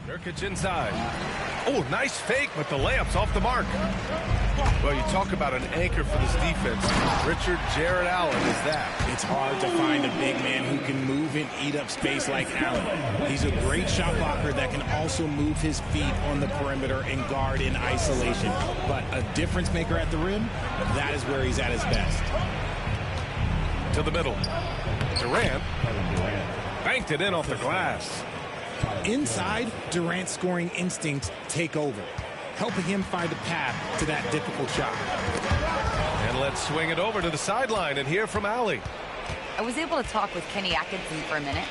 Nurkic inside. Oh, nice fake, but the layup's off the mark. Well, you talk about an anchor for this defense. Richard Jarrett Allen is that. It's hard to find a big man who can move and eat up space like Allen. He's a great shot blocker that can also move his feet on the perimeter and guard in isolation. But a difference maker at the rim, that is where he's at his best. To the middle. Durant banked it in off the glass. Inside, Durant's scoring instincts take over, helping him find a path to that difficult shot. And let's swing it over to the sideline and hear from Allie. I was able to talk with Kenny Atkinson for a minute,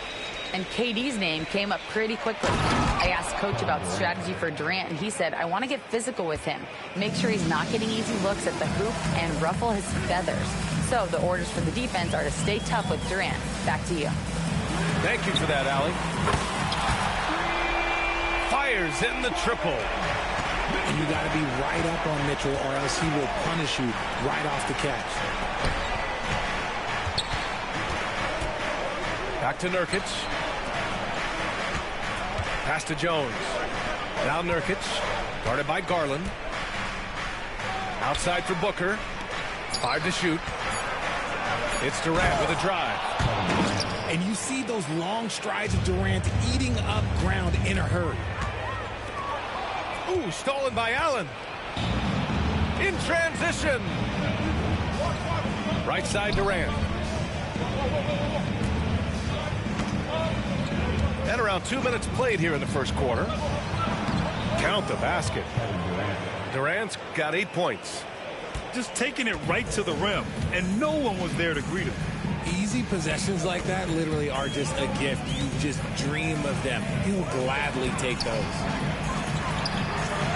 and KD's name came up pretty quickly. I asked Coach about strategy for Durant, and he said, I want to get physical with him, make sure he's not getting easy looks at the hoop, and ruffle his feathers. So the orders for the defense are to stay tough with Durant. Back to you. Thank you for that, Allie. Fires in the triple. And you got to be right up on Mitchell, or else he will punish you right off the catch. Back to Nurkic. Pass to Jones. Now Nurkic. Guarded by Garland. Outside for Booker. 5 to shoot. It's Durant with a drive. And you see those long strides of Durant eating up ground in a hurry. Ooh, stolen by Allen. In transition. Right side Durant. And around 2 minutes played here in the first quarter. Count the basket. Durant's got 8 points. Just taking it right to the rim, and no one was there to greet him. Easy possessions like that literally are just a gift. You just dream of them. He'll gladly take those.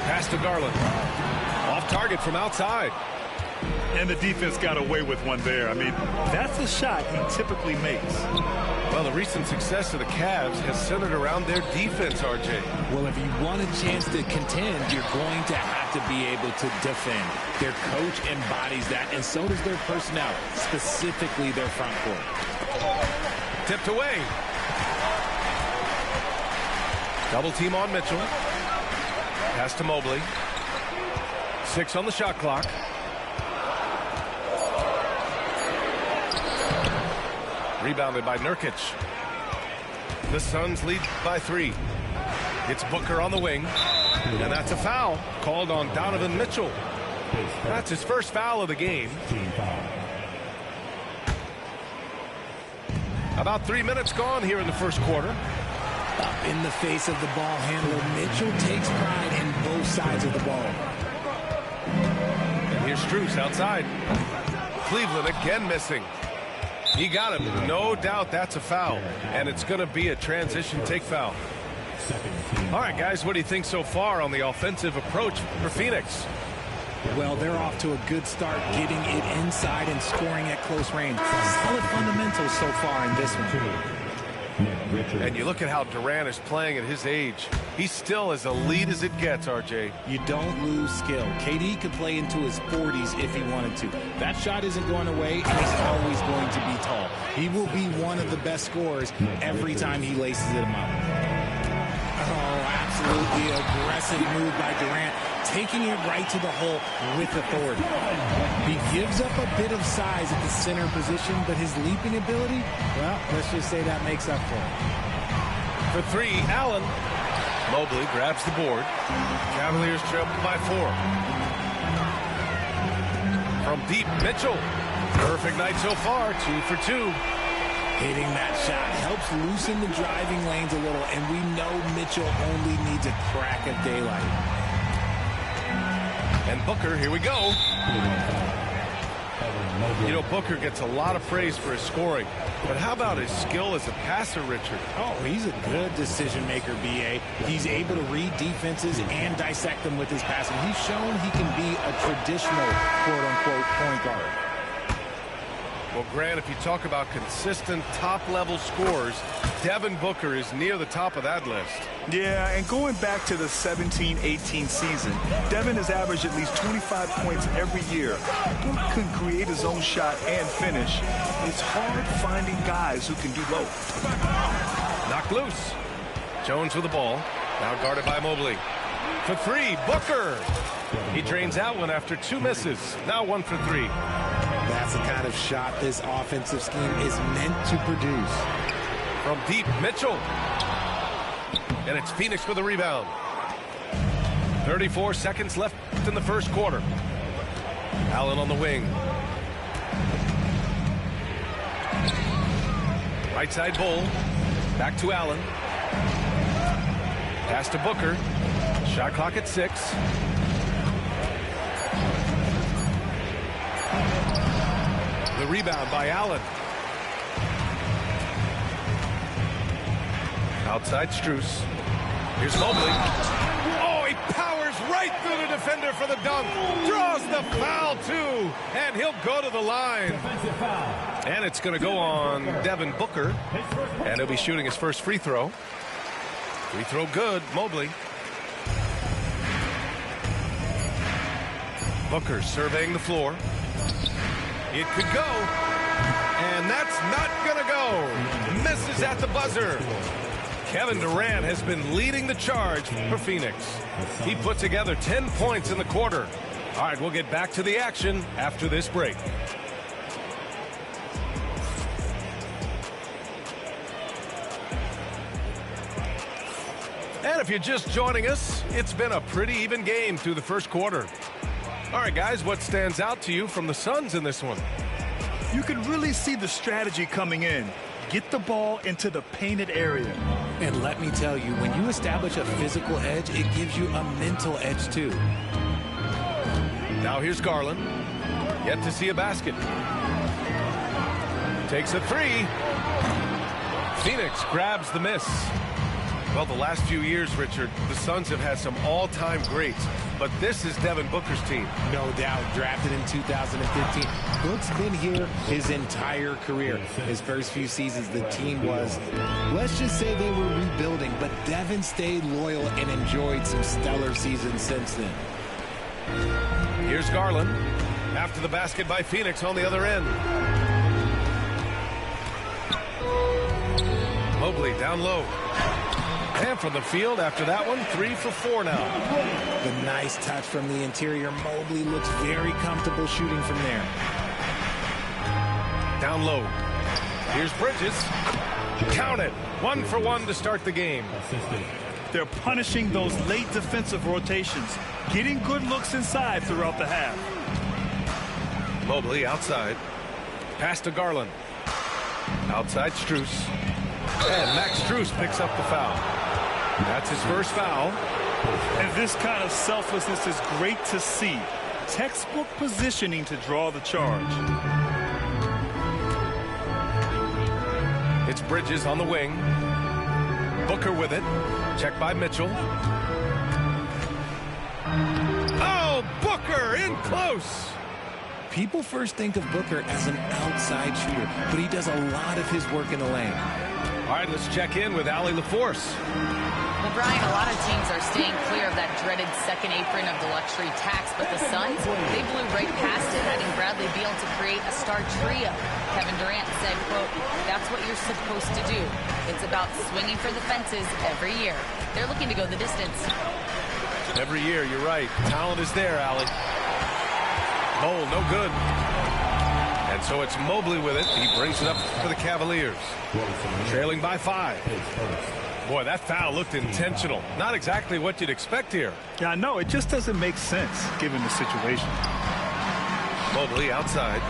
Pass to Garland. Off target from outside. And the defense got away with one there. I mean, that's the shot he typically makes. Well, the recent success of the Cavs has centered around their defense, RJ. Well, if you want a chance to contend, you're going to have to be able to defend. Their coach embodies that, and so does their personnel, specifically their front court. Tipped away. Double team on Mitchell. Pass to Mobley. 6 on the shot clock. Rebounded by Nurkic. The Suns lead by 3. It's Booker on the wing. And that's a foul called on Donovan Mitchell. That's his first foul of the game. About 3 minutes gone here in the first quarter. Up in the face of the ball handler, Mitchell takes pride in both sides of the ball. And here's Strus outside. Cleveland again missing. He got him. No doubt that's a foul. And it's going to be a transition take foul. All right, guys, what do you think so far on the offensive approach for Phoenix? Well, they're off to a good start getting it inside and scoring at close range. Solid fundamentals so far in this one. And you look at how Durant is playing at his age. He's still as elite as it gets, RJ. You don't lose skill. KD could play into his 40s if he wanted to. That shot isn't going away, and he's always going to be tall. He will be one of the best scorers every time he laces them up. Oh, absolutely aggressive move by Durant, taking it right to the hole with authority. He gives up a bit of size at the center position, but his leaping ability, well, let's just say that makes up for it. For 3, Allen. Mobley grabs the board. Cavaliers trail by 4. From deep, Mitchell. Perfect night so far, 2 for 2. Hitting that shot helps loosen the driving lanes a little, and we know Mitchell only needs a crack of daylight. And Booker, here we go. You know, Booker gets a lot of praise for his scoring, but how about his skill as a passer, Richard? Oh, he's a good decision maker, B.A. He's able to read defenses and dissect them with his passing. He's shown he can be a traditional, quote-unquote, point guard. Well, Grant, if you talk about consistent top-level scores, Devin Booker is near the top of that list. Yeah, and going back to the 17-18 season, Devin has averaged at least 25 points every year. Booker can create his own shot and finish. It's hard finding guys who can do both. Knocked loose. Jones with the ball. Now guarded by Mobley. For three, Booker. He drains that one after 2 misses. Now 1 for 3. That's the kind of shot this offensive scheme is meant to produce. From deep, Mitchell. And it's Phoenix with a rebound. 34 seconds left in the first quarter. Allen on the wing. Right side Bull. Back to Allen. Pass to Booker. Shot clock at 6. The rebound by Allen. Outside Strus. Here's Mobley. Oh, he powers right through the defender for the dunk. Draws the foul, too. And he'll go to the line. And it's going to go on Devin Booker. And he'll be shooting his first free throw. Free throw good, Mobley. Booker surveying the floor. It could go. And that's not going to go. Misses at the buzzer. Kevin Durant has been leading the charge for Phoenix. He put together 10 points in the quarter. All right, we'll get back to the action after this break. And if you're just joining us, it's been a pretty even game through the first quarter. All right, guys, what stands out to you from the Suns in this one? You can really see the strategy coming in. Get the ball into the painted area. And let me tell you, when you establish a physical edge, it gives you a mental edge, too. Now here's Garland. Yet to see a basket. Takes a 3. Phoenix grabs the miss. Well, the last few years, Richard, the Suns have had some all-time greats. But this is Devin Booker's team. No doubt, drafted in 2015. Book's been here his entire career. His first few seasons, the team was, let's just say they were rebuilding, but Devin stayed loyal and enjoyed some stellar seasons since then. Here's Garland. After the basket by Phoenix on the other end. Mobley down low. And from the field after that one, 3 for 4 now. The nice touch from the interior. Mobley looks very comfortable shooting from there. Down low. Here's Bridges. Count it. 1 for 1 to start the game. They're punishing those late defensive rotations, getting good looks inside throughout the half. Mobley outside. Pass to Garland. Outside Strus. And Max Strus picks up the foul. That's his first foul. And this kind of selflessness is great to see. Textbook positioning to draw the charge. It's Bridges on the wing. Booker with it. Checked by Mitchell. Oh, Booker in close. People first think of Booker as an outside shooter, but he does a lot of his work in the lane. All right, let's check in with Allie LaForce. Well, Brian, a lot of teams are staying clear of that dreaded second apron of the luxury tax, but the Suns, they blew right past it, having Bradley Beal to create a star trio. Kevin Durant said, quote, "That's what you're supposed to do. It's about swinging for the fences every year." They're looking to go the distance. Every year, you're right. Talent is there, Allie. Bowl, no good. And so it's Mobley with it. He brings it up for the Cavaliers. Trailing by 5. Boy, that foul looked intentional. Not exactly what you'd expect here. Yeah, I know. It just doesn't make sense given the situation. Mobley outside.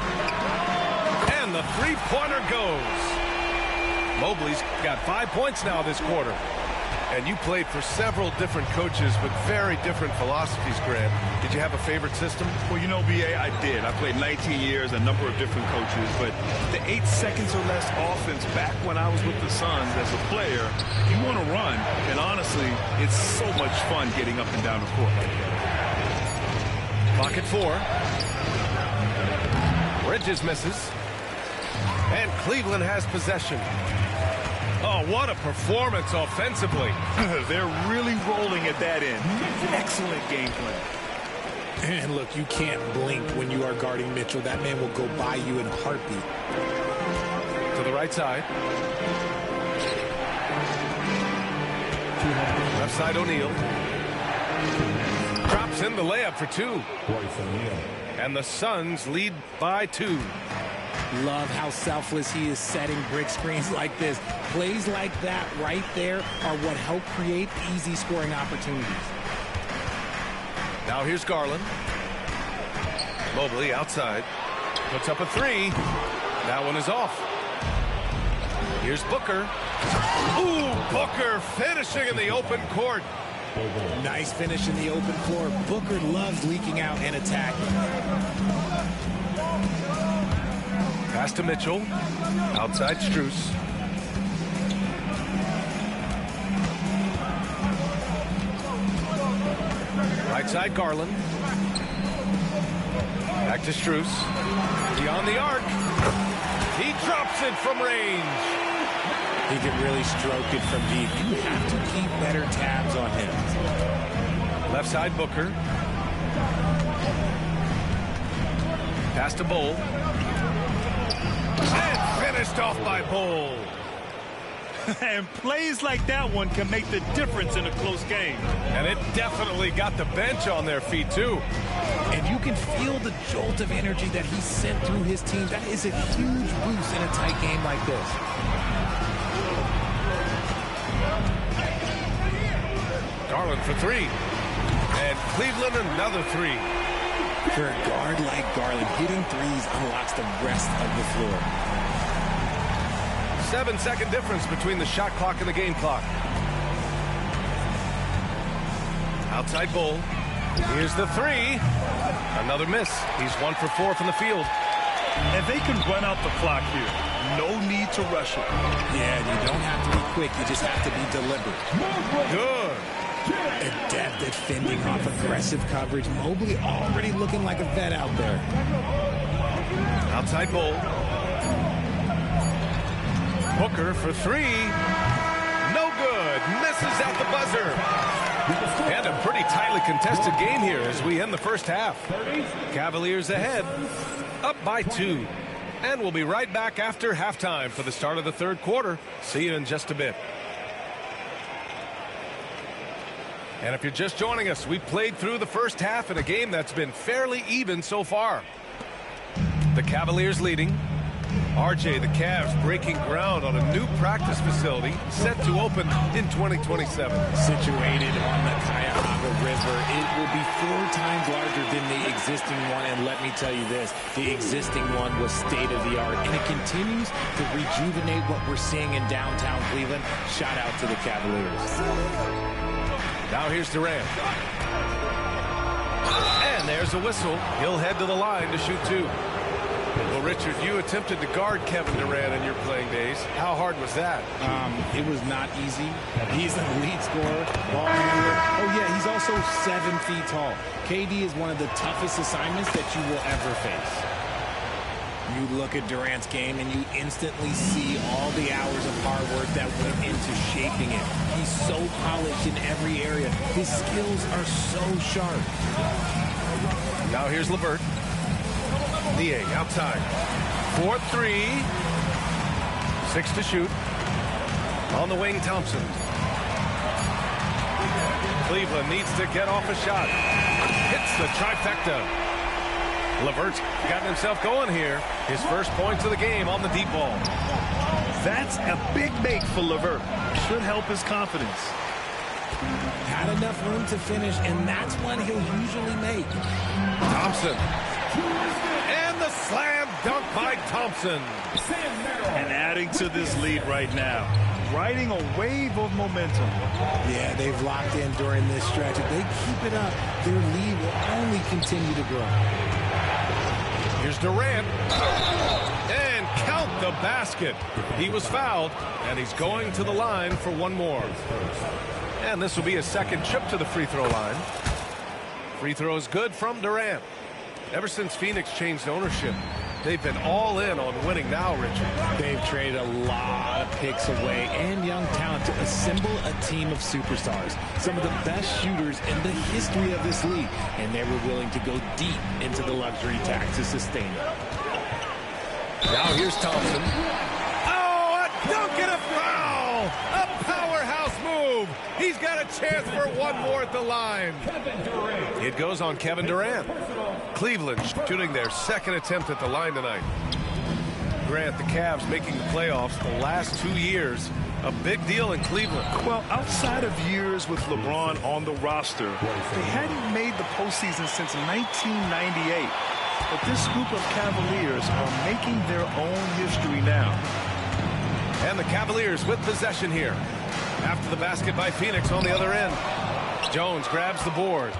And the three-pointer goes. Mobley's got 5 points now this quarter. And you played for several different coaches with very different philosophies, Grant. Did you have a favorite system? Well, you know, B.A., I did. I played 19 years, a number of different coaches. But the 8 seconds or less offense back when I was with the Suns as a player, you want to run. And honestly, it's so much fun getting up and down the court. Clock at 4. Bridges misses. And Cleveland has possession. Oh, what a performance offensively. They're really rolling at that end. Excellent game plan. And look, you can't blink when you are guarding Mitchell. That man will go by you in a heartbeat. To the right side. Left side O'Neal. Drops in the layup for 2. And the Suns lead by 2. Love how selfless he is setting brick screens like this. Plays like that right there are what help create easy scoring opportunities. Now here's Garland. Mobley outside. Puts up a 3. That one is off. Here's Booker. Ooh, Booker finishing in the open court. Nice finish in the open floor. Booker loves leaking out and attacking. Pass to Mitchell. Outside Strus. Right side Garland. Back to Strus. Beyond the arc. He drops it from range. He can really stroke it from deep. You have to keep better tabs on him. Left side Booker. Pass to Bull. And finished off by Bull. And plays like that one can make the difference in a close game. And it definitely got the bench on their feet, too. And you can feel the jolt of energy that he sent through his team. That is a huge boost in a tight game like this. Garland for 3. And Cleveland another 3. For a guard like Garland, hitting threes unlocks the rest of the floor. 7-second difference between the shot clock and the game clock. Outside Bull. Here's the 3. Another miss. He's 1 for 4 from the field. And they can run out the clock here. No need to rush it. Yeah, you don't have to be quick. You just have to be deliberate. Good. Adept at fending off aggressive coverage. Mobley already looking like a vet out there. Outside Bull. Booker for 3. No good. Misses at the buzzer. And a pretty tightly contested game here as we end the first half. Cavaliers ahead, up by 2. And we'll be right back after halftime for the start of the third quarter. See you in just a bit. And if you're just joining us, we played through the first half in a game that's been fairly even so far. The Cavaliers leading. RJ, the Cavs breaking ground on a new practice facility set to open in 2027. Situated on the Cuyahoga River, it will be 4 times larger than the existing one. And let me tell you this, the existing one was state-of-the-art, and it continues to rejuvenate what we're seeing in downtown Cleveland. Shout out to the Cavaliers. Now here's Durant. And there's a whistle. He'll head to the line to shoot 2. Well, Richard, you attempted to guard Kevin Durant in your playing days. How hard was that? It was not easy. He's the lead scorer, ball handler. Oh, yeah, he's also 7 feet tall. KD is one of the toughest assignments that you will ever face. You look at Durant's game and you instantly see all the hours of hard work that went into shaping it. He's so polished in every area. His skills are so sharp. Now here's LeVert. Niang outside. 4-3. 6 to shoot. On the wing, Thompson. Cleveland needs to get off a shot. Hits the trifecta. LeVert's gotten himself going here. His first points of the game on the deep ball. That's a big make for LeVert. Should help his confidence. Had enough room to finish, and that's one he'll usually make. Thompson. And the slam dunk by Thompson. And adding to this lead right now. Riding a wave of momentum. Yeah, they've locked in during this stretch. If they keep it up, their lead will only continue to grow. Here's Durant. And count the basket. He was fouled, and he's going to the line for one more. And this will be a second trip to the free throw line. Free throw is good from Durant. Ever since Phoenix changed ownership, they've been all in on winning now, Richard. They've traded a lot of picks away and young talent to assemble a team of superstars. Some of the best shooters in the history of this league. And they were willing to go deep into the luxury tax to sustain it. Now here's Thompson. Oh, a dunk and a foul! A powerhouse move! He's got got a chance for one more at the line. It goes on Kevin Durant. Cleveland shooting their second attempt at the line tonight. Grant, the Cavs making the playoffs the last 2 years. A big deal in Cleveland. Well, outside of years with LeBron on the roster, they hadn't made the postseason since 1998. But this group of Cavaliers are making their own history now. And the Cavaliers with possession here. After the basket by Phoenix on the other end. Jones grabs the board.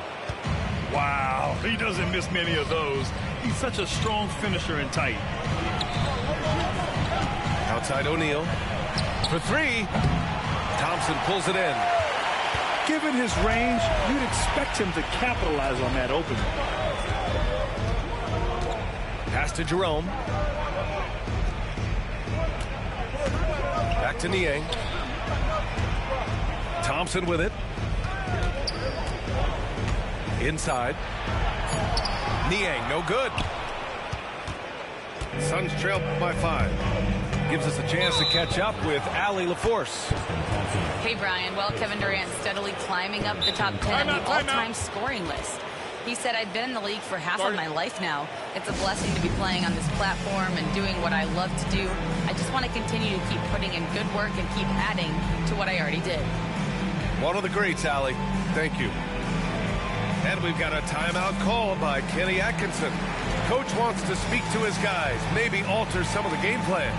Wow, he doesn't miss many of those. He's such a strong finisher and tight. Outside O'Neal. For three. Thompson pulls it in. Given his range, you'd expect him to capitalize on that opening. Pass to Jerome. Back to Niang. Thompson with it. Inside. Niang, no good. Suns trail by 5. Gives us a chance to catch up with Allie LaForce. Hey, Brian. Well, Kevin Durant steadily climbing up the top 10 on the all-time scoring list. He said, I've been in the league for half of my life now. It's a blessing to be playing on this platform and doing what I love to do. I just want to continue to keep putting in good work and keep adding to what I already did. One of the greats, Allie. Thank you. And we've got a timeout called by Kenny Atkinson. Coach wants to speak to his guys, maybe alter some of the game plan.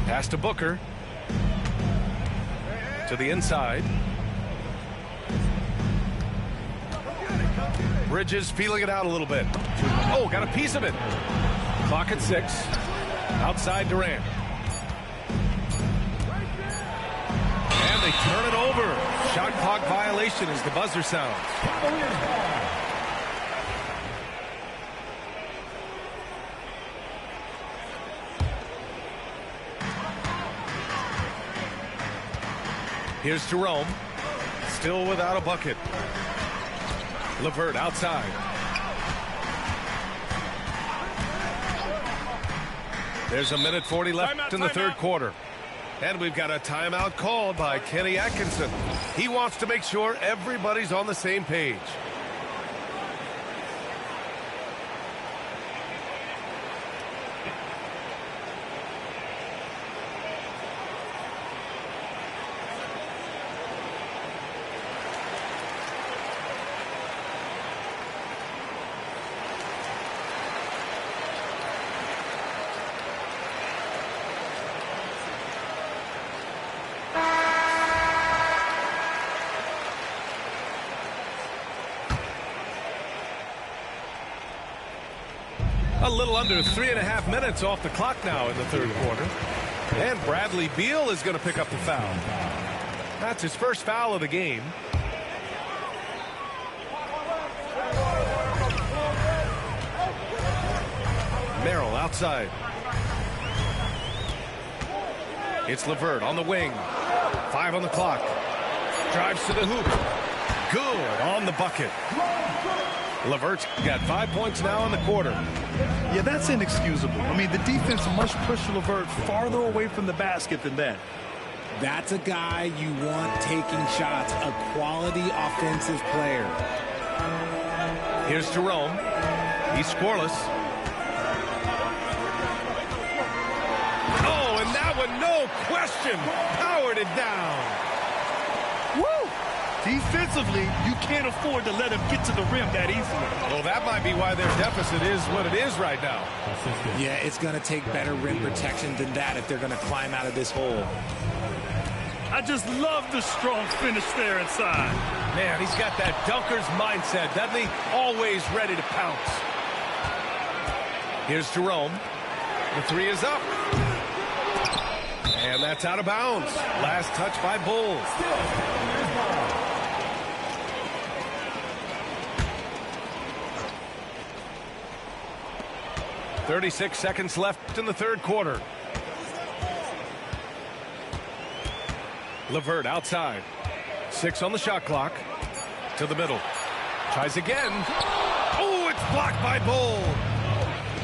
Pass to Booker. To the inside. Bridges feeling it out a little bit. Oh, got a piece of it. Clock at 6. Outside Durant. And they turn it over. Shot clock violation as the buzzer sounds. Here's Jerome. Still without a bucket. LeVert outside. There's a minute 40 left in the third quarter. And we've got a timeout called by Kenny Atkinson. He wants to make sure everybody's on the same page. A little under 3.5 minutes off the clock now in the third quarter. And Bradley Beal is going to pick up the foul. That's his first foul of the game. Merrill outside. It's LeVert on the wing. 5 on the clock. Drives to the hoop. Good on the bucket. LeVert's got 5 points now in the quarter. Yeah, that's inexcusable. I mean, the defense must push LeVert farther away from the basket than that. That's a guy you want taking shots, a quality offensive player. Here's Jerome. He's scoreless. Oh, and that one, no question, powered it down. Woo! Defensively, you can't afford to let him get to the rim that easily. Well, that might be why their deficit is what it is right now. Yeah, it's going to take better rim protection than that if they're going to climb out of this hole. I just love the strong finish there inside. Man, he's got that dunker's mindset, doesn't he? Always ready to pounce. Here's Jerome. The three is up. And that's out of bounds. Last touch by Bulls. 36 seconds left in the third quarter. LeVert outside. 6 on the shot clock. To the middle. Tries again. Oh, it's blocked by Bull.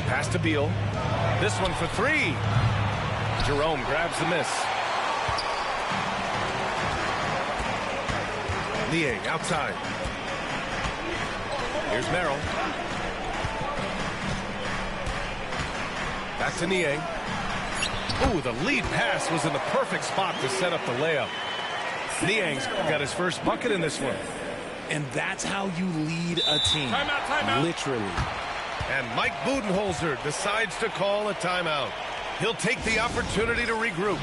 Pass to Beal. This one for 3. Jerome grabs the miss. Niang outside. Here's Merrill. Back to Niang. Ooh, the lead pass was in the perfect spot to set up the layup. Niang's got his first bucket in this one. And that's how you lead a team. Timeout. Literally. And Mike Budenholzer decides to call a timeout. He'll take the opportunity to regroup.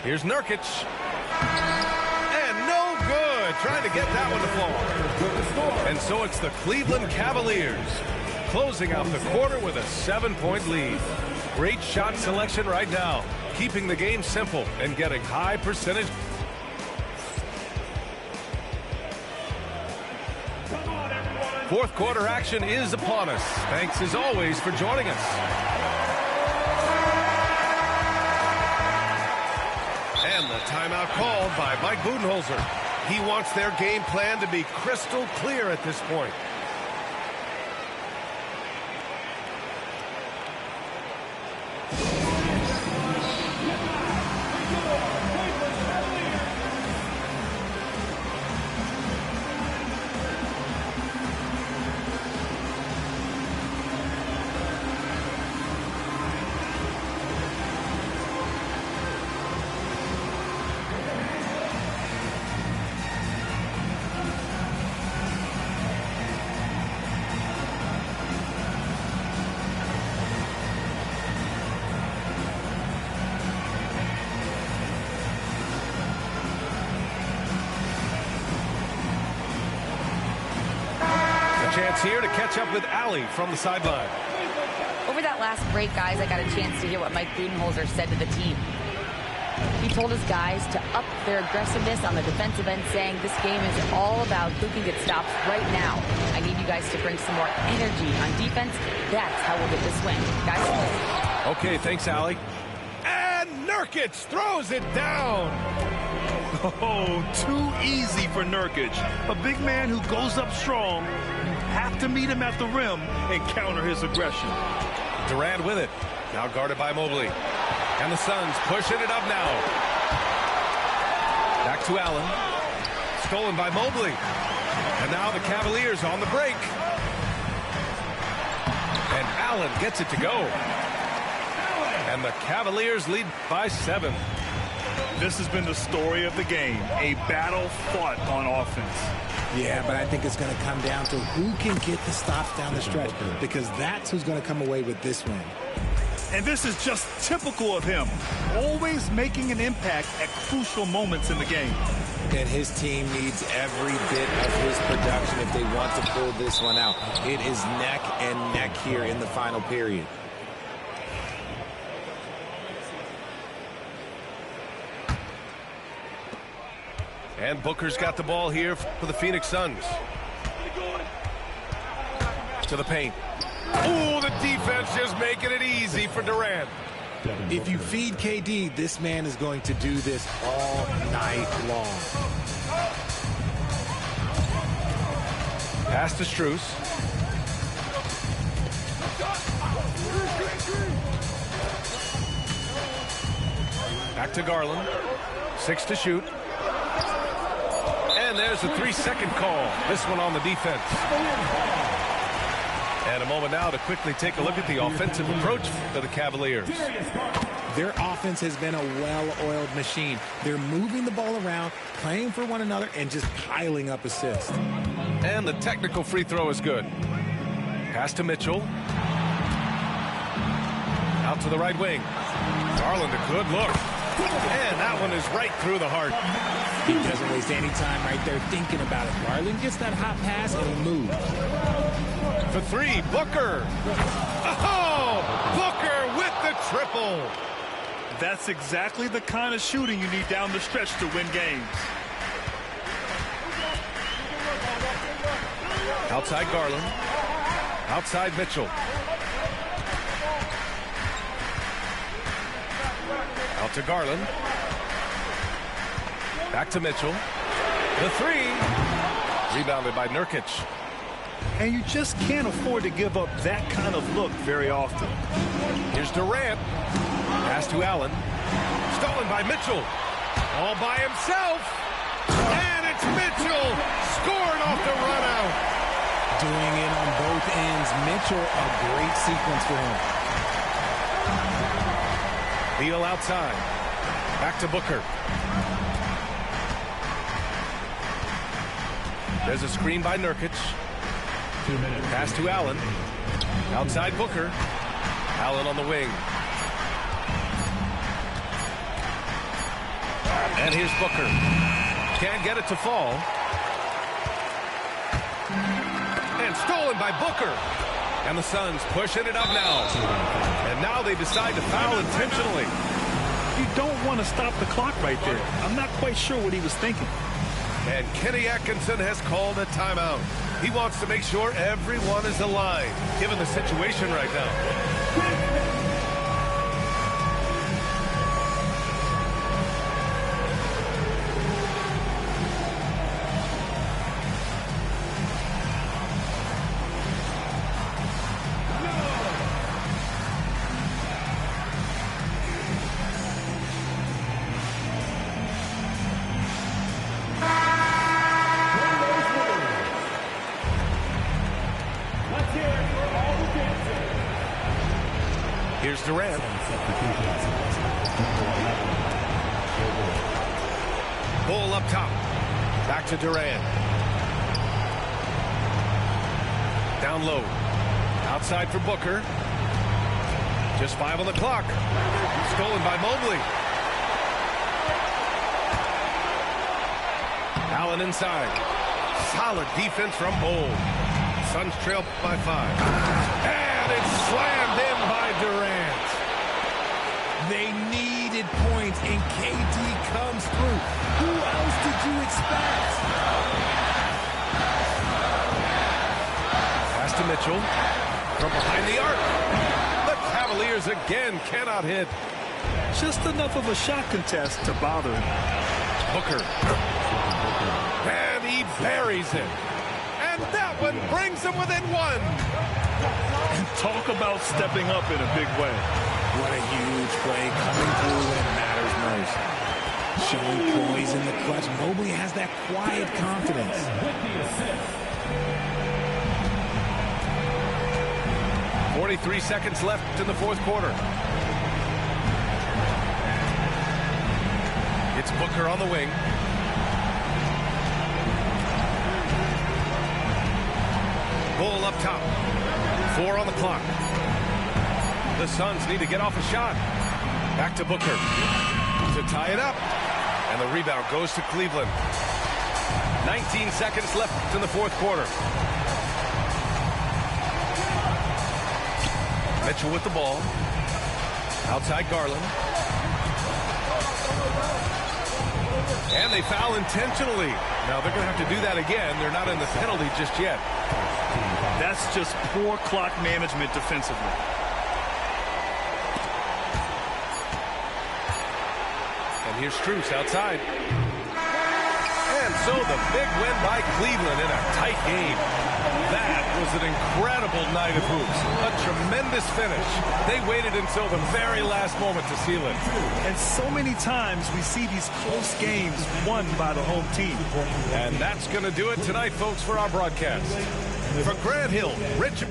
Here's Nurkic. And no good. Trying to get that one to fall. And so it's the Cleveland Cavaliers closing out the quarter with a 7-point lead. Great shot selection right now. Keeping the game simple and getting high percentage. Fourth quarter action is upon us. Thanks as always for joining us. And the timeout called by Mike Budenholzer. He wants their game plan to be crystal clear at this point. Chance here to catch up with Allie from the sideline. Over that last break, guys, I got a chance to hear what Mike Budenholzer said to the team. He told his guys to up their aggressiveness on the defensive end, saying this game is all about who can get stops right now. I need you guys to bring some more energy on defense. That's how we'll get this win. Guys, okay, thanks, Allie. And Nurkic throws it down. Oh, too easy for Nurkic. A big man who goes up strong. You have to meet him at the rim and counter his aggression. Durant with it. Now guarded by Mobley. And the Suns pushing it up now. Back to Allen. Stolen by Mobley. And now the Cavaliers on the break. And Allen gets it to go. And the Cavaliers lead by 7. This has been the story of the game. A battle fought on offense. Yeah, but I think it's going to come down to who can get the stops down the stretch, because that's who's going to come away with this win. And this is just typical of him, always making an impact at crucial moments in the game. And his team needs every bit of his production if they want to pull this one out. It is neck and neck here in the final period. And Booker's got the ball here for the Phoenix Suns. To the paint. Ooh, the defense just making it easy for Durant. If you feed KD, this man is going to do this all night long. Pass to Strus. Back to Garland. 6 to shoot. And there's a 3-second call. This one on the defense. And a moment now to quickly take a look at the offensive approach for the Cavaliers. Their offense has been a well-oiled machine. They're moving the ball around, playing for one another, and just piling up assists. And the technical free throw is good. Pass to Mitchell. Out to the right wing. Garland, a good look. And that one is right through the heart. He doesn't waste any time right there thinking about it. Garland gets that hot pass and he moves. For 3, Booker. Oh, Booker with the triple. That's exactly the kind of shooting you need down the stretch to win games. Outside Garland. Outside Mitchell. Out to Garland. Back to Mitchell. The 3. Rebounded by Nurkic. And you just can't afford to give up that kind of look very often. Here's Durant. Pass to Allen. Stolen by Mitchell. All by himself. And it's Mitchell. Scored off the run out. Doing it on both ends. Mitchell, a great sequence for him. Beal outside. Back to Booker. There's a screen by Nurkic. Pass to Allen. Outside Booker. Allen on the wing. And here's Booker. Can't get it to fall. And stolen by Booker. And the Suns pushing it up now. And now they decide to foul intentionally. You don't want to stop the clock right there. I'm not quite sure what he was thinking. And Kenny Atkinson has called a timeout. He wants to make sure everyone is aligned, given the situation right now. Here's Durant. Ball up top. Back to Durant. Down low. Outside for Booker. Just 5 on the clock. Stolen by Mobley. Allen inside. Solid defense from Bol. Suns trail by 5. And it's slammed in by Durant. They needed points, and KD comes through. Who else did you expect? Pass to Mitchell. From behind the arc. The Cavaliers again cannot hit. Just enough of a shot contest to bother him. Booker. And he buries it. And that one brings them within 1. And talk about stepping up in a big way. What a huge play coming through when it matters most. Showing poise in the clutch. Mobley has that quiet confidence. 43 seconds left in the 4th quarter. It's Booker on the wing. Bull up top. 4 on the clock. The Suns need to get off a shot. Back to Booker to tie it up. And the rebound goes to Cleveland. 19 seconds left in the 4th quarter. Mitchell with the ball. Outside Garland. And they foul intentionally. Now they're going to have to do that again. They're not in the penalty just yet. That's just poor clock management defensively. Here's Strus outside. And so the big win by Cleveland in a tight game. That was an incredible night of hoops. A tremendous finish. They waited until the very last moment to seal it. And so many times we see these close games won by the home team. And that's going to do it tonight, folks, for our broadcast. For Grant Hill, Rich...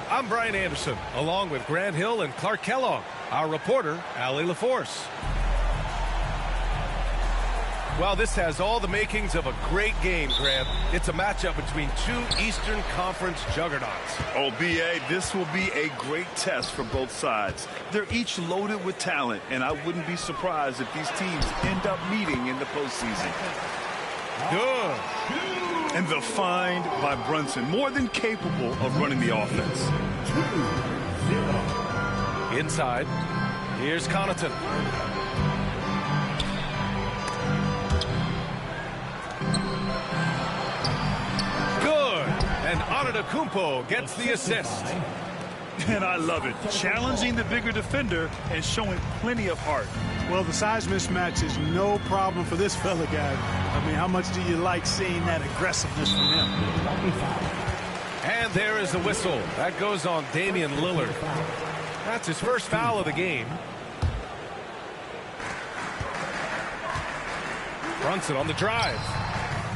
I'm Brian Anderson, along with Grant Hill and Clark Kellogg. Our reporter, Allie LaForce. Well, this has all the makings of a great game, Grant. It's a matchup between two Eastern Conference juggernauts. Oh, B.A., this will be a great test for both sides. They're each loaded with talent, and I wouldn't be surprised if these teams end up meeting in the postseason. Good. And the find by Brunson, more than capable of running the offense. Inside, here's Connaughton. Good. And Antetokounmpo gets the assist. And I love it. Challenging the bigger defender and showing plenty of heart. Well, the size mismatch is no problem for this fella guy. I mean, how much do you like seeing that aggressiveness from him? And there is the whistle. That goes on Damian Lillard. That's his first foul of the game. Brunson on the drive.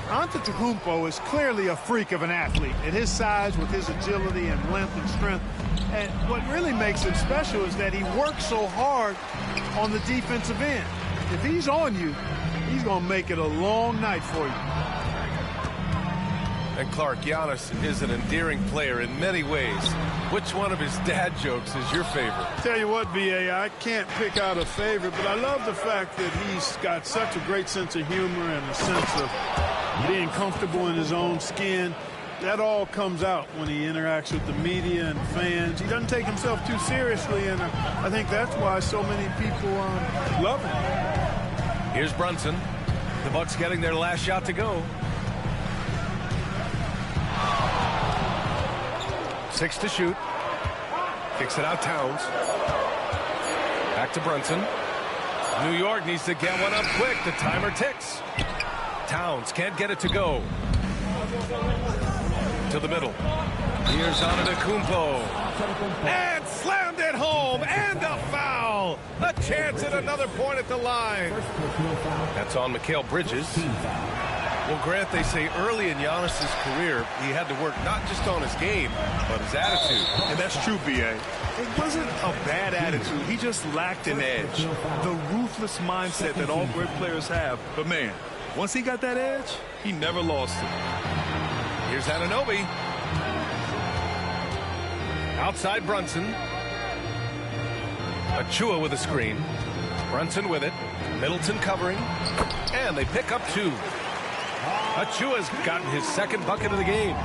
Antetokounmpo is clearly a freak of an athlete. At his size, with his agility and length and strength. And what really makes him special is that he works so hard on the defensive end. If he's on you, he's going to make it a long night for you. And Clark, Giannis is an endearing player in many ways. Which one of his dad jokes is your favorite? Tell you what, B.A., I can't pick out a favorite, but I love the fact that he's got such a great sense of humor and a sense of being comfortable in his own skin. That all comes out when he interacts with the media and fans. He doesn't take himself too seriously, and I think that's why so many people love him. Here's Brunson. The Bucks getting their last shot to go. 6 to shoot. Kicks it out, Towns. Back to Brunson. New York needs to get one up quick. The timer ticks. Towns can't get it to go. To the middle. Here's Antetokounmpo. And slammed it home. And a foul. A chance at another point at the line. That's on Mikal Bridges. Well, Grant, they say early in Giannis's career, he had to work not just on his game, but his attitude. And that's true, B.A. It wasn't a bad attitude. He just lacked an edge. The ruthless mindset that all great players have. But, man, once he got that edge, he never lost it. Here's Anunoby. Outside Brunson. Achua with a screen. Brunson with it. Middleton covering, and they pick up 2. Achua's gotten his second bucket of the game.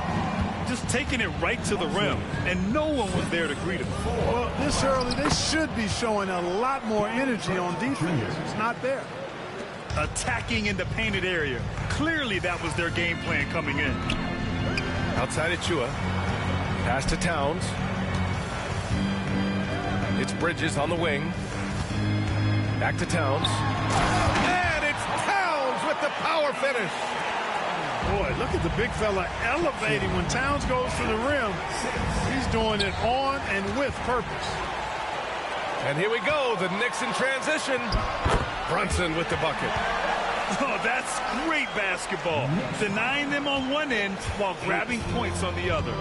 Just taking it right to the rim, and no one was there to greet him. Well, this early, they should be showing a lot more energy on defense. It's not there. Attacking in the painted area. Clearly that was their game plan coming in. Outside Achua. Pass to Towns. It's Bridges on the wing. Back to Towns. And it's Towns with the power finish. Boy, look at the big fella elevating when Towns goes to the rim. He's doing it on and with purpose. And here we go, the Knicks in transition. Brunson with the bucket. Oh, that's great basketball. Denying them on one end while grabbing points on the other.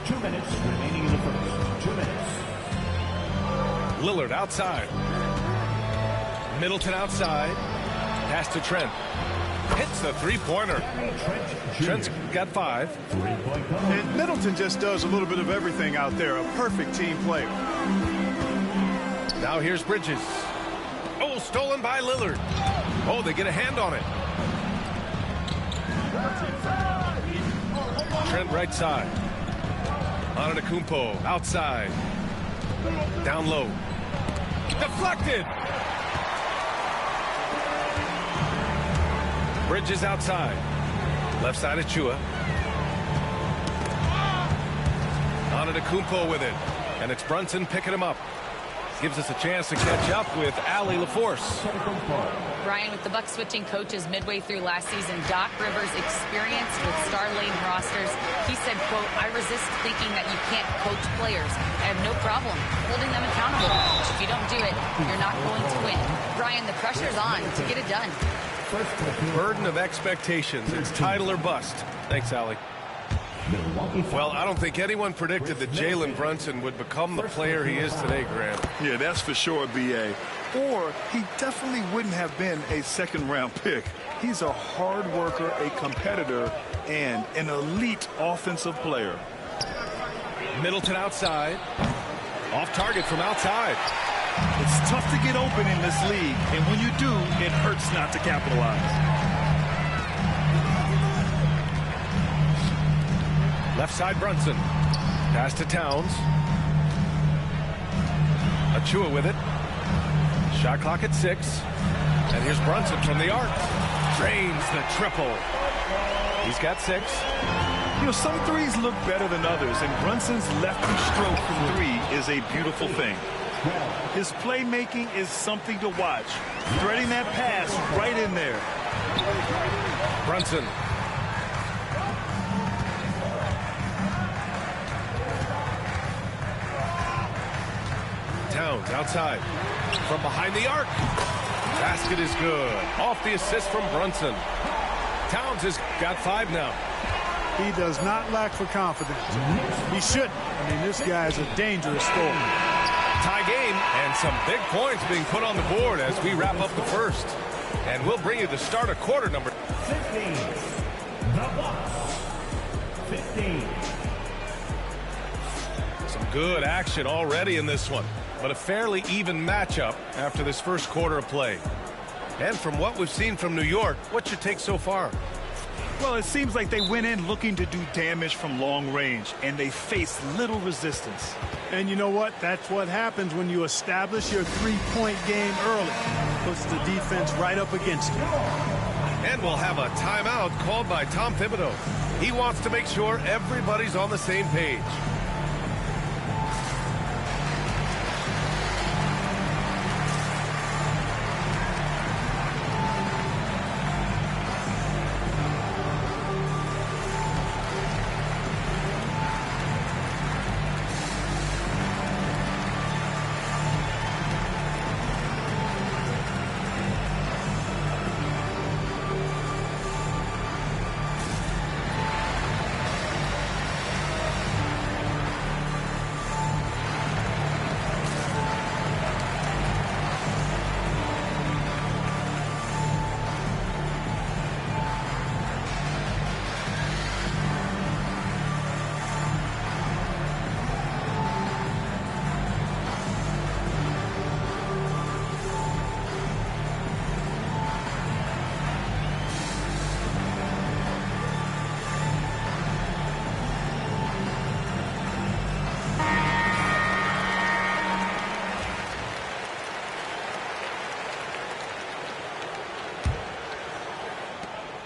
2 minutes remaining in the first. 2 minutes. Lillard outside. Middleton outside. Pass to Trent. Hits the three-pointer. Trent's got 5. And Middleton just does a little bit of everything out there. A perfect team player. Now here's Bridges. Oh, stolen by Lillard. Oh, they get a hand on it. Trent right side. Antetokounmpo outside. Down low. Deflected. Bridges outside. Left side Achua. Antetokounmpo with it. And it's Brunson picking him up. Gives us a chance to catch up with Allie LaForce. Brian, with the Bucks switching coaches midway through last season, Doc Rivers' experience with star-laden rosters, he said, quote, I resist thinking that you can't coach players. I have no problem holding them accountable. If you don't do it, you're not going to win. Brian, the pressure's on to get it done. Burden of expectations. It's title or bust. Thanks, Allie. Well, I don't think anyone predicted that Jalen Brunson would become the player he is today, Grant. Yeah, that's for sure, B.A. Or he definitely wouldn't have been a second-round pick. He's a hard worker, a competitor, and an elite offensive player. Middleton outside. Off target from outside. It's tough to get open in this league, and when you do, it hurts not to capitalize. Left side Brunson. Pass to Towns. Achua with it. Shot clock at 6. And here's Brunson from the arc. Drains the triple. He's got 6. You know, some threes look better than others, and Brunson's lefty stroke from 3 is a beautiful thing. His playmaking is something to watch. Threading that pass right in there. Brunson. Towns outside. From behind the arc. Basket is good. Off the assist from Brunson. Towns has got 5 now. He does not lack for confidence. He shouldn't. I mean, this guy is a dangerous scorer. Tie game and some big points being put on the board as we wrap up the first. And we'll bring you the start of quarter number 15. The Bucks. 15. Some good action already in this one, but a fairly even matchup after this first quarter of play. And from what we've seen from New York, what's your take so far? Well, it seems like they went in looking to do damage from long range, and they faced little resistance. And you know what? That's what happens when you establish your three-point game early. Puts the defense right up against you. And we'll have a timeout called by Tom Thibodeau. He wants to make sure everybody's on the same page.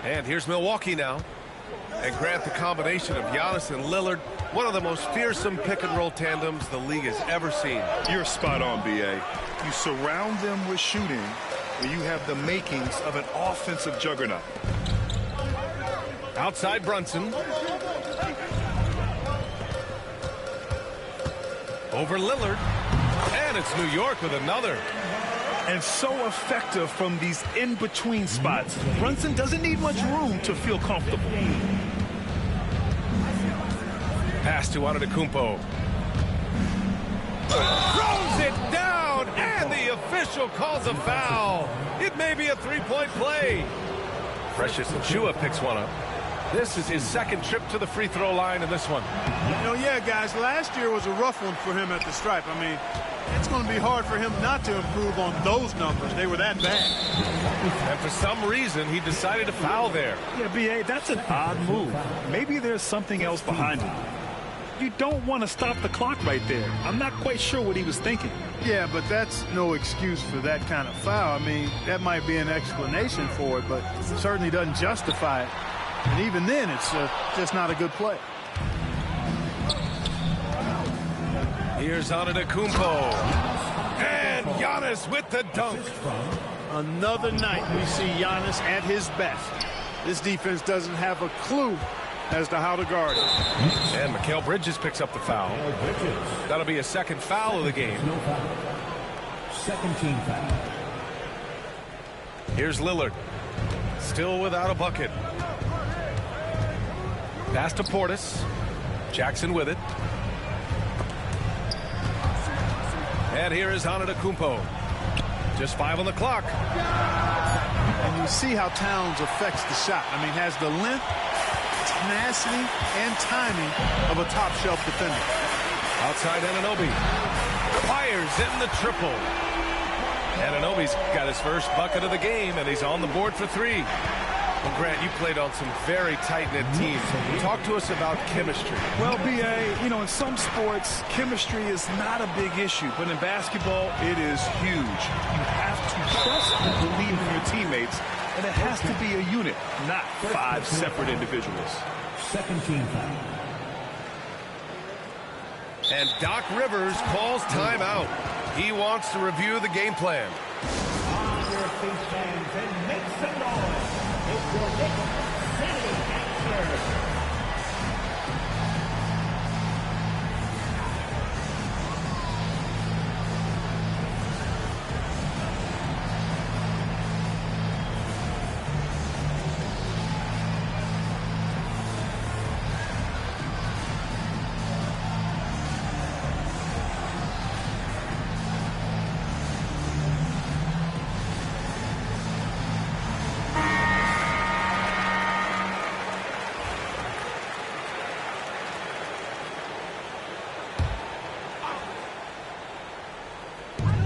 And here's Milwaukee now. And Grant, the combination of Giannis and Lillard, one of the most fearsome pick-and-roll tandems the league has ever seen. You're spot on, B.A. You surround them with shooting, and you have the makings of an offensive juggernaut. Outside Brunson. Over Lillard. And it's New York with another. And so effective from these in-between spots. Brunson doesn't need much room to feel comfortable. Pass to Antetokounmpo. Throws it down, and the official calls a foul. It may be a three-point play. Precious Achiuwa picks one up. This is his second trip to the free throw line in this one. Yeah, guys, last year was a rough one for him at the stripe. I mean, it's going to be hard for him not to improve on those numbers. They were that bad. And for some reason, he decided to foul there. Yeah, B.A., that's an odd move. Maybe there's something else behind it. You don't want to stop the clock right there. I'm not quite sure what he was thinking. Yeah, but that's no excuse for that kind of foul. I mean, that might be an explanation for it, but it certainly doesn't justify it. And even then, it's just not a good play. Here's Antetokounmpo. And Giannis with the dunk. Another night we see Giannis at his best. This defense doesn't have a clue as to how to guard it. And Mikal Bridges picks up the foul. That'll be a second foul of the game. Second team foul. Here's Lillard. Still without a bucket. Pass to Portis. Jackson with it. And here is Antetokounmpo. Just 5 on the clock. And you see how Towns affects the shot. I mean, has the length, tenacity, and timing of a top-shelf defender. Outside Anunoby. Fires in the triple. Anunoby's got his first bucket of the game, and he's on the board for 3. Well, Grant, you played on some very tight-knit teams. Talk to us about chemistry. Well, B.A., in some sports, chemistry is not a big issue. But in basketball, it is huge. You have to trust and believe in your teammates, and it has to be a unit, not 5 separate individuals. Second team foul. And Doc Rivers calls timeout. He wants to review the game plan. On your feet, fans, and make some noise. It's your next Saturday answer.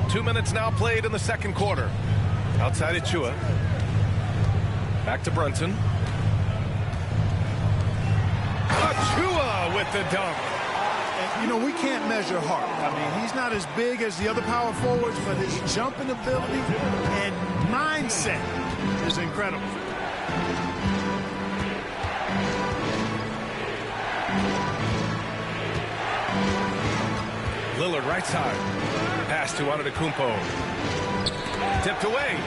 Two minutes now played in the second quarter. Outside Achiuwa. Back to Brunson. Achiuwa with the dunk. And, we can't measure heart. I mean, he's not as big as the other power forwards, but his jumping ability and mindset is incredible. Lillard right side. Pass to Antetokounmpo. Tipped away.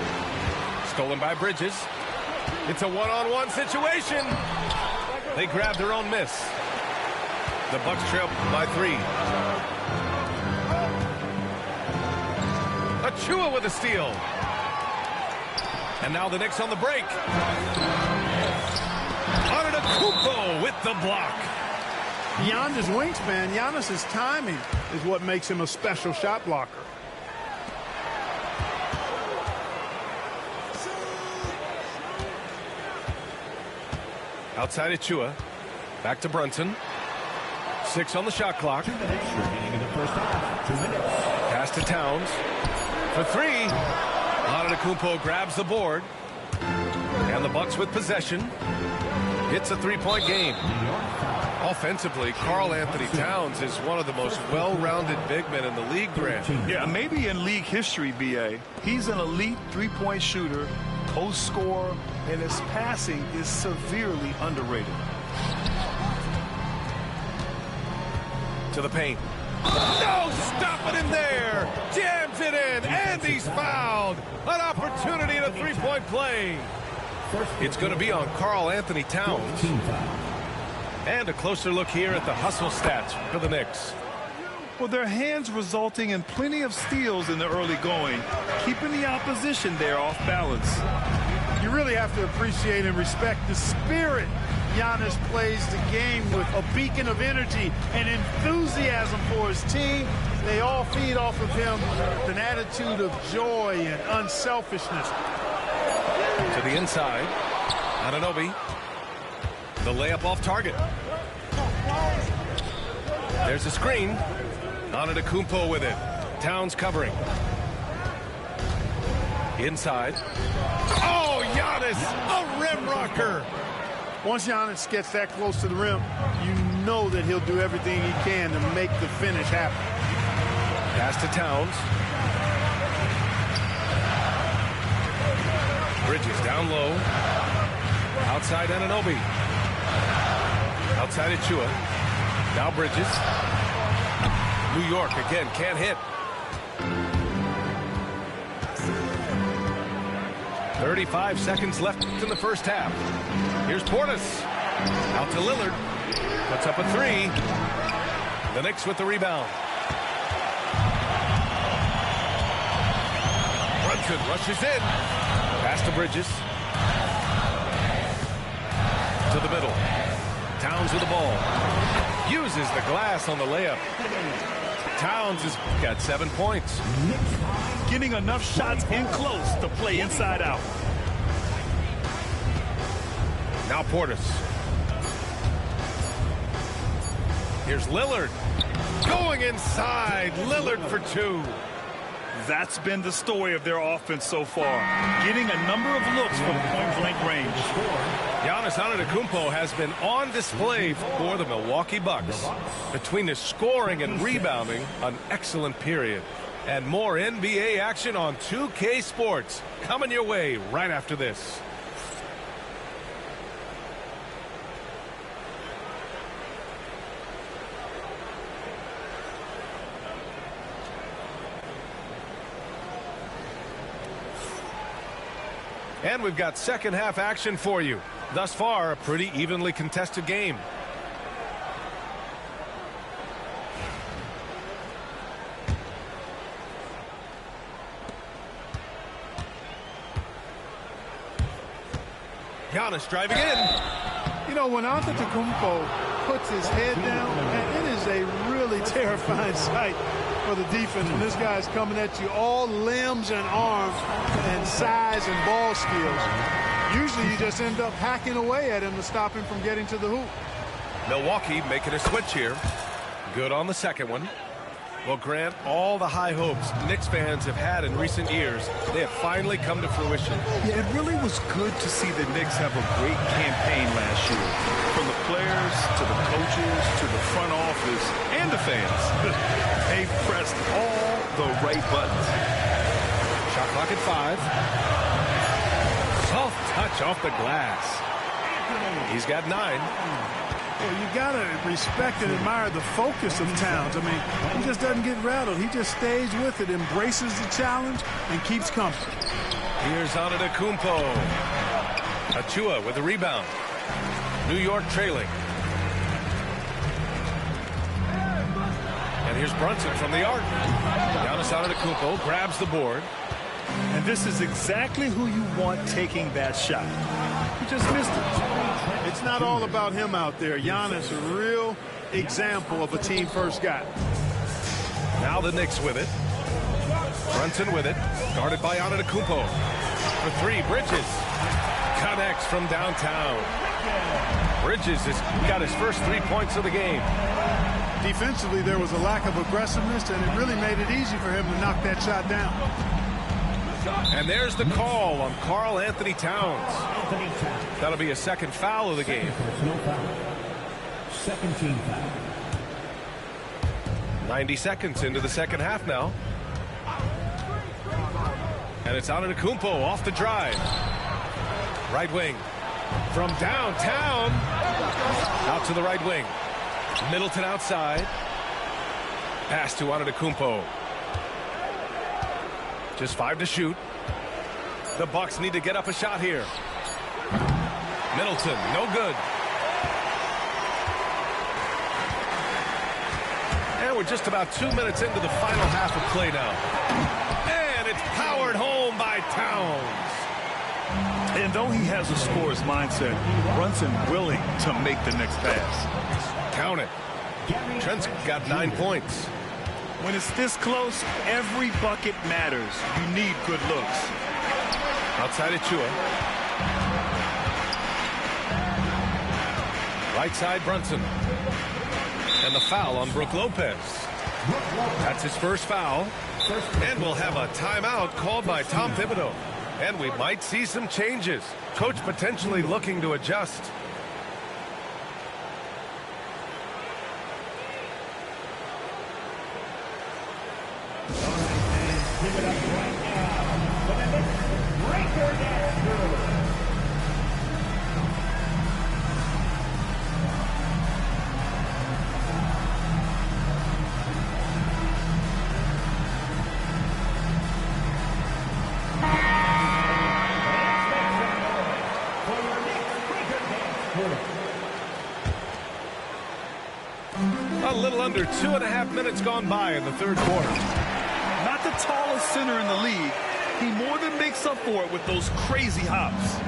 Stolen by Bridges. It's a one-on-one situation. They grab their own miss. The Bucks trail by 3. Achiuwa with a steal. And now the Knicks on the break. Antetokounmpo with the block. Beyond his wingspan, Giannis's timing is what makes him a special shot blocker. Outside Achiuwa. Back to Brunson. 6 on the shot clock. 2 minutes remaining in the first half. 2 minutes. Pass to Towns. For 3. Antetokounmpo grabs the board. And the Bucks with possession. It's a 3-point game. Offensively, Karl Anthony Towns is one of the most well-rounded big men in the league, Grant. Yeah, maybe in league history, B.A. He's an elite 3-point shooter post scorer, and his passing is severely underrated. To the paint. No stopping him there. Jams it in, and he's fouled. An opportunity in a three-point play. It's going to be on Karl Anthony Towns. And a closer look here at the hustle stats for the Knicks. Well, their hands resulting in plenty of steals in the early going, keeping the opposition there off balance. You really have to appreciate and respect the spirit Giannis plays the game with, a beacon of energy and enthusiasm for his team. They all feed off of him with an attitude of joy and unselfishness. To the inside. Anunoby. The layup off target. There's a screen. Antetokounmpo with it. Towns covering. Inside. Oh, Giannis! A rim rocker! Once Giannis gets that close to the rim, you know that he'll do everything he can to make the finish happen. Pass to Towns. Bridges down low. Outside Anunoby. Outside Achua. Now Bridges. New York again can't hit. 35 seconds left in the first half. Here's Portis. Out to Lillard. Puts up a three. The Knicks with the rebound. Brunson rushes in. Pass to Bridges. To the middle. Towns with the ball. Uses the glass on the layup. Towns has got 7 points. Getting enough shots in close to play inside out. Now Portis. Here's Lillard. Going inside. Lillard for two. That's been the story of their offense so far. Getting a number of looks from point-blank range. Giannis Antetokounmpo has been on display for the Milwaukee Bucks. Between his scoring and rebounding, an excellent period. And more NBA action on 2K Sports coming your way right after this. And we've got second half action for you. Thus far, a pretty evenly contested game. Giannis driving in. You know, when Antetokounmpo puts his head down, man, it is a really terrifying sight for the defense when this guy's coming at you, all limbs and arms and size and ball skills. Usually you just end up hacking away at him to stop him from getting to the hoop. Milwaukee making a switch here. Good on the second one. Well, Grant, all the high hopes Knicks fans have had in recent years, they have finally come to fruition. Yeah, it really was good to see the Knicks have a great campaign last year. From the players to the coaches to the front office and the fans. They pressed all the right buttons. Shot clock at 5. Soft touch off the glass. He's got 9. Well, you got to respect and admire the focus of Towns. I mean, he just doesn't get rattled. He just stays with it, embraces the challenge, and keeps coming. Here's Antetokounmpo. Achua with the rebound. New York trailing. And here's Brunson from the arc. Giannis Antetokounmpo grabs the board. And this is exactly who you want taking that shot. He just missed it. It's not all about him out there. Giannis, a real example of a team-first guy. Now the Knicks with it. Brunson with it. Guarded by Antetokounmpo. For 3, Bridges. Connects from downtown. Bridges has got his first 3 points of the game. Defensively, there was a lack of aggressiveness, and it really made it easy for him to knock that shot down. And there's the call on Karl Anthony Towns. That'll be a second foul of the game. Second team foul. 90 seconds into the second half now. And it's Antetokounmpo off the drive. Right wing. From downtown. Out to the right wing. Middleton outside. Pass to Antetokounmpo. Just 5 to shoot. The Bucks need to get up a shot here. Middleton, no good. And we're just about 2 minutes into the final half of play now. And it's powered home by Towns. And though he has a scorer's mindset, Brunson willing to make the next pass. Count it. Trent's got 9 points. When it's this close, every bucket matters. You need good looks. Outside Achua. Right side Brunson. And the foul on Brook Lopez. That's his first foul. And we'll have a timeout called by Tom Thibodeau. And we might see some changes. Coach potentially looking to adjust. Give it up right now for the next breaker dance. A little under 2.5 minutes gone by in the third quarter. Not the tallest center in the league. He more than makes up for it with those crazy hops.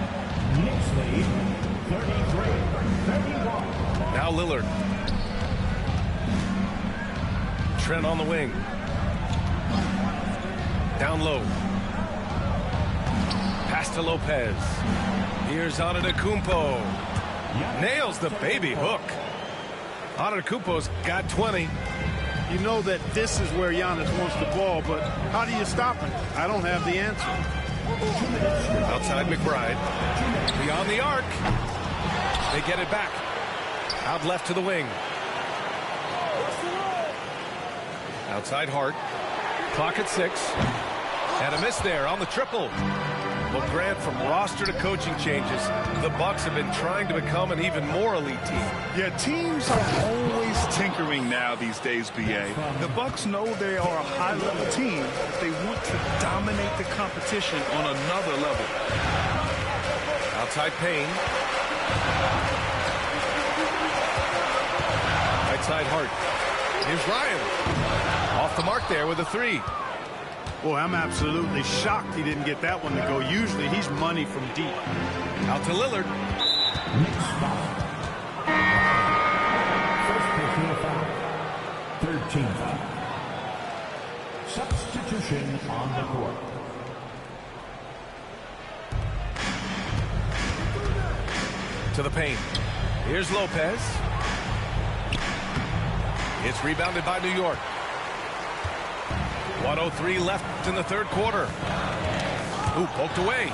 Knicks lead 33-31. Now Lillard. Trent on the wing. Down low. Pass to Lopez. Here's Antetokounmpo. Nails the baby hook. Antetokounmpo's got 20. You know that this is where Giannis wants the ball, but how do you stop him? I don't have the answer. Outside McBride. Beyond the arc. They get it back. Out left to the wing. Outside Hart. Clock at 6. And a miss there on the triple. Well, Grant, from roster to coaching changes, the Bucks have been trying to become an even more elite team. Yeah, teams are always tinkering now these days, BA. The Bucks know they are a high-level team, but they want to dominate the competition on another level. Outside Payne. Right side Hart. Here's Ryan. Off the mark there with a 3. Boy, I'm absolutely shocked he didn't get that one to go. Usually he's money from deep. Out to Lillard. First personal foul. 13th foul. Substitution on the court. To the paint. Here's Lopez. It's rebounded by New York. 1:03 left in the third quarter. Ooh, poked away.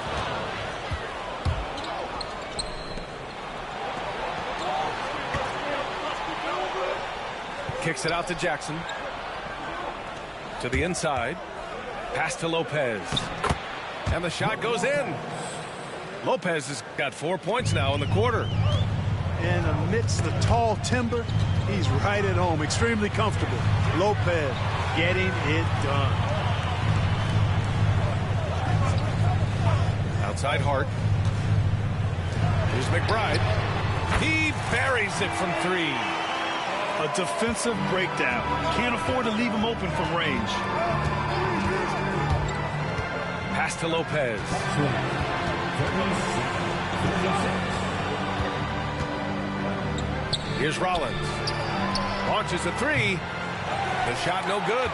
Kicks it out to Jackson. To the inside. Pass to Lopez. And the shot goes in. Lopez has got 4 points now in the quarter. And amidst the tall timber, he's right at home. Extremely comfortable. Lopez getting it done. Outside Hart. Here's McBride. He buries it from 3. A defensive breakdown. Can't afford to leave him open from range. Pass to Lopez. Here's Rollins. Launches a 3. The shot no good.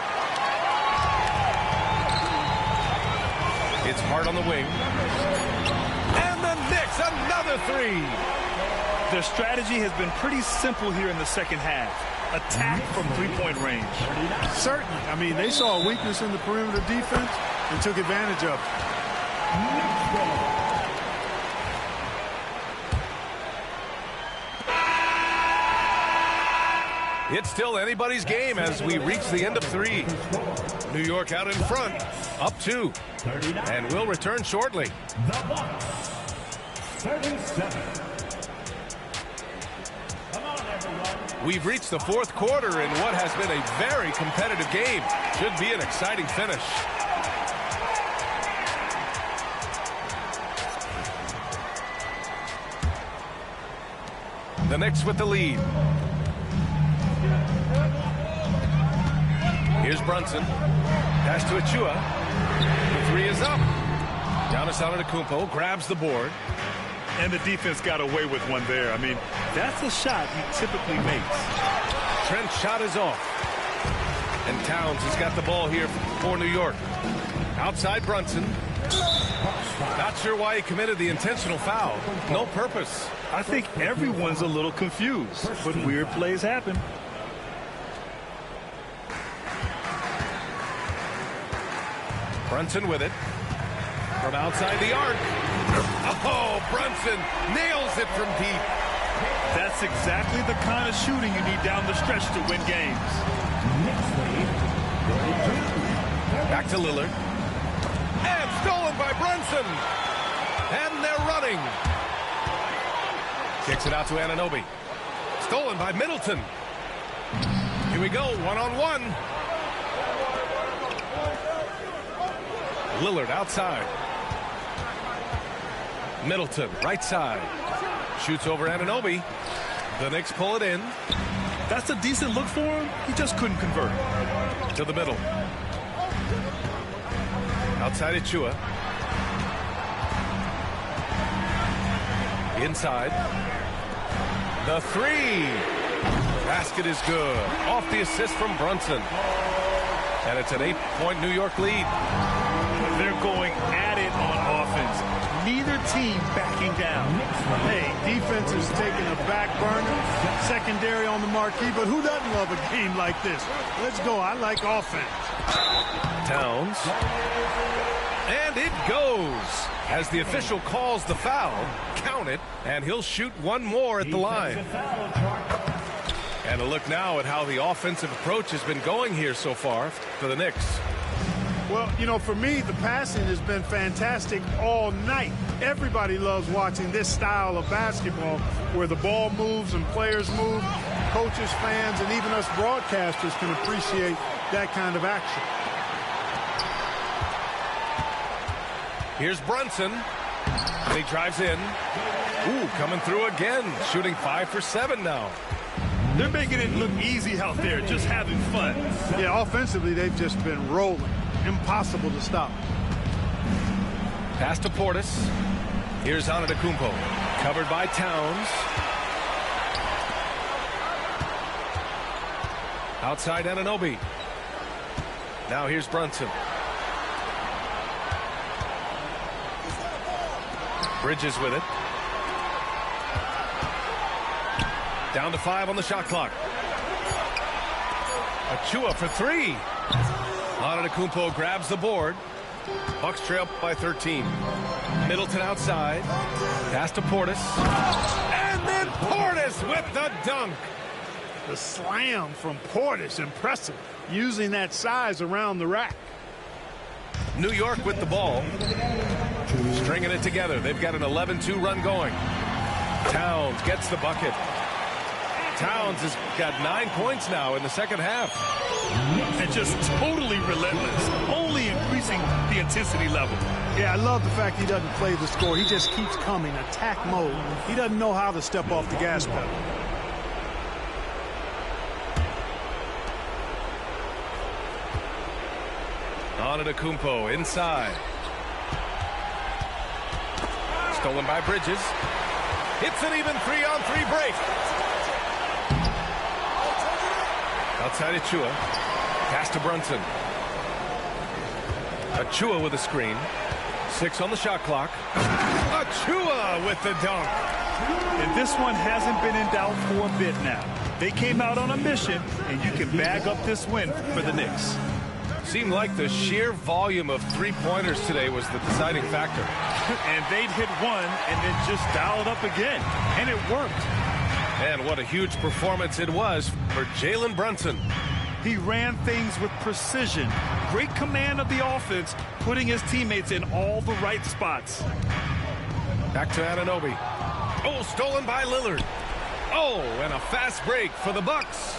It's Hart on the wing. And the Knicks, another 3. Their strategy has been pretty simple here in the second half. Attack from three-point range. Certainly. I mean, they saw a weakness in the perimeter defense and took advantage of it. It's still anybody's game as we reach the end of 3. New York out in front, up 2. And we'll return shortly. 37. Come on, everyone. We've reached the fourth quarter in what has been a very competitive game. Should be an exciting finish. The Knicks with the lead. Here's Brunson. Pass to Achua. The three is up. Giannis Antetokounmpo grabs the board. And the defense got away with one there. I mean, that's a shot he typically makes. Trent's shot is off. And Towns has got the ball here for New York. Outside Brunson. Not sure why he committed the intentional foul. No purpose. I think everyone's a little confused, but weird plays happen. Brunson with it. From outside the arc. Oh, Brunson nails it from deep. That's exactly the kind of shooting you need down the stretch to win games. Back to Lillard. And stolen by Brunson. And they're running. Kicks it out to Anunoby. Stolen by Middleton. Here we go, one-on-one. Lillard outside. Middleton, right side. Shoots over Anunoby. The Knicks pull it in. That's a decent look for him. He just couldn't convert. To the middle. Outside Achua. Inside. The three. Basket is good. Off the assist from Brunson. And it's an 8-point New York lead. They're going at it on offense. Neither team backing down. Hey, defense is taking a back burner. Secondary on the marquee, but who doesn't love a game like this? Let's go. I like offense. Towns. And it goes. As the official calls the foul, count it, and he'll shoot one more at the line. And a look now at how the offensive approach has been going here so far for the Knicks. Well, you know, for me, the passing has been fantastic all night. Everybody loves watching this style of basketball where the ball moves and players move. Coaches, fans, and even us broadcasters can appreciate that kind of action. Here's Brunson. And he drives in. Ooh, coming through again. Shooting 5 for 7 now. They're making it look easy out there, just having fun. Yeah, offensively, they've just been rolling. Impossible to stop. Pass to Portis. Here's Antetokounmpo. Covered by Towns. Outside Anunoby. Now here's Brunson. Bridges with it. Down to 5 on the shot clock. Achua for 3. Antetokounmpo grabs the board. Bucks trail by 13. Middleton outside. Pass to Portis. And then Portis with the dunk. The slam from Portis, impressive. Using that size around the rack. New York with the ball. Stringing it together. They've got an 11-2 run going. Towns gets the bucket. Towns has got 9 points now in the second half. And just totally relentless, only increasing the intensity level. Yeah, I love the fact he doesn't play the score. He just keeps coming, attack mode. He doesn't know how to step off the gas pedal. Antetokounmpo inside. Stolen by Bridges. It's an even 3-on-3 break. Outside Achua. Pass to Brunson. Achua with a screen. 6 on the shot clock. Achua with the dunk. And this one hasn't been in doubt for a bit now. They came out on a mission, and you can bag up this win for the Knicks. Seemed like the sheer volume of three-pointers today was the deciding factor. And they'd hit one and then just dial it up again. And it worked. And what a huge performance it was for Jalen Brunson. He ran things with precision. Great command of the offense, putting his teammates in all the right spots. Back to Anunoby. Oh, stolen by Lillard. Oh, and a fast break for the Bucks.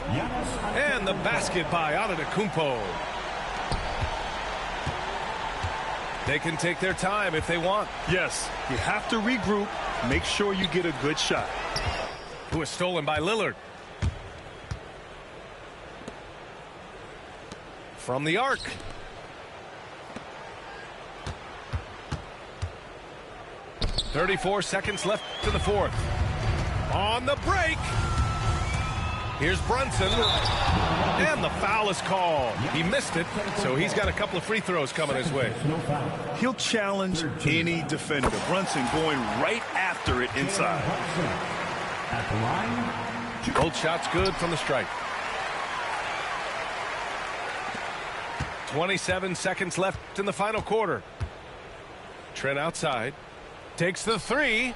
And the basket by Antetokounmpo. They can take their time if they want. Yes, you have to regroup. Make sure you get a good shot. Who was stolen by Lillard. From the arc. .34 seconds left to the fourth. On the break. Here's Brunson. And the foul is called. He missed it, so he's got a couple of free throws coming his way. He'll challenge any defender. Brunson going right after it inside. Both shots good from the strike. 27 seconds left in the final quarter. Trent outside. Takes the three.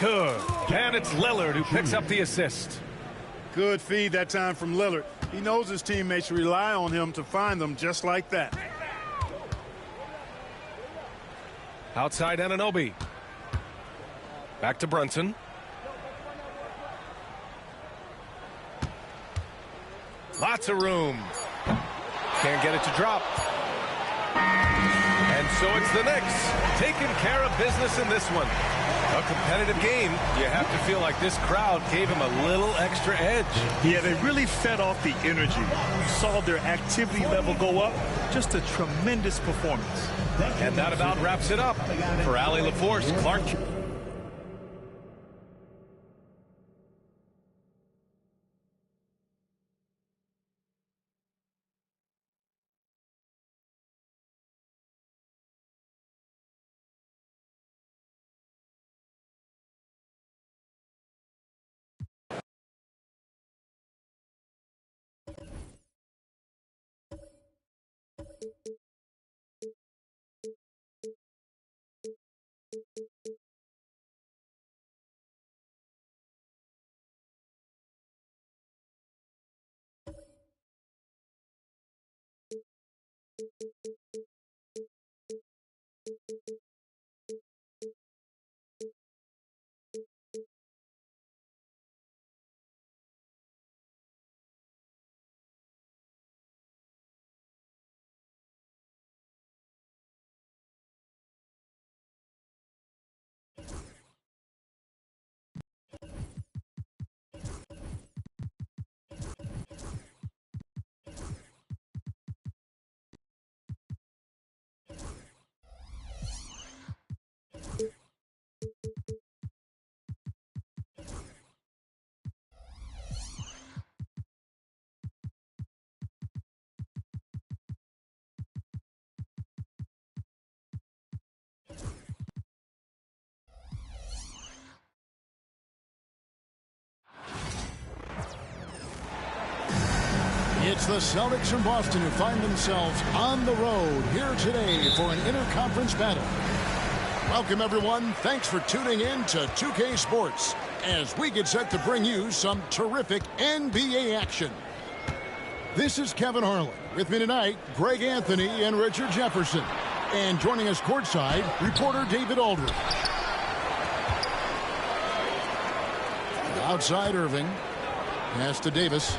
Good. And it's Lillard who picks up the assist. Good feed that time from Lillard. He knows his teammates rely on him to find them just like that. Outside Anunoby. Back to Brunson. Lots of room. Can't get it to drop. And so it's the Knicks taking care of business in this one. A competitive game. You have to feel like this crowd gave him a little extra edge. Yeah, they really fed off the energy. You saw their activity level go up. Just a tremendous performance. And that about wraps it up. For Allie LaForce, Clark. It's the Celtics from Boston who find themselves on the road here today for an interconference battle. Welcome, everyone. Thanks for tuning in to 2K Sports as we get set to bring you some terrific NBA action. This is Kevin Harlan. With me tonight, Greg Anthony and Richard Jefferson. And joining us courtside, reporter David Aldridge. Outside Irving. Pass to Davis.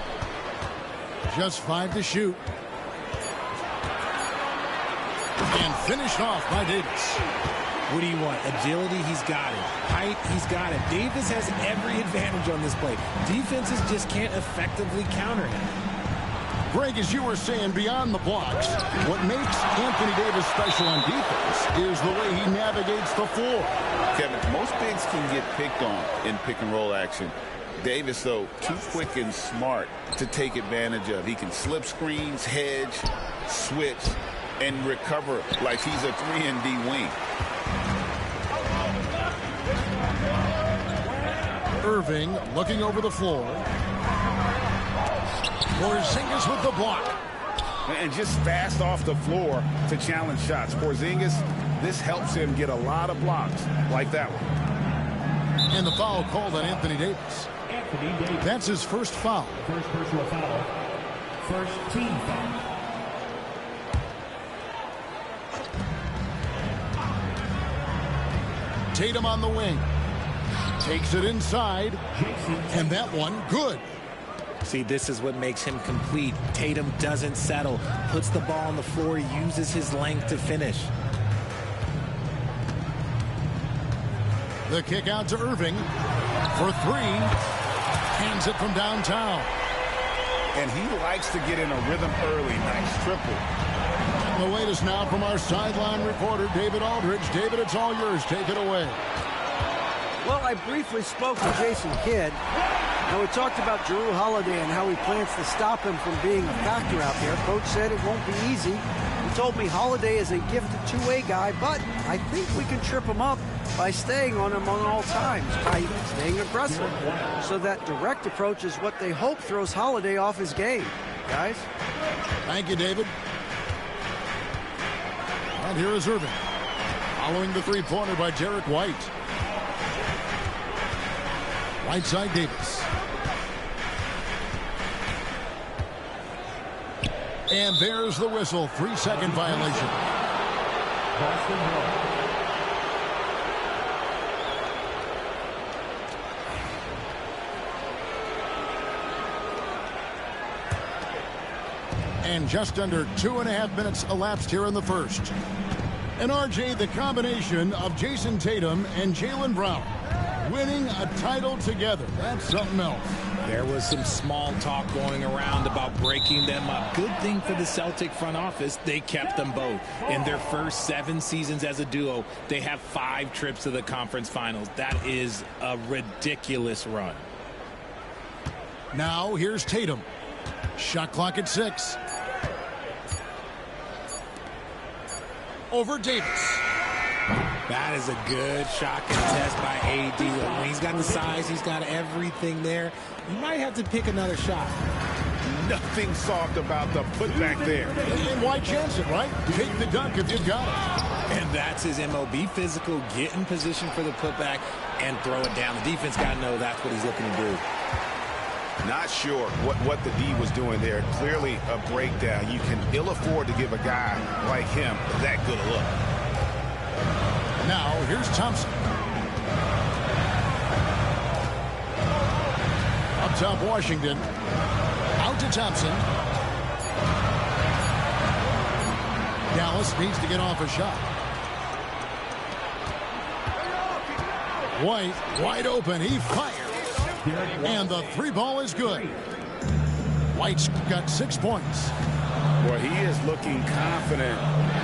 Just 5 to shoot. And finished off by Davis. What do you want? Agility, he's got it. Height, he's got it. Davis has every advantage on this play. Defenses just can't effectively counter him. Greg, as you were saying, beyond the blocks, what makes Anthony Davis special on defense is the way he navigates the floor. Kevin, most bigs can get picked on in pick-and-roll action. Davis, though, too quick and smart to take advantage of. He can slip screens, hedge, switch, and recover like he's a 3-and-D wing. Irving looking over the floor. Porzingis with the block. And just fast off the floor to challenge shots. Porzingis, this helps him get a lot of blocks like that one. And the foul called on Anthony Davis. That's his first foul. First personal foul. First team foul. Tatum on the wing. Takes it inside. And that one, good. See, this is what makes him complete. Tatum doesn't settle. Puts the ball on the floor, uses his length to finish. The kick out to Irving for three. Hands it from downtown. And he likes to get in a rhythm early. Nice triple. The latest now from our sideline reporter, David Aldridge. David, it's all yours. Take it away. Well, I briefly spoke to Jason Kidd. Now, we talked about Jrue Holiday and how he plans to stop him from being a factor out there. Coach said it won't be easy. He told me Holiday is a gifted two-way guy, but I think we can trip him up by staying on him on all times, by staying aggressive. So that direct approach is what they hope throws Holiday off his game. Guys? Thank you, David. And here is Irving. Following the three-pointer by Derek White. Right side Davis. And there's the whistle. 3-second violation. And just under 2.5 minutes elapsed here in the first. And RJ, the combination of Jason Tatum and Jaylen Brown winning a title together. That's something else. There was some small talk going around about breaking them up. Good thing for the Celtic front office, they kept them both. In their first 7 seasons as a duo, they have 5 trips to the conference finals. That is a ridiculous run. Now here's Tatum. Shot clock at 6. Over Davis. That is a good shot contest by AD. When he's got the size, he's got everything there. You might have to pick another shot. Nothing soft about the putback there. And why chance it, right? Take the dunk if you've got it. And that's his MO. Be physical, get in position for the putback, and throw it down. The defense got to know that's what he's looking to do. Not sure what the D was doing there. Clearly a breakdown. You can ill afford to give a guy like him that good a look. Now here's Thompson. Up top Washington. Out to Thompson. Dallas needs to get off a shot. White wide open. He fires. And the 3 ball is good. White's got 6 points. Boy, he is looking confident.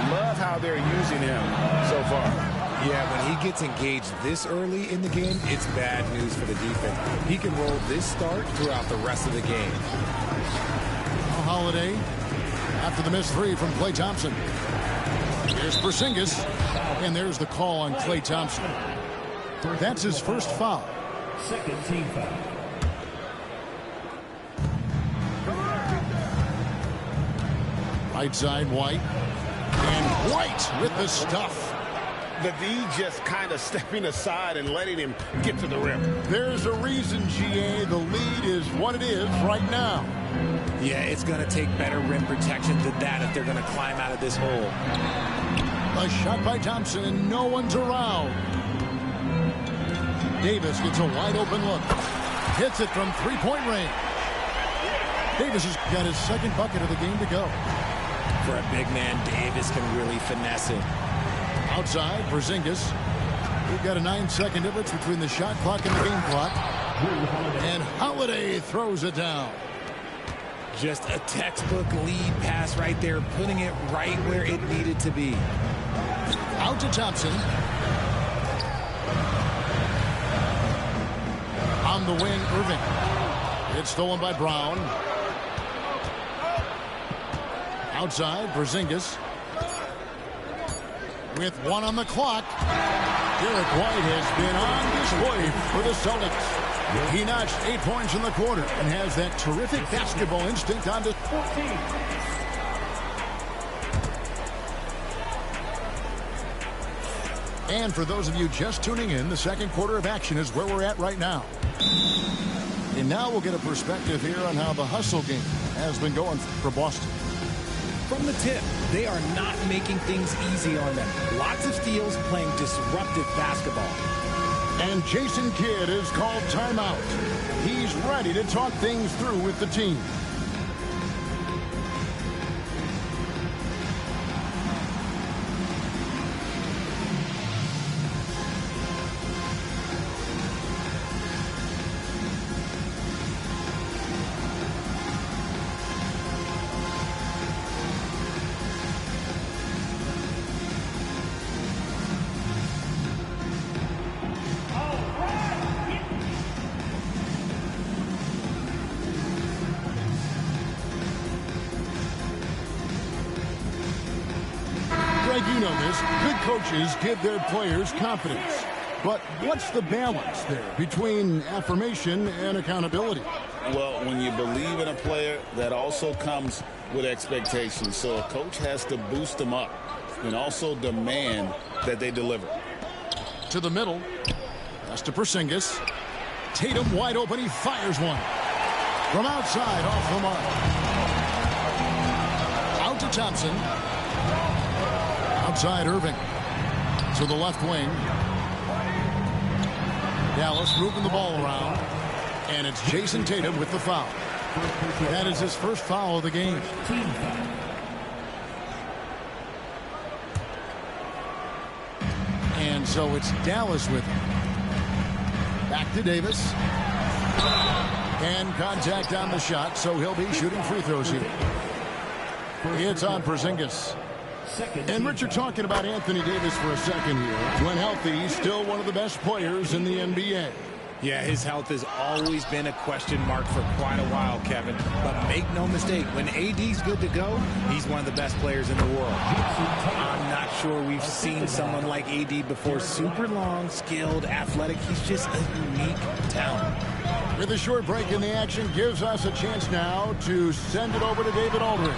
Love how they're using him so far. Yeah, when he gets engaged this early in the game, it's bad news for the defense. He can roll this start throughout the rest of the game. Holiday after the missed 3 from Klay Thompson. Here's Porzingis. And there's the call on Klay Thompson. That's his first foul. Second team foul. Right side, White. And White with the stuff. The D just kind of stepping aside and letting him get to the rim. There's a reason, GA. The lead is what it is right now. Yeah, it's going to take better rim protection than that if they're going to climb out of this hole. A shot by Thompson, and no one's around. Davis gets a wide open look. Hits it from 3-point range. Davis has got his second bucket of the game to go. For a big man, Davis can really finesse it. Outside, Porzingis. We've got a 9-second difference between the shot clock and the game clock. And Holiday throws it down. Just a textbook lead pass right there, putting it right where it needed to be. Out to Thompson. On the wing, Irving. It's stolen by Brown. Outside, Porzingis. With 1 on the clock. Derek White has been on display for the Celtics. He notched 8 points in the quarter and has that terrific basketball instinct on to 14. And for those of you just tuning in, the second quarter of action is where we're at right now. And now we'll get a perspective here on how the hustle game has been going for Boston. from the tip, they are not making things easy on them. Lots of steals, playing disruptive basketball. And Jason Kidd is called timeout. He's ready to talk things through with the team. You know this, good coaches give their players confidence. But what's the balance there between affirmation and accountability? Well, when you believe in a player, that also comes with expectations. So a coach has to boost them up and also demand that they deliver. To the middle. That's to Porzingis. Tatum wide open. He fires one. From outside, off the mark. Out to Thompson. Outside Irving. To the left wing. Dallas moving the ball around. And it's Jason Tatum with the foul. That is his first foul of the game. And so it's Dallas with him. Back to Davis. And contact on the shot, so he'll be shooting free throws here. It's on Porzingis. And Richard, talking about Anthony Davis for a second here. When healthy, he's still one of the best players in the NBA. Yeah, his health has always been a question mark for quite a while, Kevin. But make no mistake, when AD's good to go, he's one of the best players in the world. I'm not sure we've seen someone like AD before. Super long, skilled, athletic. He's just a unique talent. With a short break in the action, gives us a chance now to send it over to David Aldridge.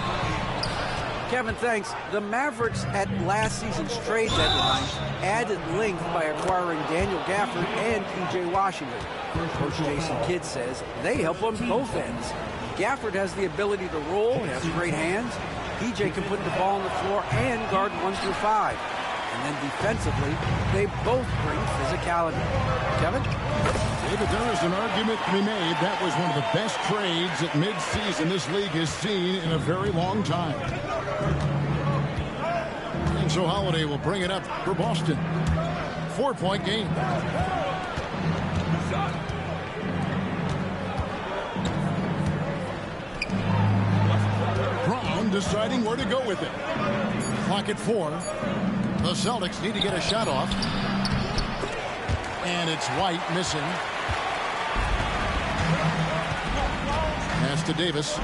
Kevin, thanks. The Mavericks at last season's trade deadline added length by acquiring Daniel Gafford and P.J. Washington. Coach Jason Kidd says they help on both ends. Gafford has the ability to roll, has great hands. P.J. can put the ball on the floor and guard 1 through 5. And then defensively, they both bring physicality. Kevin? David, there is an argument to be made. That was one of the best trades at midseason this league has seen in a very long time. And so Holiday will bring it up for Boston. 4-point game. Brown deciding where to go with it. Clock at 4. The Celtics need to get a shot off. And it's White missing. Pass to Davis.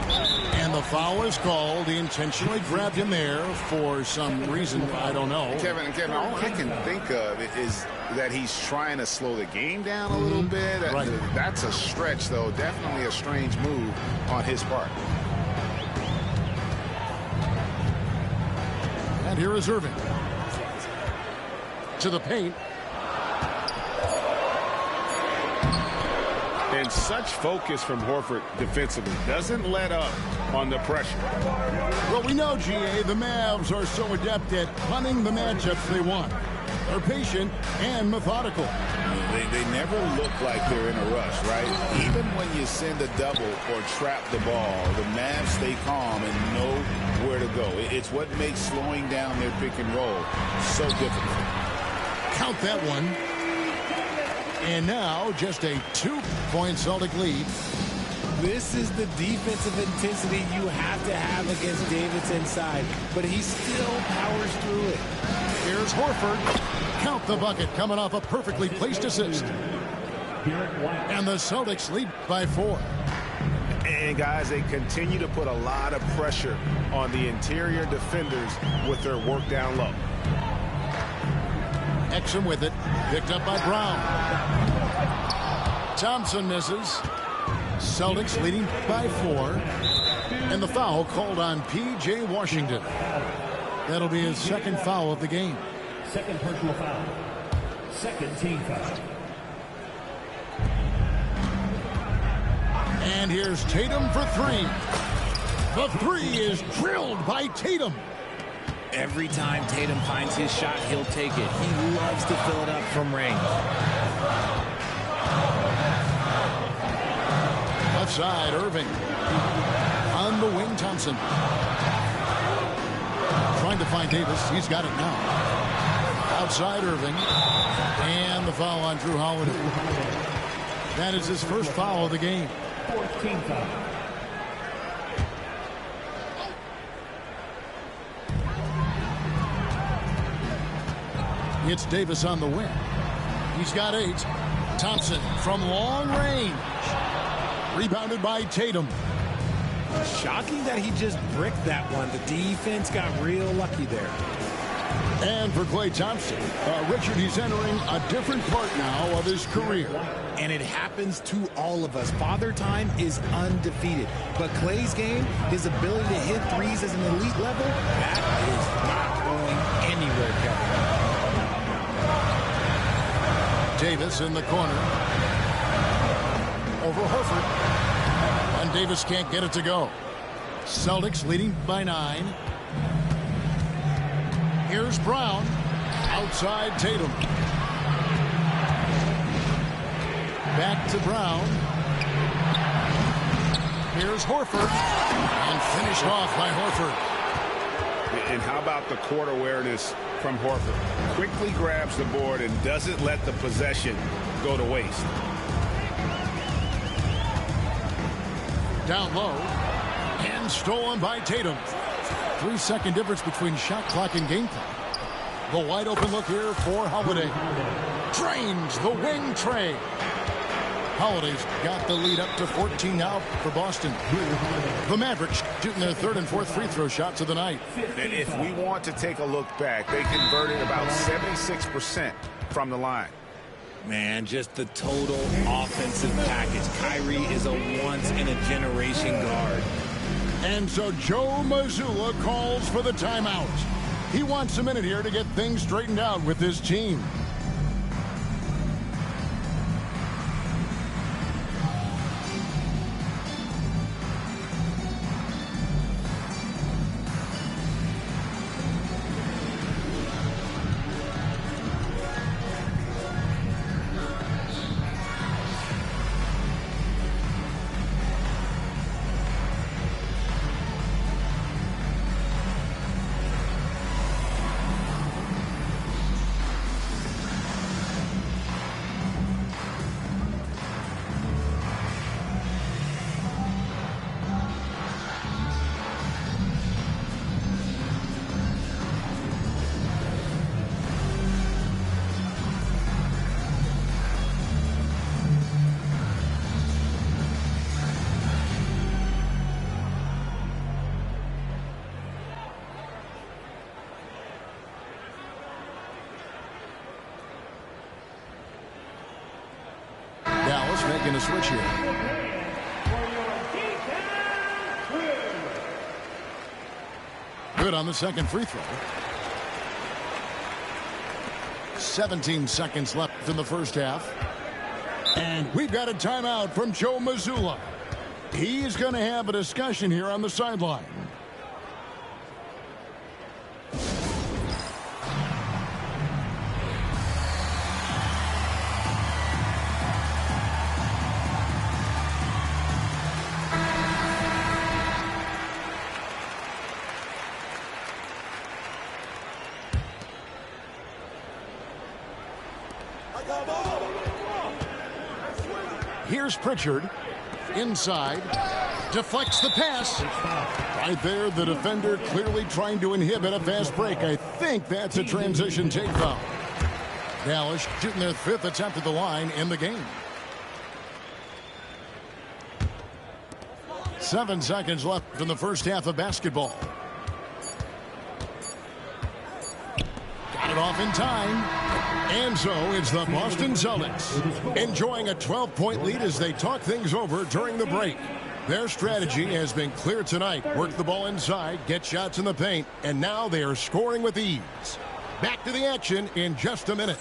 And the foul is called. He intentionally grabbed him there for some reason. I don't know. Kevin, all I can think of is that he's trying to slow the game down a little bit. Right. That's a stretch, though. Definitely a strange move on his part. And here is Irving. To the paint. And such focus from Horford defensively. Doesn't let up on the pressure. Well, we know, GA, the Mavs are so adept at punting the matchups they want. They're patient and methodical. They never look like they're in a rush, right? Even when you send a double or trap the ball, the Mavs stay calm and know where to go. It's what makes slowing down their pick and roll so difficult. Count that one. And now just a 2-point Celtic lead. This is the defensive intensity you have to have against Davis inside, but he still powers through it. Here's Horford. Count the bucket, coming off a perfectly placed assist. And the Celtics lead by 4. And guys, they continue to put a lot of pressure on the interior defenders with their work down low. Exum with it. Picked up by Brown. Thompson misses. Celtics leading by 4. And the foul called on P.J. Washington. That'll be his second foul of the game. Second personal foul. Second team foul. And here's Tatum for 3. The three is drilled by Tatum. Every time Tatum finds his shot, he'll take it. He loves to fill it up from range. Left side, Irving. On the wing, Thompson. Trying to find Davis. He's got it now. Outside, Irving. And the foul on Drew Holiday. That is his first foul of the game. 14 foul. It's Davis on the wing. He's got 8. Thompson from long range. Rebounded by Tatum. Shocking that he just bricked that one. The defense got real lucky there. And for Klay Thompson, Richard, he's entering a different part now of his career. And it happens to all of us. Father Time is undefeated. But Klay's game, his ability to hit threes as an elite level, that is not going anywhere, Kevin. Davis in the corner. Over Horford. And Davis can't get it to go. Celtics leading by 9. Here's Brown. Outside Tatum. Back to Brown. Here's Horford. And finished off by Horford. And how about the court awareness from Horford? Quickly grabs the board and doesn't let the possession go to waste. Down low. And stolen by Tatum. 3-second difference between shot clock and game clock. The wide open look here for Holiday. Drains the wing tray. Holiday's got the lead up to 14 now for Boston. The Mavericks shooting their 3rd and 4th free throw shots of the night. And if we want to take a look back, they converted about 76% from the line. Man, just the total offensive package. Kyrie is a once-in-a-generation guard. And so Joe Mazzulla calls for the timeout. He wants a minute here to get things straightened out with his team. Making a switch here. Good on the second free throw. 17 seconds left in the first half. And we've got a timeout from Joe Mazzulla. He's going to have a discussion here on the sideline. Here's Pritchard. Inside. Deflects the pass. Right there, the defender clearly trying to inhibit a fast break. I think that's a transition take foul. Dallas shooting their 5th attempt at the line in the game. 7 seconds left in the first half of basketball. Got it off in time. And so it's the Boston Celtics enjoying a 12-point lead as they talk things over during the break. Their strategy has been clear tonight. Work the ball inside, get shots in the paint, and now they are scoring with ease. Back to the action in just a minute.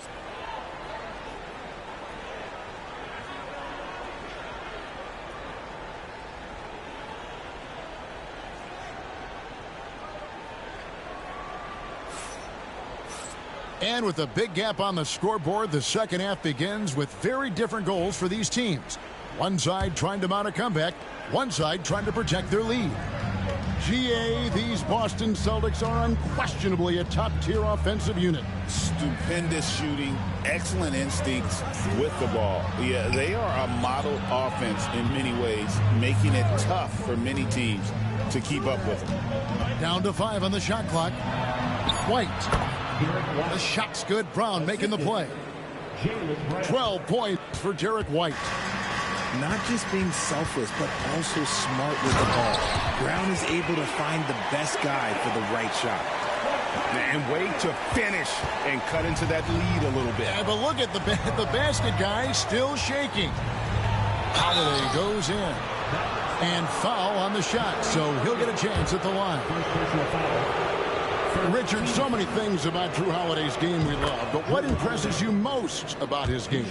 And with a big gap on the scoreboard, the second half begins with very different goals for these teams. One side trying to mount a comeback, one side trying to protect their lead. GA, these Boston Celtics are unquestionably a top-tier offensive unit. Stupendous shooting, excellent instincts with the ball. Yeah, they are a model offense in many ways, making it tough for many teams to keep up with them. Down to 5 on the shot clock. White. The shot's good. Brown making the play. 12 points for Derek White. Not just being selfless, but also smart with the ball. Brown is able to find the best guy for the right shot. And wait to finish and cut into that lead a little bit. Yeah, but look at the basket guy still shaking. Holiday goes in. And foul on the shot, so he'll get a chance at the line. Richard, so many things about Drew Holiday's game we love, but what impresses you most about his game?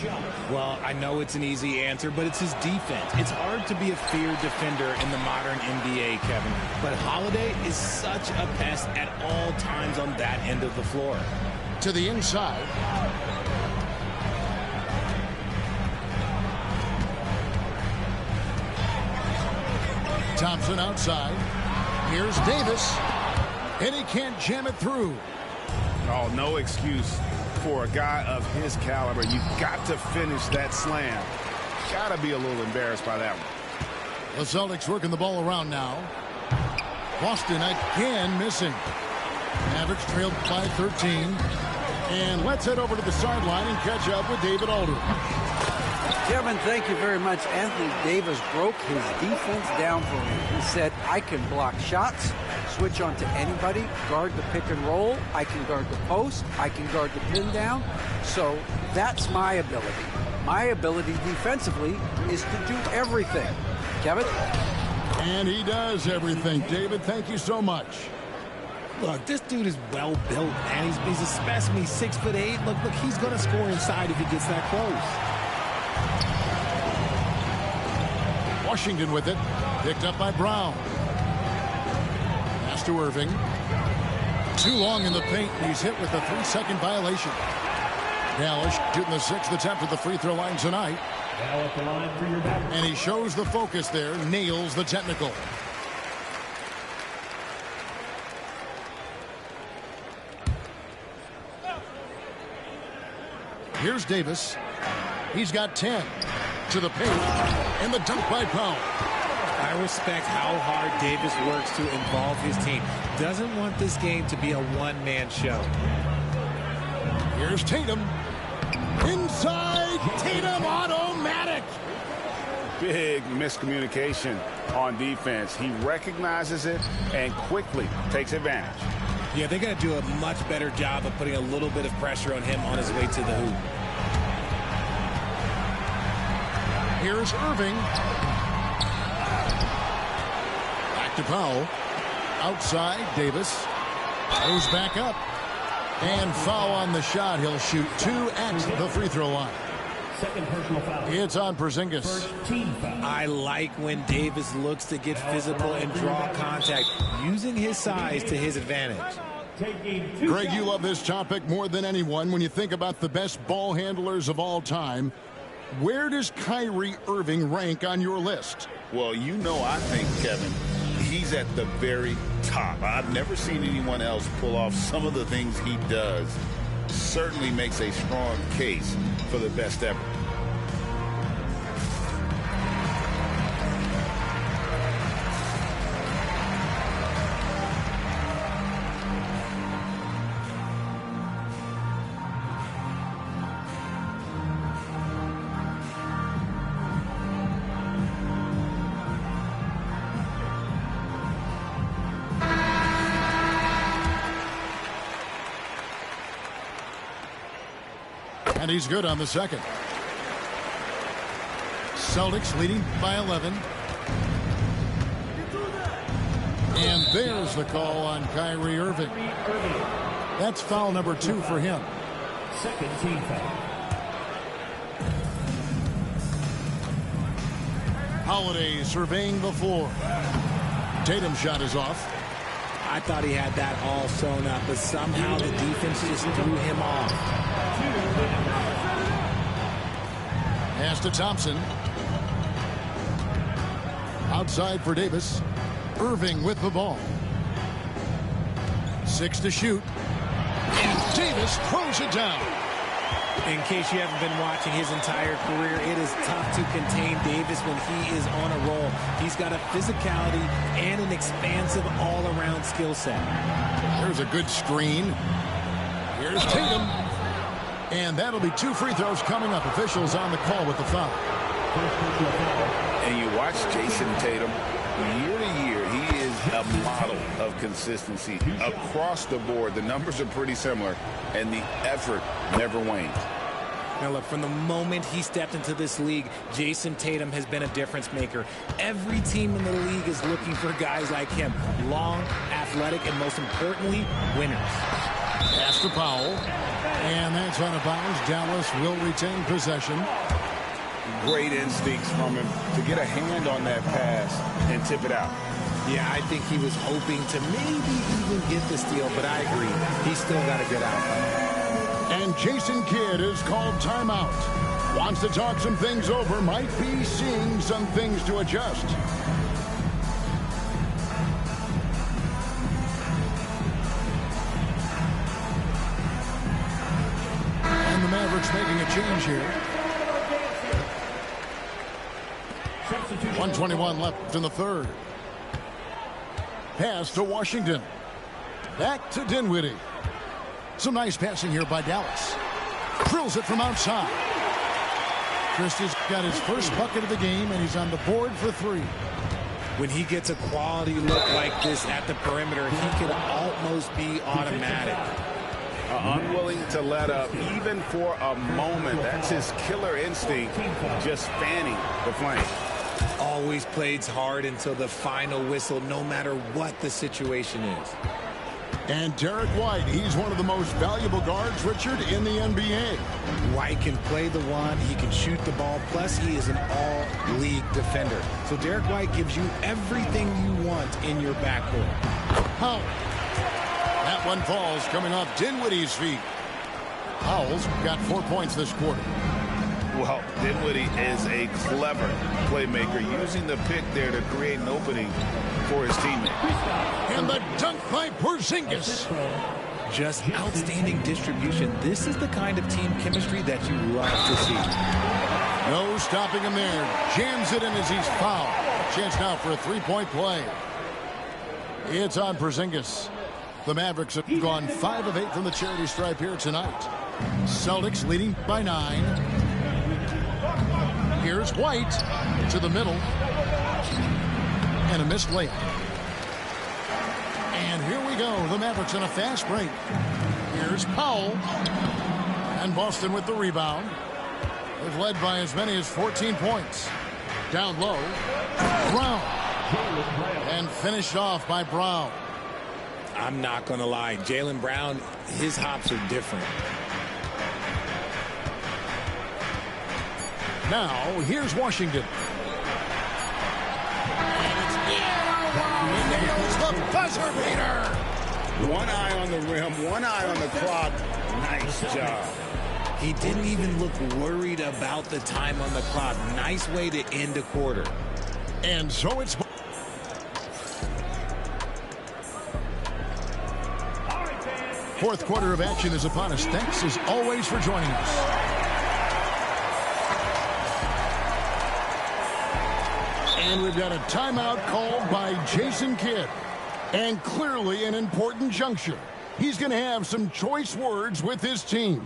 Well, I know it's an easy answer, but it's his defense. It's hard to be a feared defender in the modern NBA, Kevin. But Holiday is such a pest at all times on that end of the floor. To the inside. Thompson outside. Here's Davis. And he can't jam it through. Oh, no excuse for a guy of his caliber. You've got to finish that slam. Got to be a little embarrassed by that one. The Celtics working the ball around now. Boston again missing. Mavericks trailed by 13. And let's head over to the sideline and catch up with David Aldridge. Kevin, thank you very much. Anthony Davis broke his defense down for me. He said, I can block shots, switch on to anybody, guard the pick and roll, I can guard the post, I can guard the pin down. So that's my ability. My ability defensively is to do everything. Kevin? And he does everything. David, thank you so much. Look, this dude is well built, man. He's a specimen. He's 6'8". Look, he's going to score inside if he gets that close. Washington with it. Picked up by Brown. Pass to Irving. Too long in the paint, and he's hit with a 3-second violation. Dallas shooting the 6th attempt at the free throw line tonight. And he shows the focus there, nails the technical. Here's Davis. He's got 10. To the paint, and the dunk by Powell. I respect how hard Davis works to involve his team. Doesn't want this game to be a one-man show. Here's Tatum. Inside, Tatum automatic. Big miscommunication on defense. He recognizes it and quickly takes advantage. Yeah, they're going to do a much better job of putting a little bit of pressure on him on his way to the hoop. Here's Irving. Back to Powell. Outside, Davis. Goes back up. And foul on the shot. He'll shoot 2 at the free throw line. Second personal foul. It's on Porzingis. First team foul. I like when Davis looks to get physical and draw contact, using his size to his advantage. Greg, you love this topic more than anyone. When you think about the best ball handlers of all time, where does Kyrie Irving rank on your list? Well, you know, I think, Kevin, he's at the very top. I've never seen anyone else pull off some of the things he does. Certainly makes a strong case for the best ever. And he's good on the second. Celtics leading by 11. And there's the call on Kyrie Irving. That's foul number 2 for him. Second team foul. Holiday surveying the floor. Tatum's shot is off. I thought he had that all sewn up, but somehow the defense just threw him off. Pass to Thompson. Outside for Davis. Irving with the ball. 6 to shoot. And Davis throws it down. In case you haven't been watching his entire career, it is tough to contain Davis when he is on a roll. He's got a physicality and an expansive all-around skill set. There's a good screen. Here's Tatum. And that'll be 2 free throws coming up. Officials on the call with the foul. And you watch Jason Tatum year to year. He is a model of consistency across the board. The numbers are pretty similar, and the effort never wanes. Now look, from the moment he stepped into this league, Jason Tatum has been a difference maker. Every team in the league is looking for guys like him. Long, athletic, and most importantly, winners. Pass to Powell. And that's out of bounds. Dallas will retain possession. Great instincts from him to get a hand on that pass and tip it out. Yeah, I think he was hoping to maybe even get the steal, but I agree. He's still got a good outcome. And Jason Kidd is called timeout. Wants to talk some things over. Might be seeing some things to adjust. And the Mavericks making a change here. 1:21 left in the third. Pass to Washington. Back to Dinwiddie. Some nice passing here by Dallas. Drills it from outside. Christie's got his first bucket of the game, and he's on the board for 3. When he gets a quality look like this at the perimeter, he could almost be automatic. Unwilling to let up, even for a moment. That's his killer instinct, just fanning the flame. Always plays hard until the final whistle, no matter what the situation is. And Derek White, he's one of the most valuable guards, Richard, in the NBA. White can play the one, he can shoot the ball, plus he is an all-league defender. So Derek White gives you everything you want in your backcourt. Powell. That one falls coming off Dinwiddie's feet. Powell's got 4 points this quarter. Well, Dinwiddie is a clever playmaker, using the pick there to create an opening for his teammate. And the dunk by Porzingis. Just outstanding distribution. This is the kind of team chemistry that you love to see. No stopping him there. Jams it in as he's fouled. Chance now for a 3-point play. It's on Porzingis. The Mavericks have gone 5 of 8 from the charity stripe here tonight. Celtics leading by 9. Here's White to the middle. And a missed layup. And here we go. The Mavericks in a fast break. Here's Powell. And Boston with the rebound. They've led by as many as 14 points. Down low. Brown. And finished off by Brown. I'm not going to lie. Jaylen Brown, his hops are different. Now, here's Washington. And it's the buzzer beater. One eye on the rim, one eye on the clock. Nice job. He didn't even look worried about the time on the clock. Nice way to end a quarter. And so it's... Fourth quarter of action is upon us. Thanks as always for joining us. And we've got a timeout called by Jason Kidd. And clearly an important juncture. He's going to have some choice words with his team.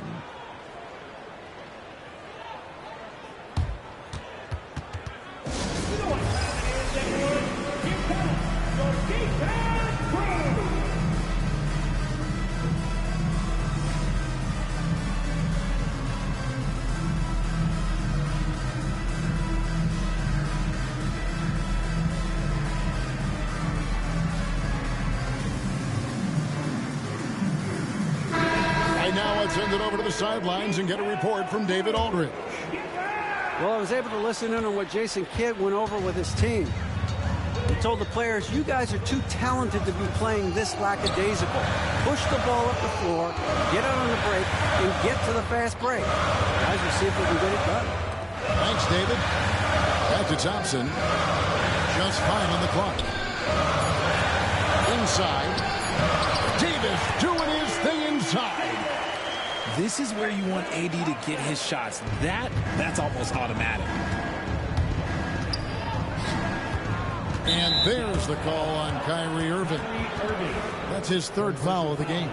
Send it over to the sidelines and get a report from David Aldridge. Well, I was able to listen in on what Jason Kidd went over with his team. He told the players, you guys are too talented to be playing this lackadaisical. Push the ball up the floor, get out on the break, and get to the fast break. Guys, we'll see if we can get it done. Thanks, David. Back to Thompson. Just 5 on the clock. Inside. Davis doing his thing inside. This is where you want AD to get his shots. That's almost automatic. And there's the call on Kyrie Irving. That's his 3rd foul of the game.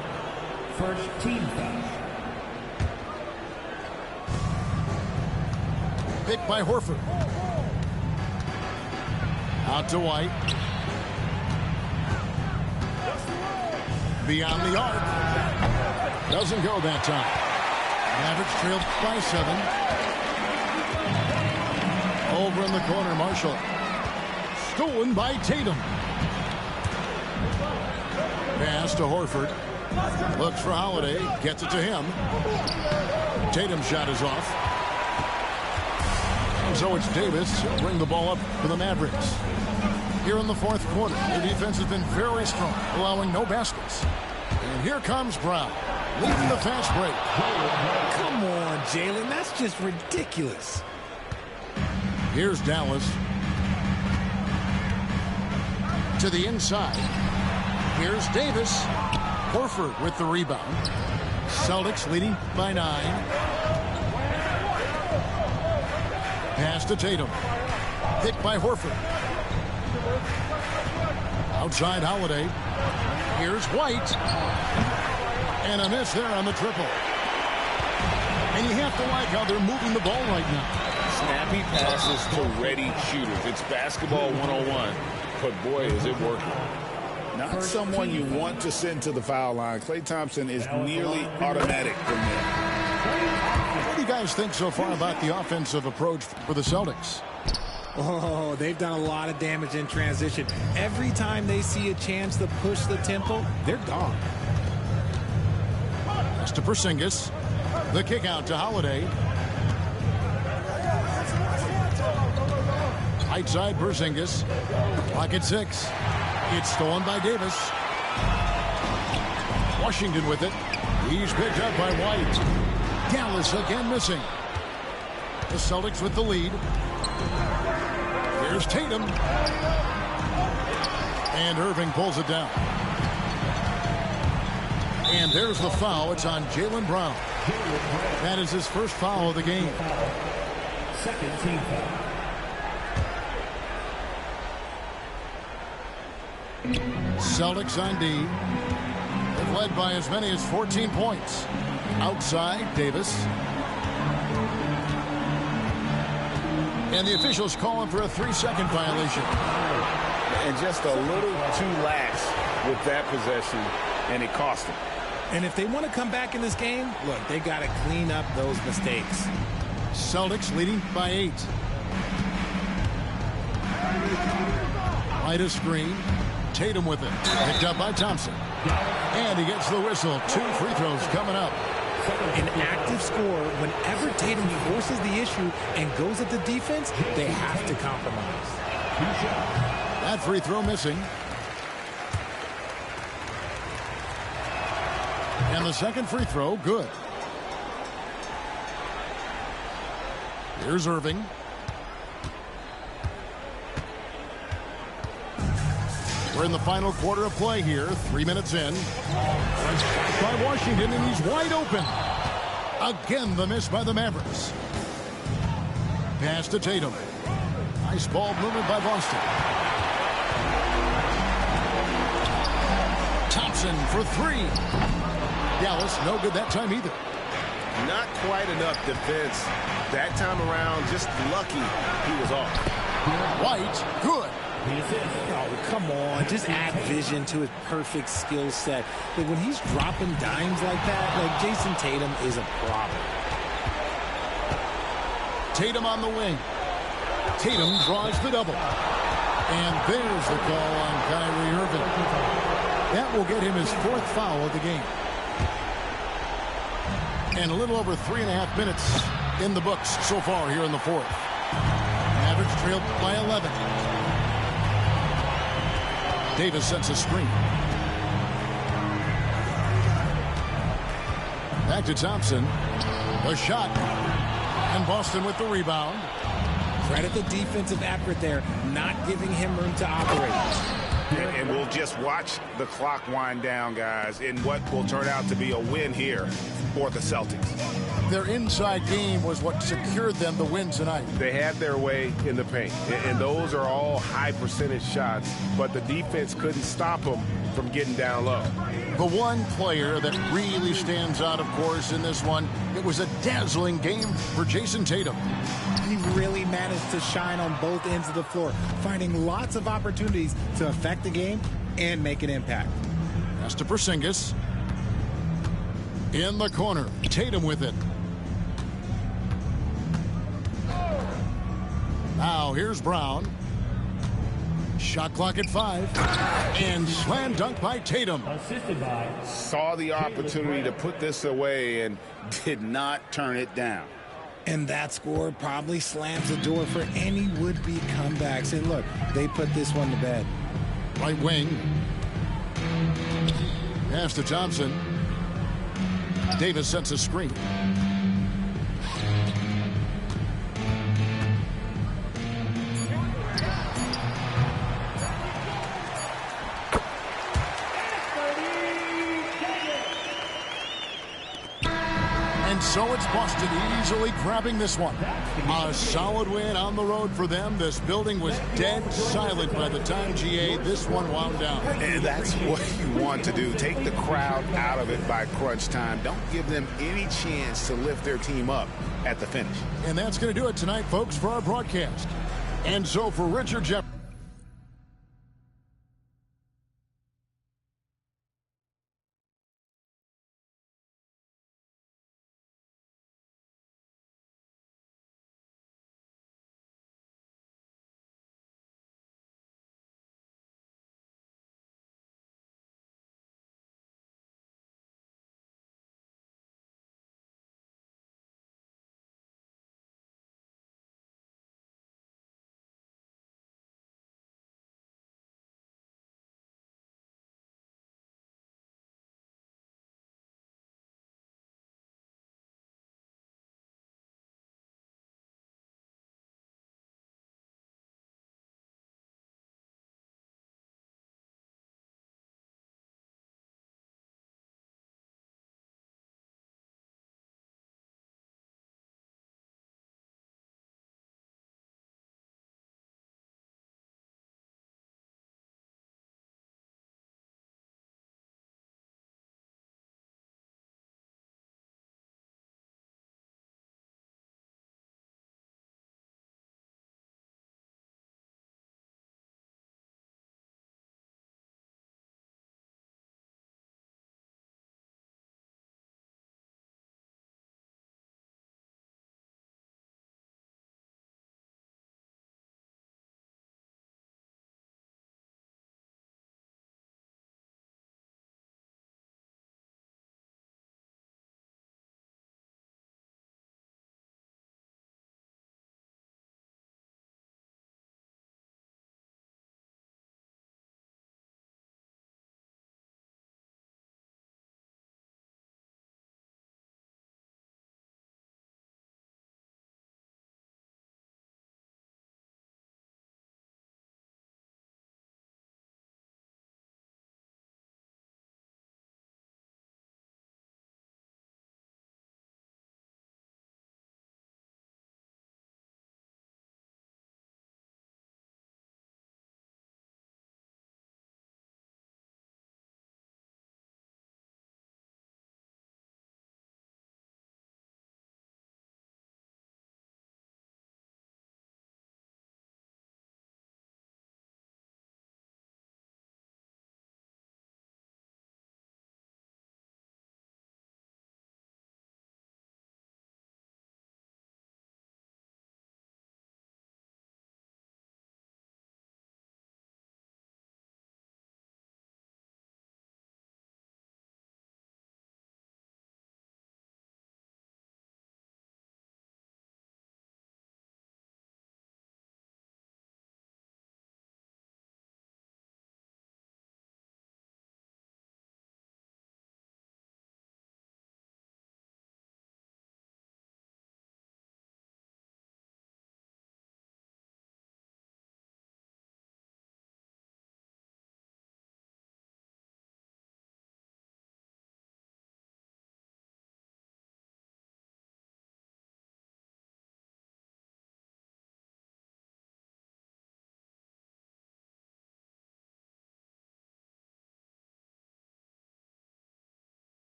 First team foul. Picked by Horford. Out to White. Beyond the arc. Doesn't go that time. Mavericks trailed by 7. Over in the corner, Marshall. Stolen by Tatum. Pass to Horford. Looks for Holiday. Gets it to him. Tatum's shot is off. And so it's Davis. He'll bring the ball up for the Mavericks. Here in the 4th quarter, their defense has been very strong, allowing no baskets. And here comes Brown, leading the fast break. Come on, Jalen. That's just ridiculous. Here's Dallas. To the inside. Here's Davis. Horford with the rebound. Celtics leading by 9. Pass to Tatum. Picked by Horford. Outside Holiday. Here's White. And a miss there on the triple. And you have to like how they're moving the ball right now. Snappy passes to ready shooters. It's basketball 101. But boy, is it working. Not someone you want to send to the foul line. Klay Thompson is nearly automatic from there. What do you guys think so far about the offensive approach for the Celtics? Oh, they've done a lot of damage in transition. Every time they see a chance to push the tempo, they're gone. That's to Porzingis. The kick out to Holiday. Right side Porzingis. Clock at 6. It's stolen by Davis. Washington with it. He's picked up by White. Dallas again missing. The Celtics with the lead. Here's Tatum. And Irving pulls it down. And there's the foul. It's on Jaylen Brown. That is his 1st foul of the game. Second team foul. Celtics on D. They've led by as many as 14 points. Outside, Davis. And the officials calling for a 3-second violation. And just a little too lax with that possession, and it cost them. And if they want to come back in this game, look, they got to clean up those mistakes. Celtics leading by 8. Right of screen. Tatum with it. Picked up by Thompson. And he gets the whistle. 2 free throws coming up. An active scorer, whenever Tatum forces the issue and goes at the defense, they have to compromise. That free throw missing. And the second free throw, good. Here's Irving. We're in the final quarter of play here. 3 minutes in. By Washington, and he's wide open. Again, the miss by the Mavericks. Pass to Tatum. Nice ball movement by Boston. Thompson for 3. Dallas, no good that time either. Not quite enough defense. That time around, just lucky he was off. White, good. Oh, come on. Just add vision to his perfect skill set. Like when he's dropping dimes like that, like Jason Tatum is a problem. Tatum on the wing. Tatum draws the double. And there's the call on Kyrie Irving. That will get him his 4th foul of the game. And a little over 3.5 minutes in the books so far here in the 4th. Mavericks trailed by 11. Davis sets a screen. Back to Thompson. The shot. And Boston with the rebound. Credit the defensive effort there, not giving him room to operate. And we'll just watch the clock wind down, guys, in what will turn out to be a win here for the Celtics. Their inside game was what secured them the win tonight. They had their way in the paint, and those are all high percentage shots, but the defense couldn't stop them from getting down low. The one player that really stands out, of course, in this one, it was a dazzling game for Jason Tatum. He really managed to shine on both ends of the floor, finding lots of opportunities to affect the game and make an impact. Pass to Porzingis. In the corner, Tatum with it. Now here's Brown. Shot clock at 5. And slam dunk by Tatum. Assisted by. Saw the opportunity to put this away and did not turn it down. And that score probably slams the door for any would-be comebacks. And look, they put this one to bed. Right wing. Pass to Thompson. Davis sets a screen. And so it's Boston easily grabbing this one. A solid win on the road for them. This building was dead silent by the time, GA, this one wound down. And that's what you want to do. Take the crowd out of it by crunch time. Don't give them any chance to lift their team up at the finish. And that's going to do it tonight, folks, for our broadcast. And so for Richard Jefferson.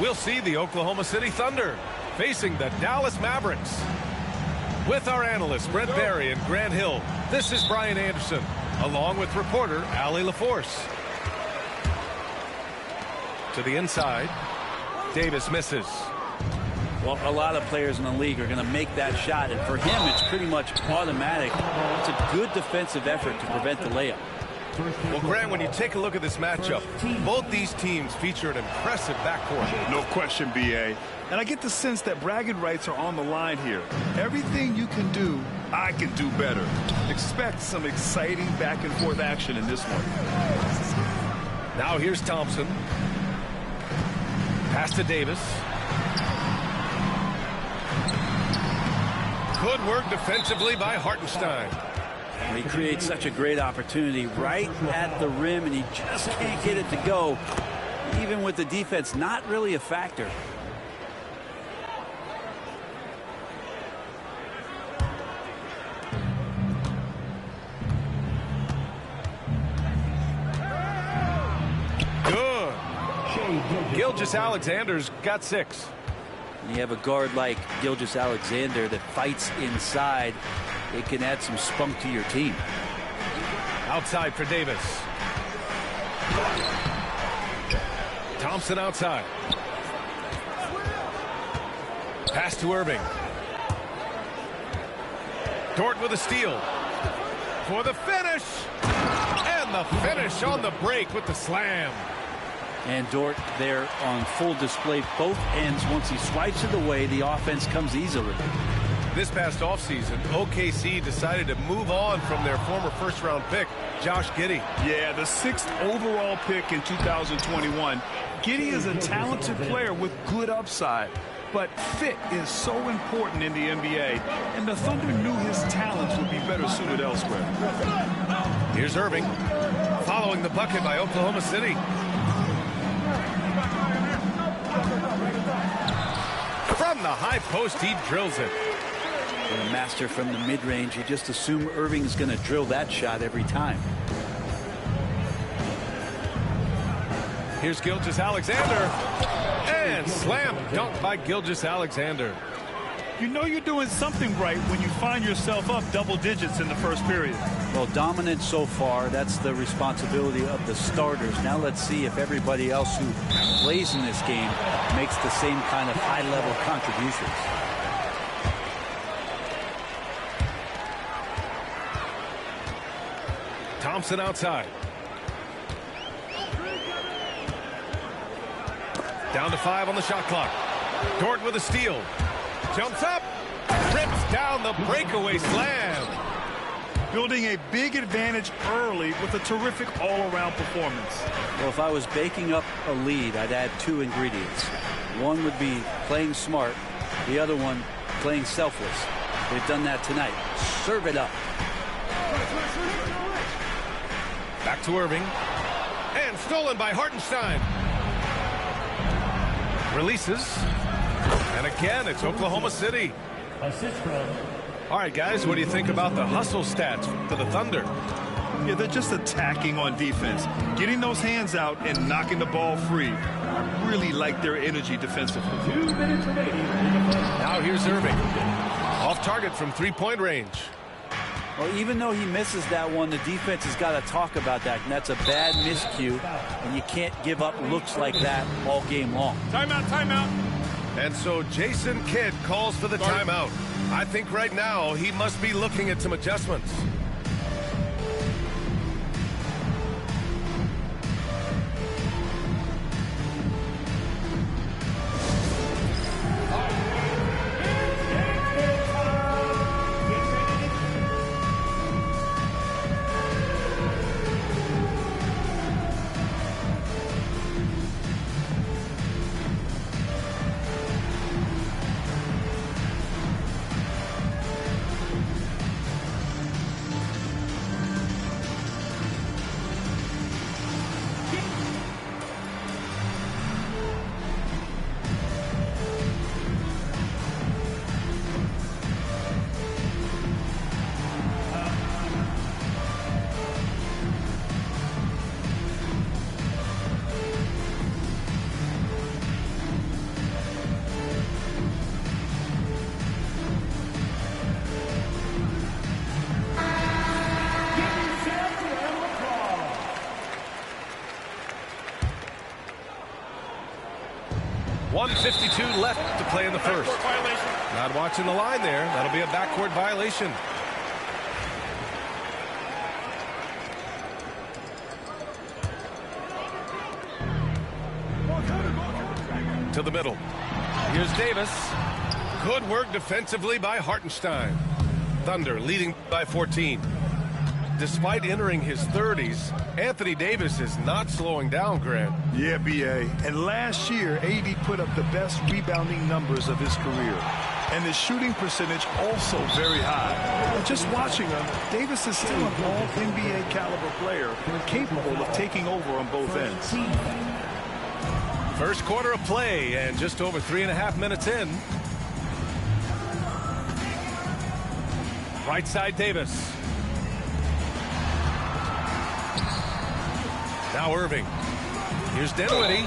We'll see the Oklahoma City Thunder facing the Dallas Mavericks. With our analysts Brent Barry and Grant Hill, this is Brian Anderson, along with reporter Allie LaForce. To the inside, Davis misses. Well, a lot of players in the league are going to make that shot, and for him, it's pretty much automatic. It's a good defensive effort to prevent the layup. Well, Grant, when you take a look at this matchup, both these teams feature an impressive backcourt. No question, B.A. And I get the sense that bragging rights are on the line here. Everything you can do, I can do better. Expect some exciting back-and-forth action in this one. Now here's Thompson. Pass to Davis. Good work defensively by Hartenstein. He creates such a great opportunity right at the rim, and he just can't get it to go, even with the defense not really a factor. Good. Gilgeous-Alexander's got 6. You have a guard like Gilgeous-Alexander that fights inside. It can add some spunk to your team. Outside for Davis. Thompson outside. Pass to Irving. Dort with a steal. For the finish. And the finish on the break with the slam. And Dort there on full display both ends. Once he swipes it away, the offense comes easily. This past offseason, OKC decided to move on from their former first-round pick, Josh Giddey. Yeah, the 6th overall pick in 2021. Giddey is a talented player with good upside, but fit is so important in the NBA, and the Thunder knew his talents would be better suited elsewhere. Here's Irving, following the bucket by Oklahoma City. From the high post, he drills it. A master from the mid-range. You just assume Irving's going to drill that shot every time. Here's Gilgeous-Alexander. And slam dunk by Gilgeous-Alexander. You know you're doing something right when you find yourself up double digits in the first period. Well, dominant so far. That's the responsibility of the starters. Now let's see if everybody else who plays in this game makes the same kind of high-level contributions. Thompson outside. Down to 5 on the shot clock. Dort with a steal. Jumps up. Rips down the breakaway slam. Building a big advantage early with a terrific all-around performance. Well, if I was baking up a lead, I'd add 2 ingredients. One would be playing smart. The other one, playing selfless. They've done that tonight. Serve it up. Back to Irving. And stolen by Hartenstein. Releases. And again, it's Oklahoma City. Assist from. All right, guys, what do you think about the hustle stats for the Thunder? Yeah, they're just attacking on defense. Getting those hands out and knocking the ball free. I really like their energy defensively. 2 minutes remaining. Now here's Irving. Off target from three-point range. Well, even though he misses that one, the defense has got to talk about that, and that's a bad miscue, and you can't give up looks like that all game long. Timeout, timeout. And so Jason Kidd calls for the timeout. I think right now he must be looking at some adjustments. 1:52 left to play in the first. Not watching the line there. That'll be a backcourt violation. To the middle. Here's Davis. Good work defensively by Hartenstein. Thunder leading by 14. Despite entering his 30s, Anthony Davis is not slowing down, Grant. Yeah, B.A. And last year, AD put up the best rebounding numbers of his career. And the shooting percentage also very high. But just watching him, Davis is still an all-NBA caliber player capable of taking over on both ends. First quarter of play and just over 3.5 minutes in. Right side Davis. Now Irving. Here's Dinwiddie.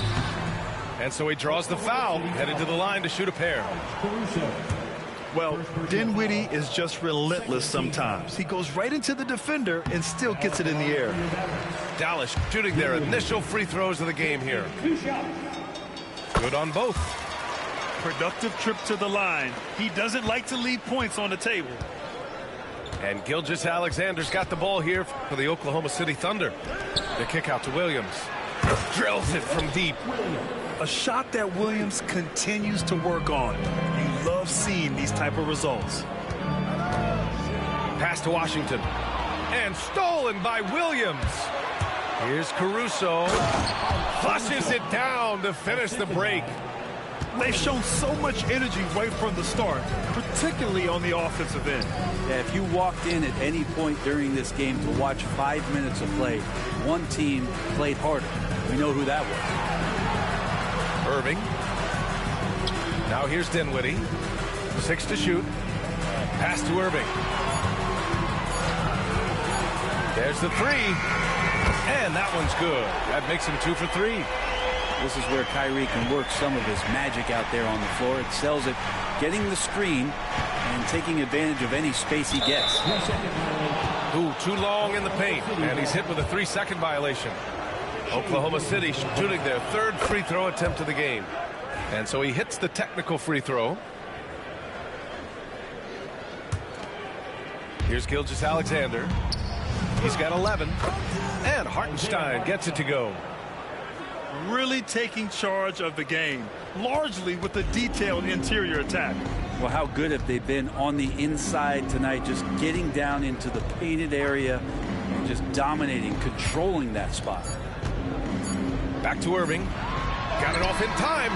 And so he draws the foul, headed to the line to shoot a pair. Well, Dinwiddie is just relentless sometimes. He goes right into the defender and still gets it in the air. Dallas shooting their initial free throws of the game here. Good on both. Productive trip to the line. He doesn't like to leave points on the table. And Gilgeous-Alexander's got the ball here for the Oklahoma City Thunder. The kick out to Williams. Drills it from deep. A shot that Williams continues to work on. You love seeing these type of results. Pass to Washington. And stolen by Williams. Here's Caruso. Flushes it down to finish the break. They've shown so much energy right from the start, particularly on the offensive end. Yeah, if you walked in at any point during this game to watch 5 minutes of play, one team played harder. We know who that was. Irving. Now here's Dinwiddie. 6 to shoot. Pass to Irving. There's the 3. And that one's good. That makes him 2 for 3. This is where Kyrie can work some of his magic out there on the floor. It sells it, getting the screen and taking advantage of any space he gets. Ooh, too long in the paint. And he's hit with a 3-second violation. Oklahoma City shooting their 3rd free throw attempt of the game. And so he hits the technical free throw. Here's Gilgeous-Alexander. He's got 11. And Hartenstein gets it to go. Really taking charge of the game, largely with a detailed interior attack. Well, how good have they been on the inside tonight, just getting down into the painted area and just dominating, controlling that spot. Back to Irving. Got it off in time.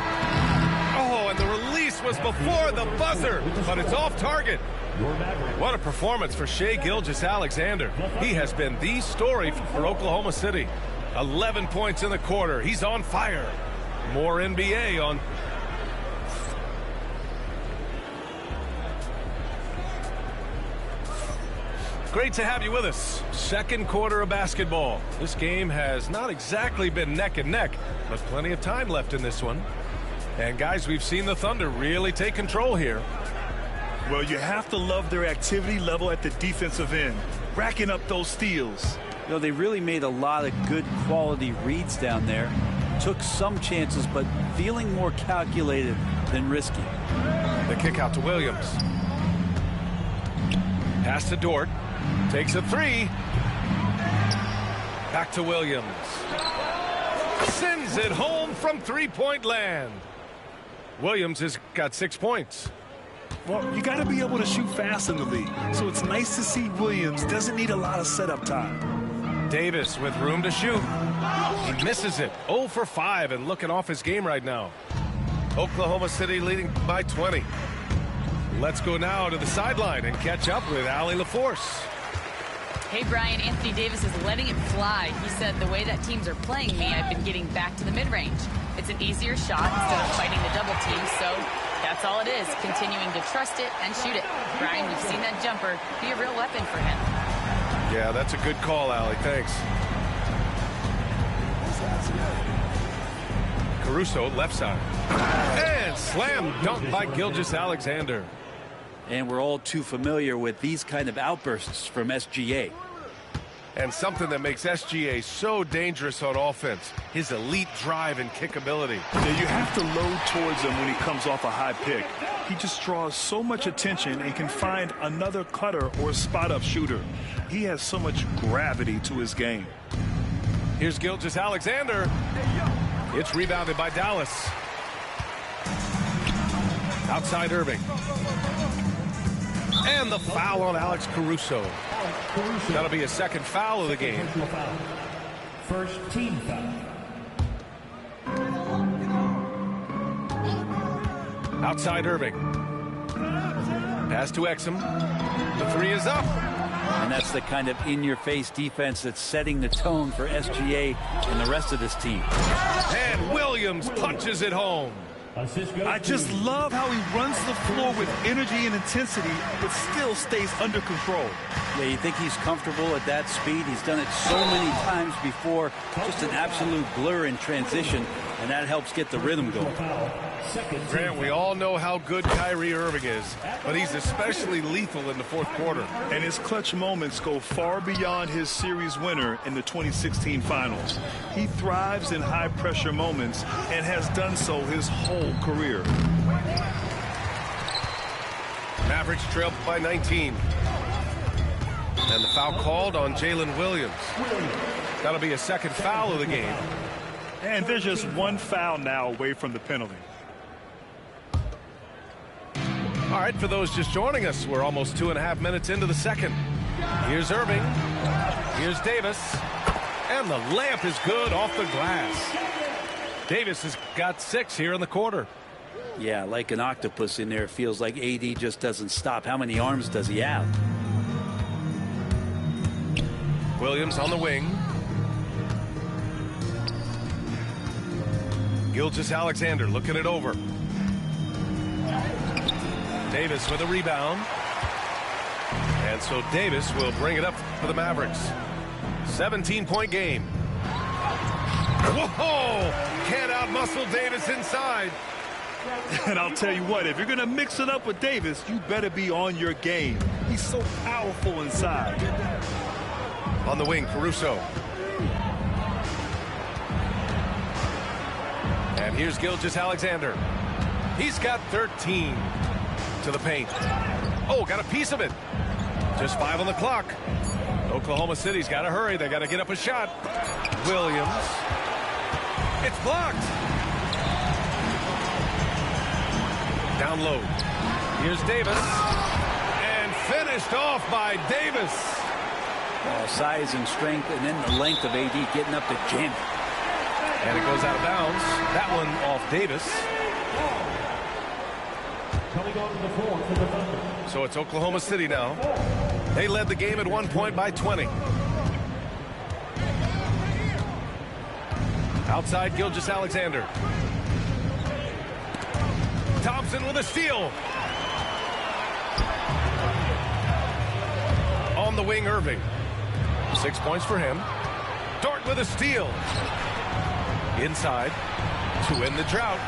Oh, and the release was before the buzzer, but it's off target. What a performance for Shai Gilgeous-Alexander. He has been the story for Oklahoma City. 11 points in the quarter. He's on fire. More NBA on. Great to have you with us. Second quarter of basketball. This game has not exactly been neck and neck, but plenty of time left in this one. And guys, we've seen the Thunder really take control here. Well, you have to love their activity level at the defensive end, racking up those steals. You know, they really made a lot of good quality reads down there. Took some chances, but feeling more calculated than risky. The kick out to Williams. Pass to Dort. Takes a 3. Back to Williams. Sends it home from three-point land. Williams has got 6 points. Well, you got to be able to shoot fast in the league. So it's nice to see Williams doesn't need a lot of setup time. Davis with room to shoot. He misses it. 0 for 5 and looking off his game right now. Oklahoma City leading by 20. Let's go now to the sideline and catch up with Allie LaForce. Hey, Brian, Anthony Davis is letting it fly. He said, the way that teams are playing me, I've been getting back to the mid-range. It's an easier shot instead of fighting the double team, so that's all it is, continuing to trust it and shoot it. Brian, we've seen that jumper be a real weapon for him. Yeah, that's a good call, Allie. Thanks. Caruso, left side. And slam dunk by Gilgeous-Alexander. And we're all too familiar with these kind of outbursts from SGA. and something that makes SGA so dangerous on offense, his elite drive and kickability. Yeah, you have to load towards him when he comes off a high pick. He just draws so much attention and can find another cutter or spot-up shooter. He has so much gravity to his game. Here's Gilgeous-Alexander. It's rebounded by Dallas. Outside Irving. And the foul on Alex Caruso. That'll be a second foul of the game. First team foul. Outside Irving. Pass to Exum. The three is up. And that's the kind of in-your-face defense that's setting the tone for SGA and the rest of this team. And Williams punches it home. I just love how he runs the floor with energy and intensity, but still stays under control. Yeah, you think he's comfortable at that speed? He's done it so many times before. Just an absolute blur in transition, and that helps get the rhythm going. Grant, we all know how good Kyrie Irving is, but he's especially lethal in the fourth quarter. And his clutch moments go far beyond his series winner in the 2016 finals. He thrives in high-pressure moments and has done so his whole career. Mavericks trail by 19. And the foul called on Jalen Williams. That'll be a second foul of the game. And there's just one foul now away from the penalty. All right, for those just joining us, we're almost 2.5 minutes into the second. Here's Irving. Here's Davis. And the layup is good off the glass. Davis has got 6 here in the quarter. Yeah, like an octopus in there. It feels like AD just doesn't stop. How many arms does he have? Williams on the wing. Gilgeous-Alexander looking it over. Davis with a rebound. And so Davis will bring it up for the Mavericks. 17-point game. Whoa! Can't outmuscle Davis inside. And I'll tell you what, if you're going to mix it up with Davis, you better be on your game. He's so powerful inside. On the wing, Caruso. And here's Gilgeous-Alexander. He's got 13 to the paint. Oh, got a piece of it. Just 5 on the clock. Oklahoma City's got to hurry. They got to get up a shot. Williams. It's blocked. Down low. Here's Davis. And finished off by Davis. Size and strength, and then the length of AD getting up to jam. And it goes out of bounds. That one off Davis. So it's Oklahoma City now. They led the game at 1 point by 20. Outside, Gilgeous-Alexander. Thompson with a steal. On the wing, Irving. 6 points for him. Dort with a steal. Inside to win the drought.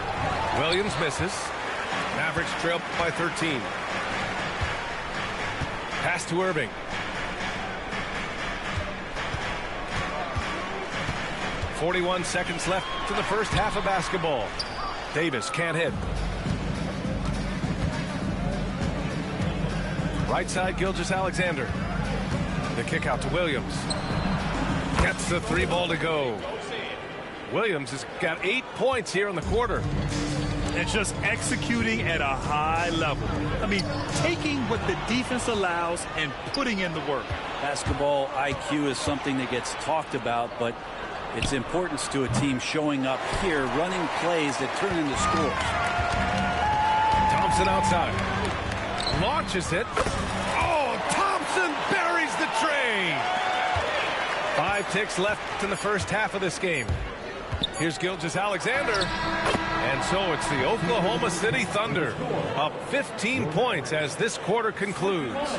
Williams misses. Mavericks trail by 13. Pass to Irving. .41 seconds left to the first half of basketball. Davis can't hit. Right side, Gilgeous-Alexander. The kick out to Williams. Gets the 3 ball to go. Williams has got 8 points here in the quarter. And just executing at a high level. I mean, taking what the defense allows and putting in the work. Basketball IQ is something that gets talked about, but its importance to a team showing up here, running plays that turn into scores. Thompson outside. Launches it. Oh, Thompson buries the tray. 5 ticks left in the first half of this game. Here's Gilgeous-Alexander. And so it's the Oklahoma City Thunder up 15 points as this quarter concludes.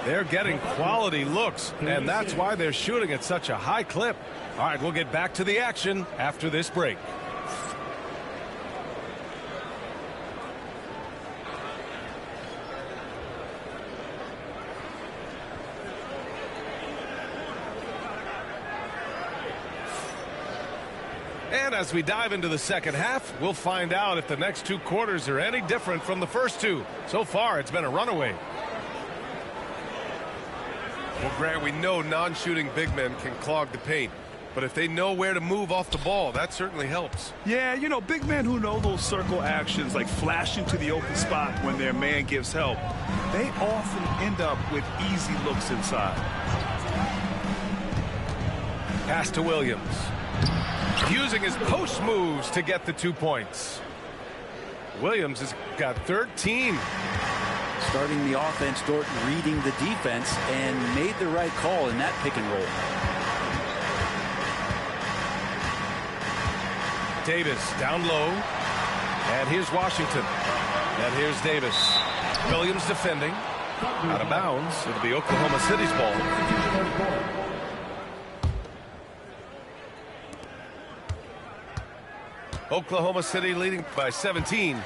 They're getting quality looks, and that's why they're shooting at such a high clip. All right, we'll get back to the action after this break. And as we dive into the second half, we'll find out if the next 2 quarters are any different from the first 2. So far, it's been a runaway. Well, Grant, we know non-shooting big men can clog the paint. But if they know where to move off the ball, that certainly helps. Yeah, you know, big men who know those circle actions, like flashing to the open spot when their man gives help, they often end up with easy looks inside. Pass to Williams. Using his post moves to get the 2 points. Williams has got 13. Starting the offense, Dorton reading the defense and made the right call in that pick and roll. Davis down low. And here's Washington. And here's Davis. Williams defending. Out of bounds. It'll be Oklahoma City's ball. Oklahoma City leading by 17.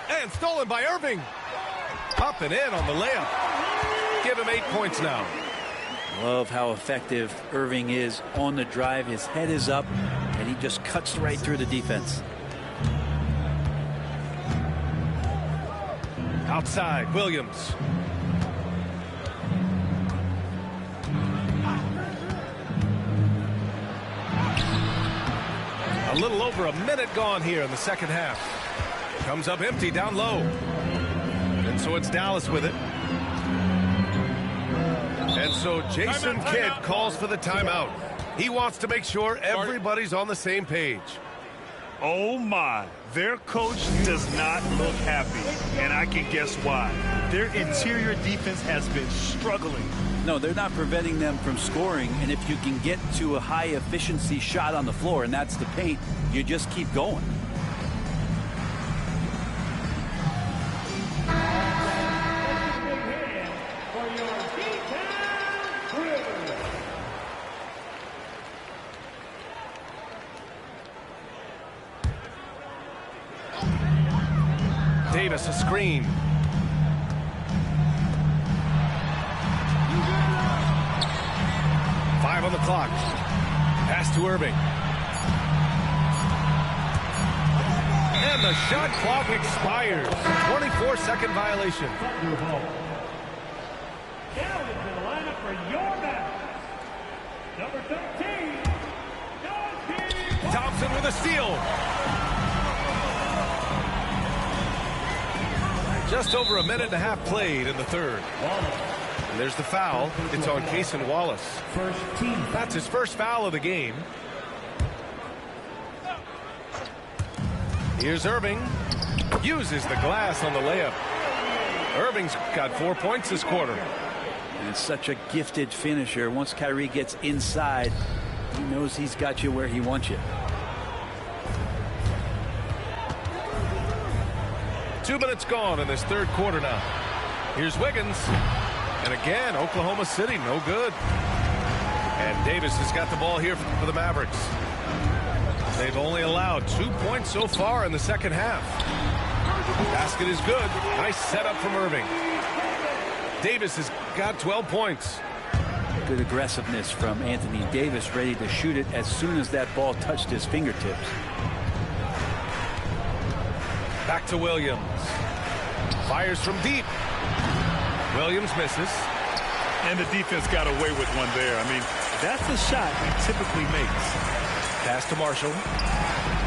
And stolen by Irving. Up and in on the layup. Give him 8 points now. Love how effective Irving is on the drive. His head is up, and he just cuts right through the defense. Outside, Williams. A little over a minute gone here in the second half. Comes up empty down low. And so it's Dallas with it. And so Jason Kidd calls for the timeout. He wants to make sure everybody's on the same page. Oh my, their coach does not look happy, and I can guess why. Their interior defense has been struggling. No, they're not preventing them from scoring, and if you can get to a high efficiency shot on the floor, and that's the paint, you just keep going. Davis a screen. Five on the clock. Pass to Irving. And the shot clock expires. 24-second violation. Down into the lineup for your match. Number 13, Thompson with a steal. Just over a minute and a half played in the third. And there's the foul. It's on Cason Wallace. That's his first foul of the game. Here's Irving. Uses the glass on the layup. Irving's got 4 points this quarter. And such a gifted finisher. Once Kyrie gets inside, he knows he's got you where he wants you. 2 minutes gone in this third quarter now. Here's Wiggins. And again, Oklahoma City, no good. And Davis has got the ball here for the Mavericks. They've only allowed 2 points so far in the second half. Basket is good. Nice setup from Irving. Davis has got 12 points. Good aggressiveness from Anthony Davis, ready to shoot it as soon as that ball touched his fingertips. Back to Williams. Fires from deep. Williams misses. And the defense got away with one there. I mean, that's a shot he typically makes. Pass to Marshall.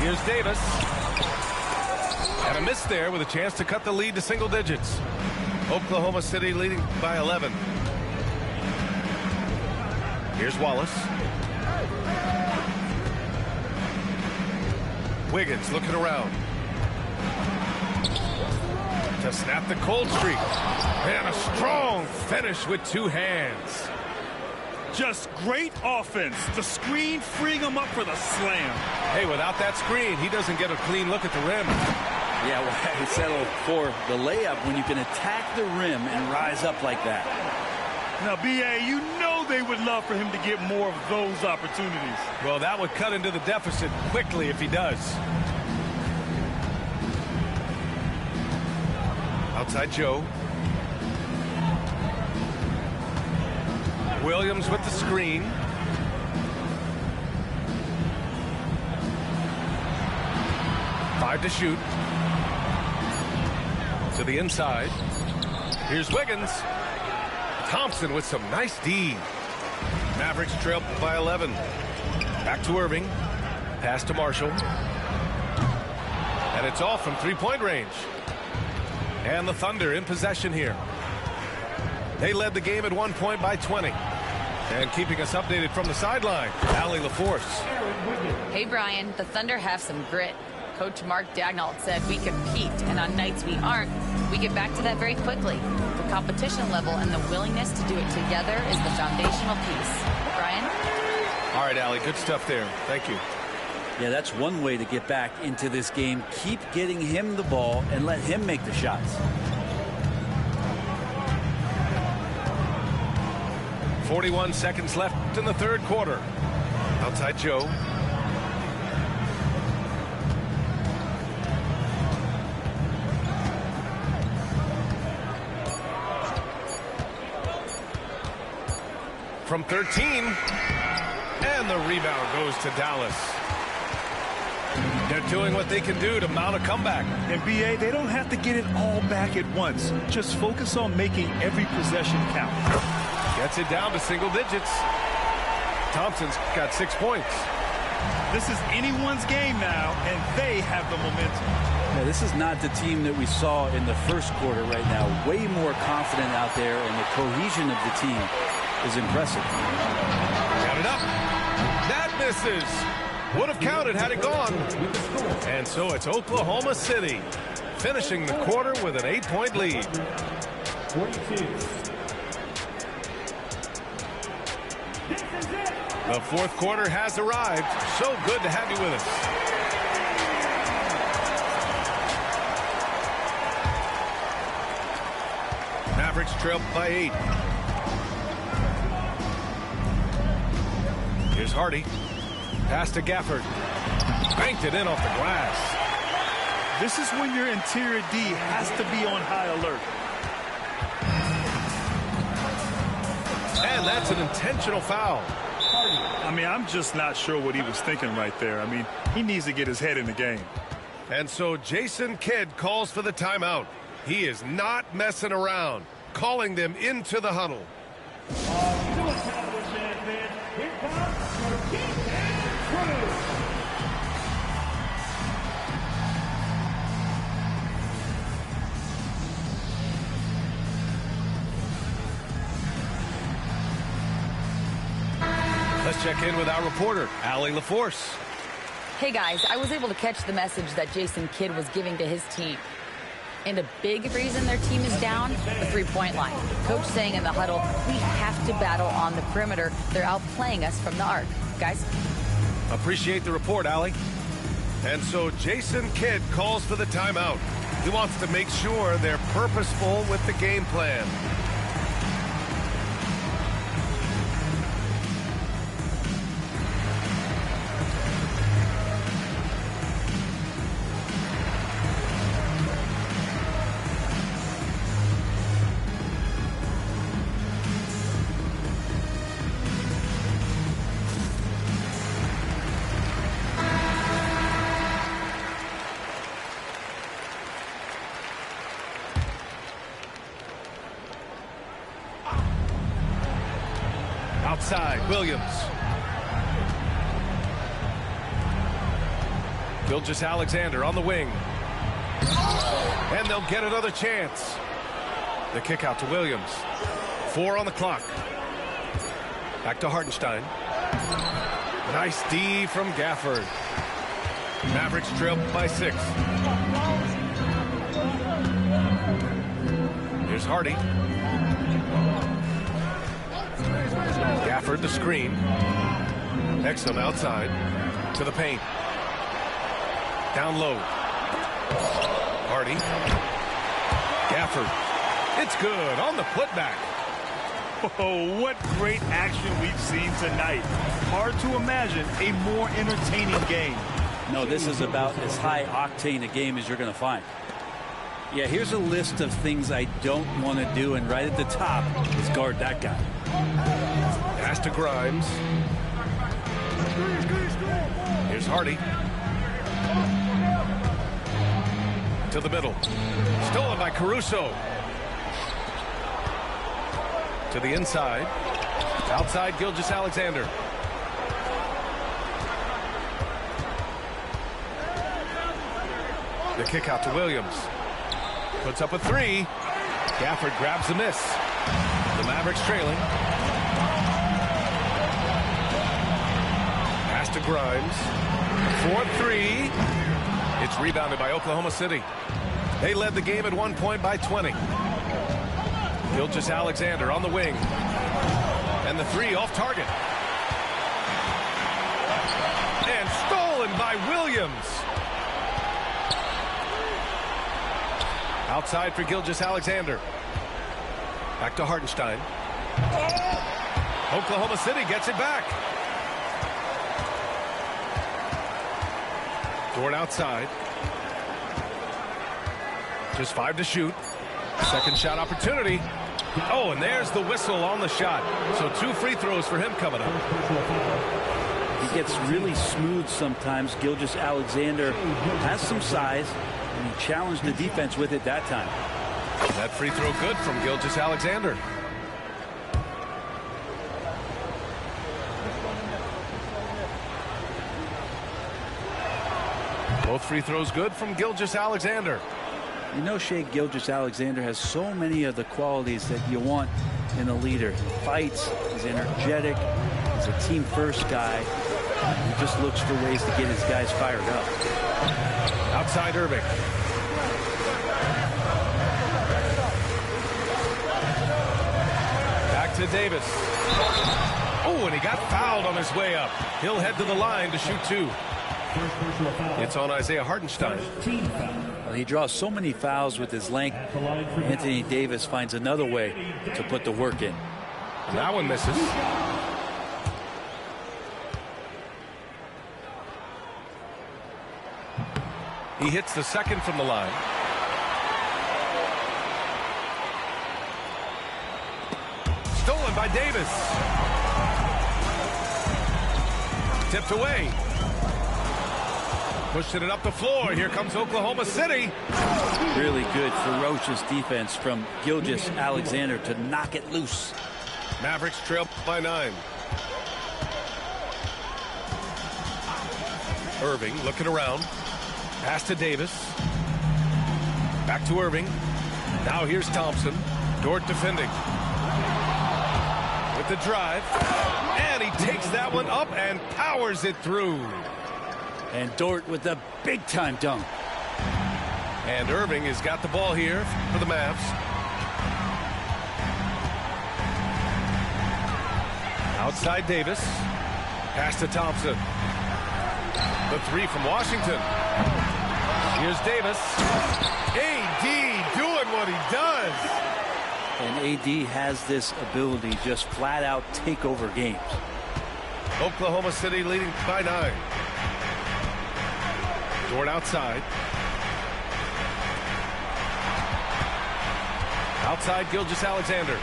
Here's Davis. And a miss there with a chance to cut the lead to single digits. Oklahoma City leading by 11. Here's Wallace. Wiggins looking around. To snap the cold streak. And a strong finish with two hands. Just great offense. The screen freeing him up for the slam. Hey, without that screen, he doesn't get a clean look at the rim. Yeah, well, he settled for the layup when you can attack the rim and rise up like that. Now, B.A., you know they would love for him to get more of those opportunities. Well, that would cut into the deficit quickly if he does. Outside Joe. Williams with the screen. 5 to shoot. To the inside. Here's Wiggins. Thompson with some nice D. Mavericks trail by 11. Back to Irving. Pass to Marshall. And it's off from three-point range. And the Thunder in possession here. They led the game at 1 point by 20. And keeping us updated from the sideline, Allie LaForce. Hey, Brian, the Thunder have some grit. Coach Mark Dagnall said we compete, and on nights we aren't, we get back to that very quickly. The competition level and the willingness to do it together is the foundational piece. Brian? All right, Allie, good stuff there. Thank you. Yeah, that's one way to get back into this game. Keep getting him the ball and let him make the shots. 41 seconds left in the third quarter. Outside Joe. From 13. And the rebound goes to Dallas. They're doing what they can do to mount a comeback. And B.A., they don't have to get it all back at once. Just focus on making every possession count. Gets it down to single digits. Thompson's got 6 points. This is anyone's game now, and they have the momentum. Yeah, this is not the team that we saw in the first quarter right now. Way more confident out there, and the cohesion of the team is impressive. Got it up. That misses. Would have counted had it gone. And so it's Oklahoma City finishing the quarter with an 8-point lead. 42. The fourth quarter has arrived. So good to have you with us. Mavericks trail by 8. Here's Hardy. Pass to Gafford. Banked it in off the glass. This is when your interior D has to be on high alert. And that's an intentional foul. I mean, I'm just not sure what he was thinking right there. I mean, he needs to get his head in the game. And so Jason Kidd calls for the timeout. He is not messing around, calling them into the huddle. Here comes your King and crew. Let's check in with our reporter, Allie LaForce. Hey, guys, I was able to catch the message that Jason Kidd was giving to his team. And a big reason their team is down, the three-point line. Coach saying in the huddle, we have to battle on the perimeter. They're outplaying us from the arc. Guys? Appreciate the report, Allie. And so Jason Kidd calls for the timeout. He wants to make sure they're purposeful with the game plan. Outside, Williams. Gilgeous-Alexander on the wing. And they'll get another chance. The kick out to Williams. 4 on the clock. Back to Hartenstein. Nice D from Gafford. Mavericks trail by 6. Here's Hardy. Gafford the screen. Exum outside to the paint. Down low. Hardy. Gafford. It's good on the putback. Oh, what great action we've seen tonight. Hard to imagine a more entertaining game. No, this is about as high octane a game as you're going to find. Yeah, here's a list of things I don't want to do, and right at the top is guard that guy. Pass to Grimes. Here's Hardy. To the middle. Stolen by Caruso. To the inside. Outside Gilgeous-Alexander. The kick out to Williams. Puts up a three. Gafford grabs the miss. The Mavericks trailing. Pass to Grimes. 4-3. It's rebounded by Oklahoma City. They led the game at one point by 20. Gilgeous-Alexander on the wing. And the three off target. And stolen by Williams. Outside for Gilgeous-Alexander. Back to Hartenstein. Oklahoma City gets it back. Dort outside. Just 5 to shoot. Second shot opportunity. Oh, and there's the whistle on the shot. So 2 free throws for him coming up. He gets really smooth sometimes. Gilgeous-Alexander has some size, and he challenged the defense with it that time. That free throw good from Gilgeous-Alexander. Both free throws good from Gilgeous-Alexander. You know, Shai Gilgeous-Alexander has so many of the qualities that you want in a leader. He fights, he's energetic, he's a team-first guy. He just looks for ways to get his guys fired up. Outside Irving. Back to Davis. Oh, and he got fouled on his way up. He'll head to the line to shoot 2. It's on Isaiah Hartenstein. Well, he draws so many fouls with his length. Anthony Davis finds another way to put the work in. And that one misses. He hits the second from the line. Stolen by Davis. Tipped away. Pushing it up the floor. Here comes Oklahoma City. Really good, ferocious defense from Gilgeous-Alexander to knock it loose. Mavericks trail by 9. Irving looking around. Pass to Davis. Back to Irving. Now here's Thompson. Dort defending. With the drive. And he takes that one up and powers it through. And Dort with the big-time dunk. And Irving has got the ball here for the Mavs. Outside Davis. Pass to Thompson. The three from Washington. Here's Davis. AD doing what he does. And AD has this ability just flat out take over games. Oklahoma City leading by 9. Dort outside. Outside Gilgeous-Alexander.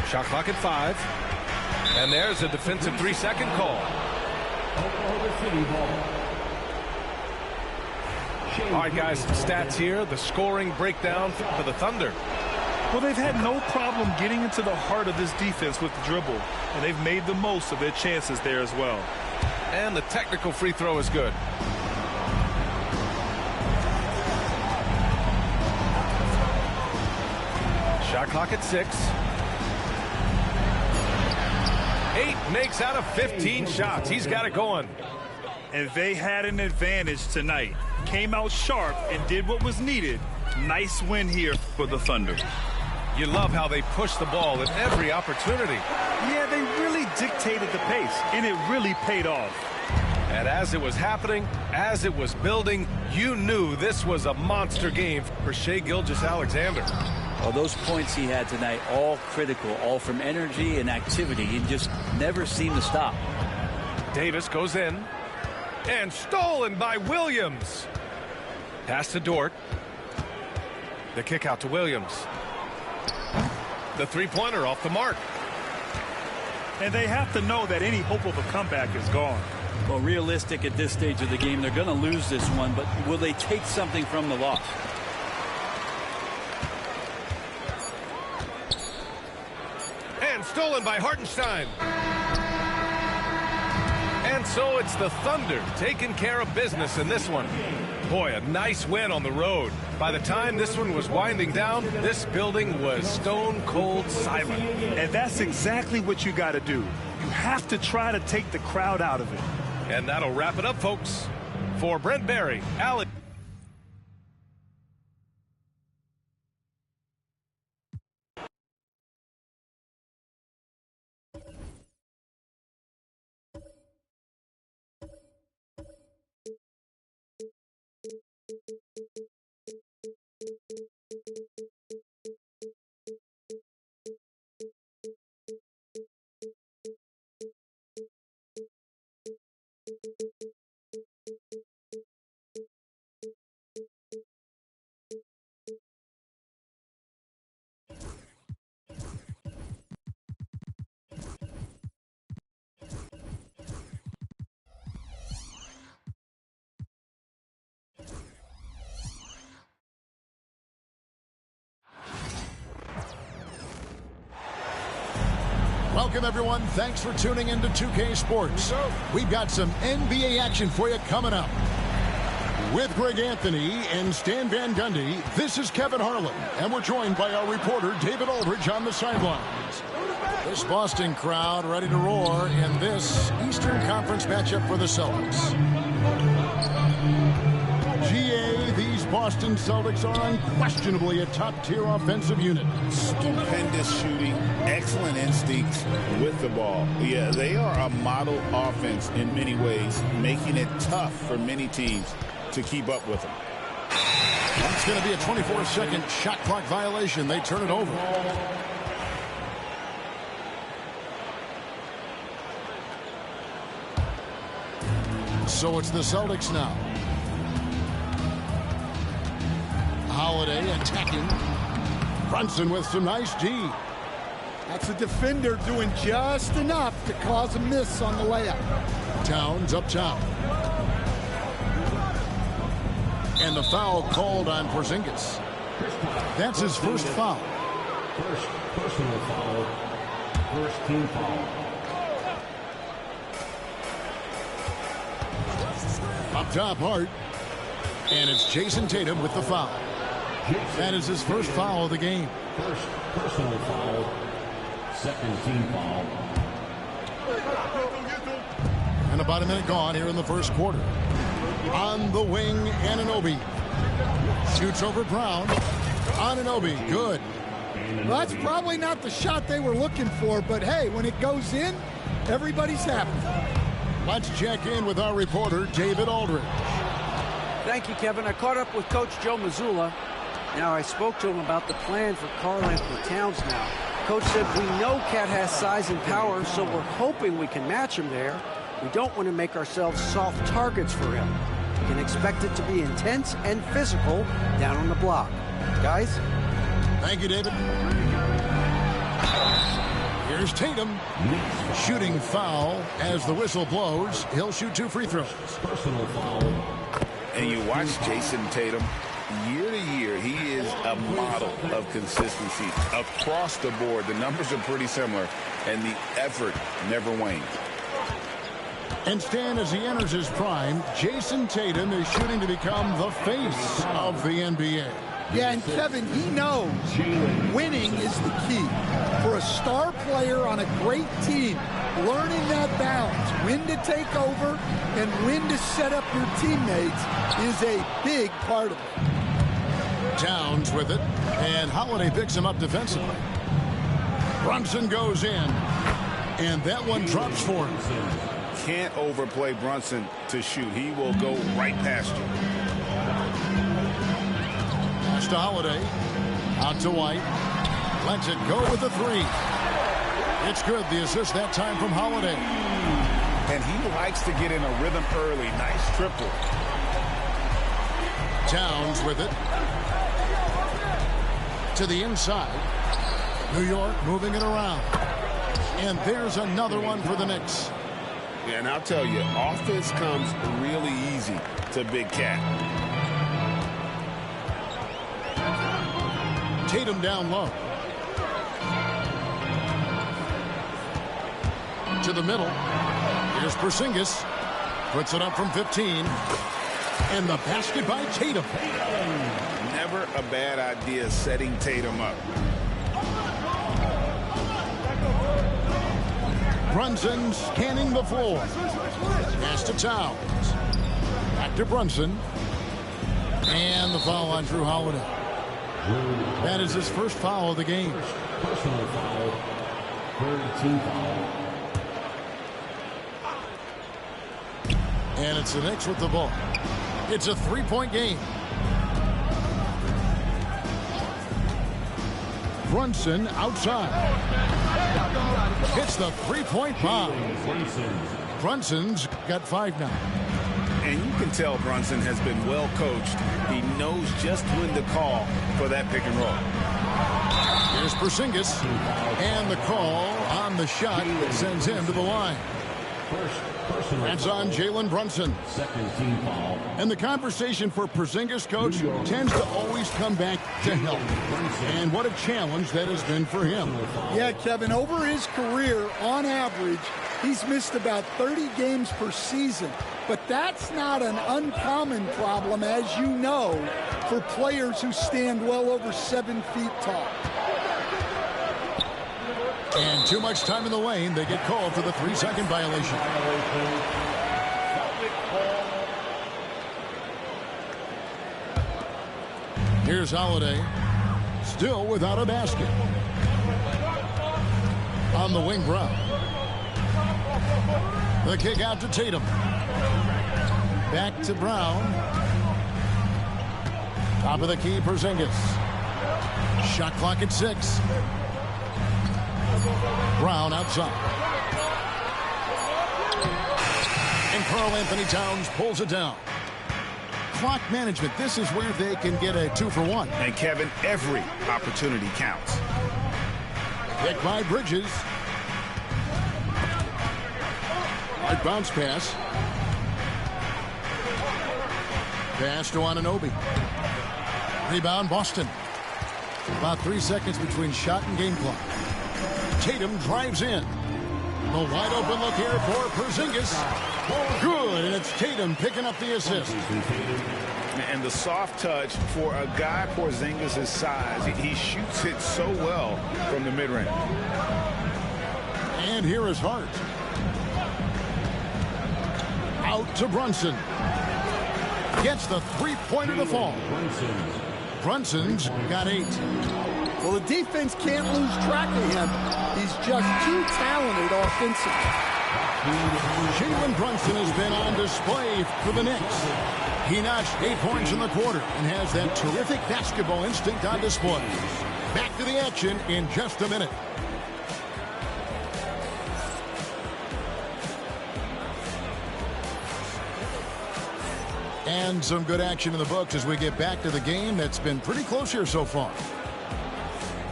Shot clock at 5. And there's a defensive 3-second call. Oklahoma City ball. All right, guys, stats here. The scoring breakdown for the Thunder. Well, they've had no problem getting into the heart of this defense with the dribble, and they've made the most of their chances there as well. And the technical free throw is good. Shot clock at 6. 8 makes out of 15 shots. He's got it going. And they had an advantage tonight. Came out sharp and did what was needed. Nice win here for the Thunder. You love how they push the ball at every opportunity. Yeah, they really dictated the pace, and it really paid off. And as it was happening, as it was building, you knew this was a monster game for Shai Gilgeous-Alexander. Well, those points he had tonight, all critical, all from energy and activity. He just never seemed to stop. Davis goes in. And stolen by Williams. Pass to Dort. The kick out to Williams. The three-pointer off the mark. And they have to know that any hope of a comeback is gone. Well, realistic at this stage of the game, they're going to lose this one, but will they take something from the loss? And stolen by Hartenstein. And so it's the Thunder taking care of business in this one. Boy, a nice win on the road. By the time this one was winding down, this building was stone cold silent. And that's exactly what you got to do. You have to try to take the crowd out of it. And that'll wrap it up, folks. For Brent Barry, Alex. Welcome, everyone. Thanks for tuning into 2K Sports. We've got some NBA action for you coming up. With Greg Anthony and Stan Van Gundy, this is Kevin Harlan, and we're joined by our reporter, David Aldridge, on the sidelines. This Boston crowd ready to roar in this Eastern Conference matchup for the Celtics. GA, these Boston Celtics are unquestionably a top-tier offensive unit. Stupendous shooting, excellent instincts with the ball. Yeah, they are a model offense in many ways, making it tough for many teams to keep up with them. That's going to be a 24-second shot clock violation. They turn it over. So it's the Celtics now. Holiday attacking. Brunson with some nice D. That's a defender doing just enough to cause a miss on the layup. Towns up top. And the foul called on Porzingis. That's his first foul. First personal foul. First team foul. Up top, Hart. And it's Jason Tatum with the foul. That is his first foul of the game. First personal foul. Second team foul. And about a minute gone here in the first quarter. On the wing, Anunoby. Shoots over Brown. Anunoby, good. Well, that's probably not the shot they were looking for, but hey, when it goes in, everybody's happy. Let's check in with our reporter, David Aldridge. Thank you, Kevin. I caught up with Coach Joe Mazzulla. Now, I spoke to him about the plan for Karl-Anthony Towns now. Coach said, we know Cat has size and power, so we're hoping we can match him there. We don't want to make ourselves soft targets for him. You can expect it to be intense and physical down on the block. Guys? Thank you, David. Here's Tatum. Shooting foul as the whistle blows. He'll shoot 2 free throws. Personal foul. And you watch Jason Tatum. Year to year, he is a model of consistency across the board. The numbers are pretty similar, and the effort never wanes. And Stan, as he enters his prime, Jason Tatum is shooting to become the face of the NBA. Yeah, and Kevin, he knows winning is the key. For a star player on a great team, learning that balance, when to take over and when to set up your teammates, is a big part of it. Towns with it, and Holiday picks him up defensively. Brunson goes in, and that one drops for him. Can't overplay Brunson to shoot. He will go right past you. Pass to Holiday. Out to White. Lets it go with the 3. It's good. The assist that time from Holiday. And he likes to get in a rhythm early. Nice triple. Towns with it. To the inside. New York moving it around. And there's another one for the Knicks. And I'll tell you, offense comes really easy to Big Cat. Tatum down low. To the middle. Here's Porzingis. Puts it up from 15. And the basket by Tatum. Never a bad idea setting Tatum up. Brunson scanning the floor. Pass to Towns. Back to Brunson. And the foul on Drew Holiday. That is his first foul of the game. Personal foul. Third team foul. And it's the Knicks with the ball. It's a three-point game. Brunson outside. Hits the three-point bomb. Brunson's got 5 now. And you can tell Brunson has been well coached. He knows just when to call for that pick and roll. Here's Porzingis. And the call on the shot that sends him to the line. That's on Jalen Brunson. Second team foul. And the conversation for Porzingis, coach, tends to always come back to help. And what a challenge that has been for him. Yeah, Kevin, over his career, on average, he's missed about 30 games per season. But that's not an uncommon problem, as you know, for players who stand well over 7 feet tall. And too much time in the lane. They get called for the 3-second violation. Here's Holiday. Still without a basket. On the wing, Brown. The kick out to Tatum. Back to Brown. Top of the key, Porzingis. Shot clock at 6. Brown outside. And Karl-Anthony Towns pulls it down. Clock management. This is where they can get a 2-for-1. And Kevin, every opportunity counts. Pick by Bridges. Hard bounce pass. Pass to Anunoby. Rebound Boston. About 3 seconds between shot and game clock. Tatum drives in. The wide open look here for Porzingis. Good, and it's Tatum picking up the assist. And the soft touch for a guy Porzingis' size. He shoots it so well from the mid-range. And here is Hart. Out to Brunson. Gets the three-pointer to fall. Brunson's got 8. Well, the defense can't lose track of him. He's just too talented offensively. Jalen Brunson has been on display for the Knicks. He notched 8 points in the quarter and has that terrific basketball instinct on display. Back to the action in just a minute. And some good action in the books as we get back to the game that's been pretty close here so far.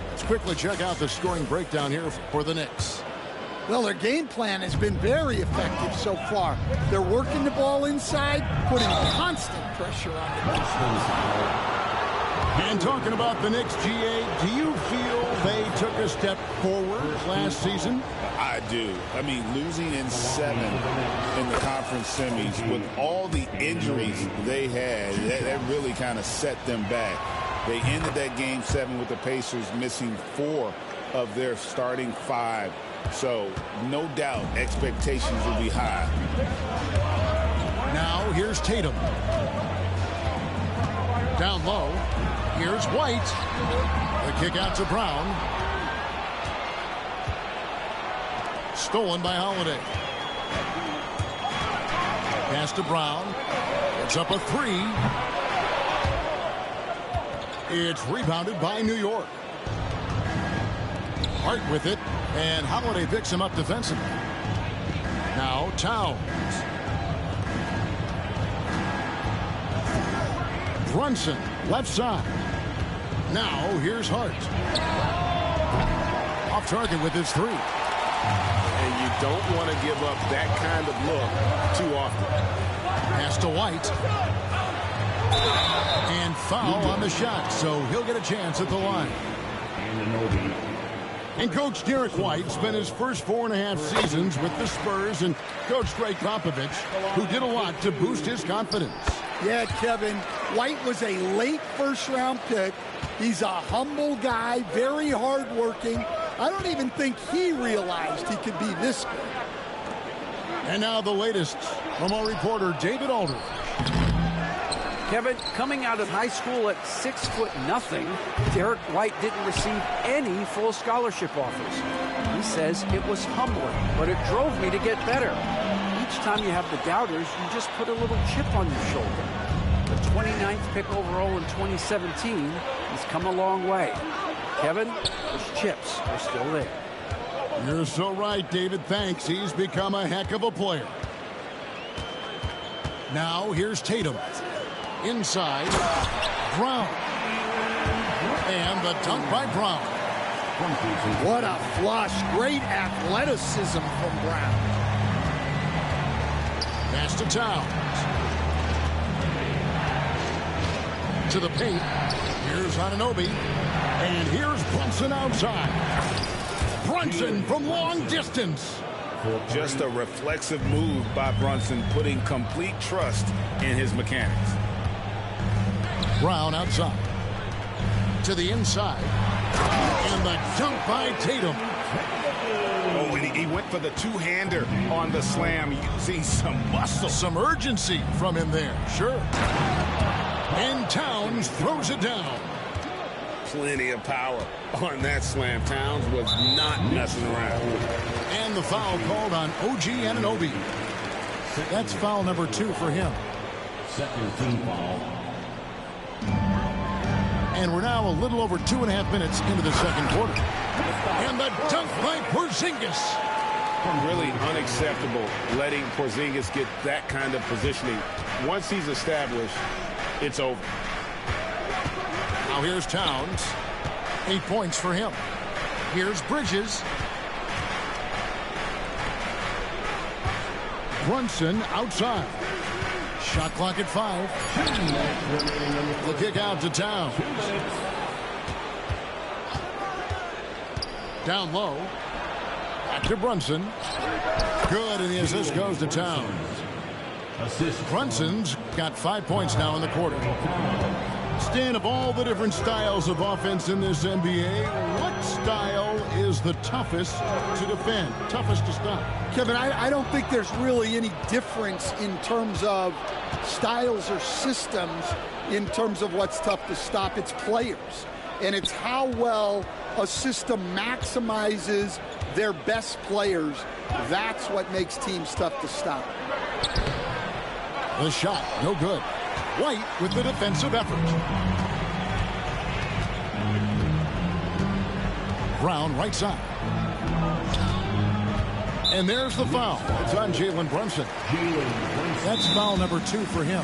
Let's quickly check out the scoring breakdown here for the Knicks. Well, their game plan has been very effective so far. They're working the ball inside, putting constant pressure on the defense. And talking about the Knicks, GA, do you feel they took a step forward last season? I do. I mean, losing in 7 in the conference semis with all the injuries they had, that really kind of set them back. They ended that game 7 with the Pacers missing 4 of their starting 5. So, no doubt, expectations will be high. Now, here's Tatum. Down low. Here's White. The kick out to Brown. Stolen by Holiday. Pass to Brown. It's up a 3. It's rebounded by New York. Hart with it. And Holiday picks him up defensively. Now Towns. Brunson, left side. Now here's Hart. Off target with his 3. and you don't want to give up that kind of look too often. Pass to White. And foul on the shot, so he'll get a chance at the line. And Coach Derek White spent his first 4.5 seasons with the Spurs and Coach Greg Popovich, who did a lot to boost his confidence. Yeah, Kevin, White was a late first-round pick. He's a humble guy, very hard-working. I don't even think he realized he could be this good. And now the latest from our reporter, David Aldridge. Kevin, coming out of high school at 6'0", Derek White didn't receive any full scholarship offers. He says it was humbling, but it drove me to get better. Each time you have the doubters, you just put a little chip on your shoulder. The 29th pick overall in 2017 has come a long way. Kevin, those chips are still there. You're so right, David. Thanks. He's become a heck of a player. Now here's Tatum. Inside, Brown. And the dunk by Brown. What a flush. Great athleticism from Brown. Pass to Towns. To the paint. Here's Anunoby. And here's Brunson outside. Brunson from long distance. Just a reflexive move by Brunson, putting complete trust in his mechanics. Brown outside. To the inside. And the dunk by Tatum. Oh, and he went for the two-hander on the slam, using some muscle. Some urgency from him there, sure. And Towns throws it down. Plenty of power on that slam. Towns was not messing around. And the foul called on OG Anunoby. That's foul number 2 for him. Second team foul. And we're now a little over 2.5 minutes into the second quarter. And the dunk by Porzingis. Really unacceptable letting Porzingis get that kind of positioning. Once he's established, it's over. Now here's Towns. 8 points for him. Here's Bridges. Brunson outside. Shot clock at 5. The kick out to Towns. Down low. Back to Brunson. Good, and the assist goes to Towns. Brunson's got 5 points now in the quarter. Stan, of all the different styles of offense in this NBA, what style is the toughest to defend, toughest to stop? Kevin, I don't think there's really any difference in terms of styles or systems in terms of what's tough to stop. It's players, and it's how well a system maximizes their best players. That's what makes teams tough to stop. The shot, no good. White with the defensive effort. Brown right side. And there's the foul. It's on Jalen Brunson. That's foul number 2 for him.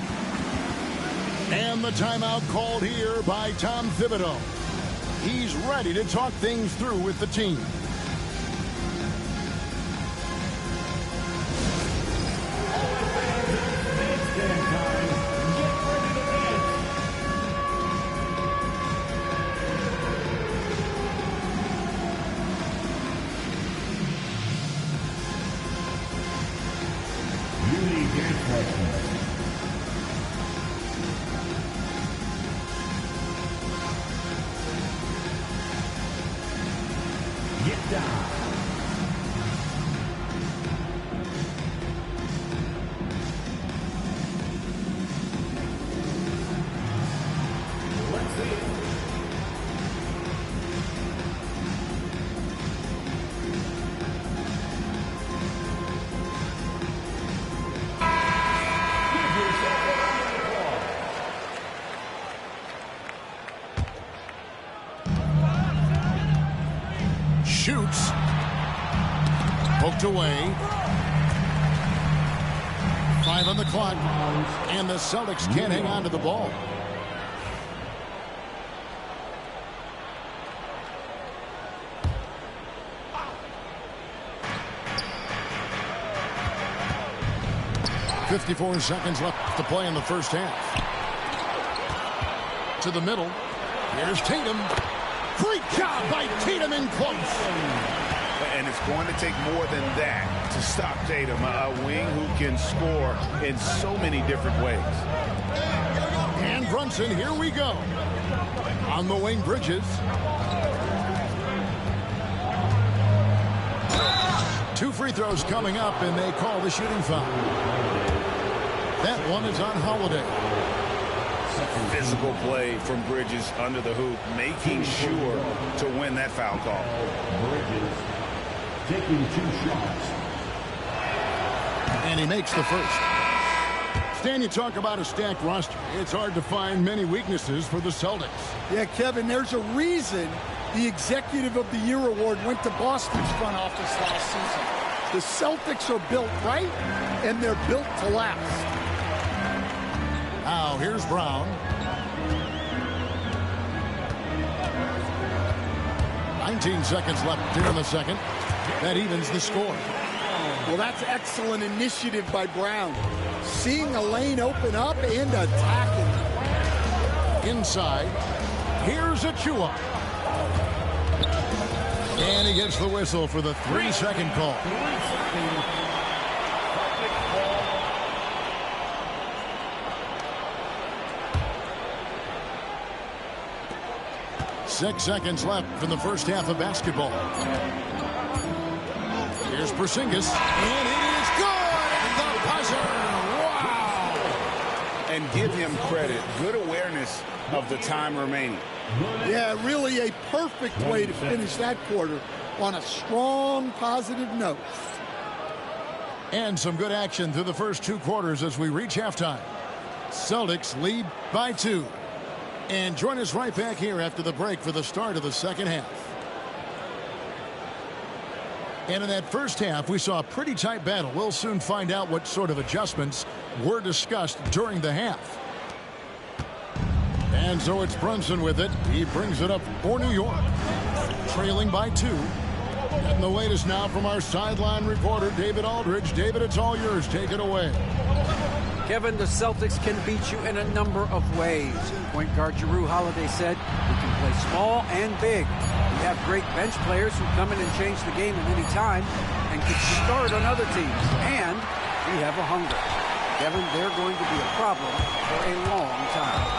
And the timeout called here by Tom Thibodeau. He's ready to talk things through with the team. Shoots. Poked away. 5 on the clock. And the Celtics can't hang on to the ball. 54 seconds left to play in the first half. To the middle. Here's Tatum. Great job by Tatum in close. And it's going to take more than that to stop Tatum, a wing who can score in so many different ways. And Brunson, here we go. On the wing, Bridges. 2 free throws coming up, and they call the shooting foul. That one is on Holiday. Physical play from Bridges under the hoop, making sure to win that foul call. Bridges taking 2 shots. And he makes the first. Stan, you talk about a stacked roster. It's hard to find many weaknesses for the Celtics. Yeah, Kevin, there's a reason the Executive of the Year award went to Boston's front office last season. The Celtics are built right, and they're built to last. Now, here's Brown. 19 seconds left in the second. That evens the score. Well, that's excellent initiative by Brown. Seeing a lane open up and attacking. Inside. Here's Achua. And he gets the whistle for the 3-second call. Six seconds left in the first half of basketball. Here's Porzingis, and it is good at the buzzer. Wow! And give him credit. Good awareness of the time remaining. Yeah, really a perfect way to finish that quarter on a strong, positive note. And some good action through the first 2 quarters as we reach halftime. Celtics lead by 2. And join us right back here after the break for the start of the second half. And in that first half, we saw a pretty tight battle. We'll soon find out what sort of adjustments were discussed during the half. And so it's Brunson with it. He brings it up for New York. Trailing by 2. And the latest now from our sideline reporter, David Aldridge. David, it's all yours. Take it away. Kevin, the Celtics can beat you in a number of ways. Point guard Jrue Holiday said, we can play small and big. We have great bench players who come in and change the game at any time and can start on other teams. And we have a hunger. Kevin, they're going to be a problem for a long time.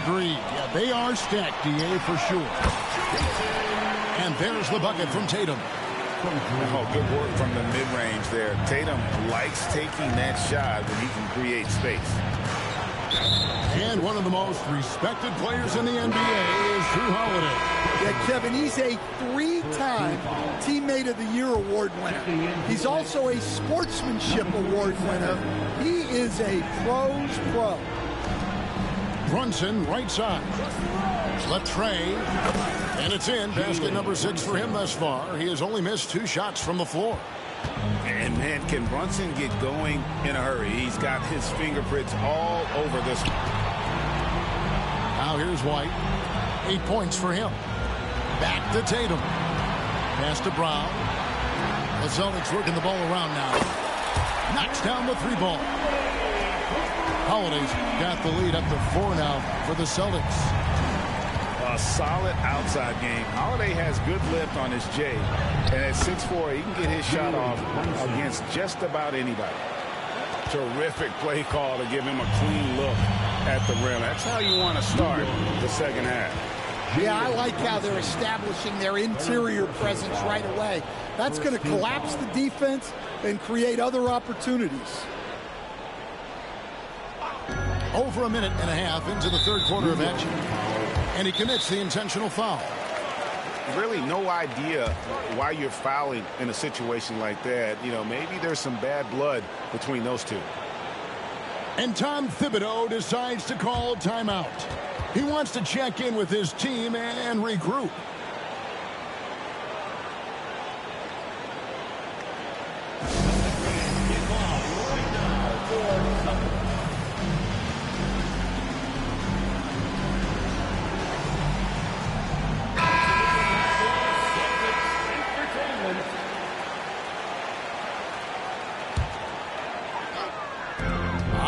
Agreed. Yeah, they are stacked, DA, for sure. And there's the bucket from Tatum. Oh, good work from the mid-range there. Tatum likes taking that shot when he can create space. And one of the most respected players in the NBA is Jrue Holiday. Yeah, Kevin, he's a 3-time Teammate of the Year award winner. He's also a Sportsmanship award winner. He is a pro's pro. Brunson, right side. Latrey. And it's in. Basket number 6 for him thus far. He has only missed 2 shots from the floor. And, man, can Brunson get going in a hurry? He's got his fingerprints all over this. Now here's White. 8 points for him. Back to Tatum. Pass to Brown. The Celtics working the ball around now. Knocks down the 3-ball. Holiday's got the lead up to 4 now for the Celtics. A solid outside game. Holiday has good lift on his J. And at 6'4", he can get his shot off against just about anybody. Terrific play call to give him a clean look at the rim. That's how you want to start the second half. Yeah, I like how they're establishing their interior presence right away. That's going to collapse the defense and create other opportunities. Over a minute and a half into the third quarter of action. And he commits the intentional foul. Really no idea why you're fouling in a situation like that. You know, maybe there's some bad blood between those two. And Tom Thibodeau decides to call timeout. He wants to check in with his team and regroup.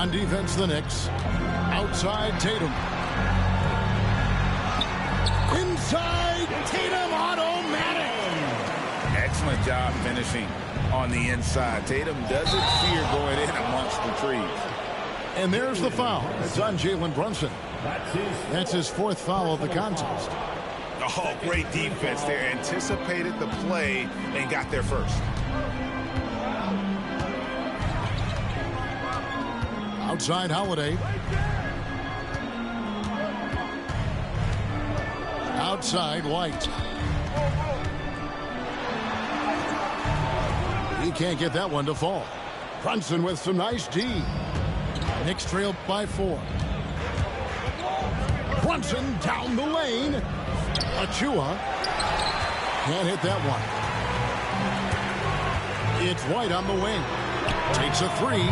On defense, the Knicks. Outside, Tatum. Inside, Tatum, automatic. Excellent job finishing on the inside. Tatum doesn't fear going in amongst the trees. And there's the foul. It's on Jalen Brunson. That's his fourth foul of the contest. Oh, great defense there. Anticipated the play and got there first. Outside, Holiday. Outside, White. He can't get that one to fall. Brunson with some nice D. Knicks trail by 4. Brunson down the lane. Achua can't hit that one. It's White on the wing. Takes a 3.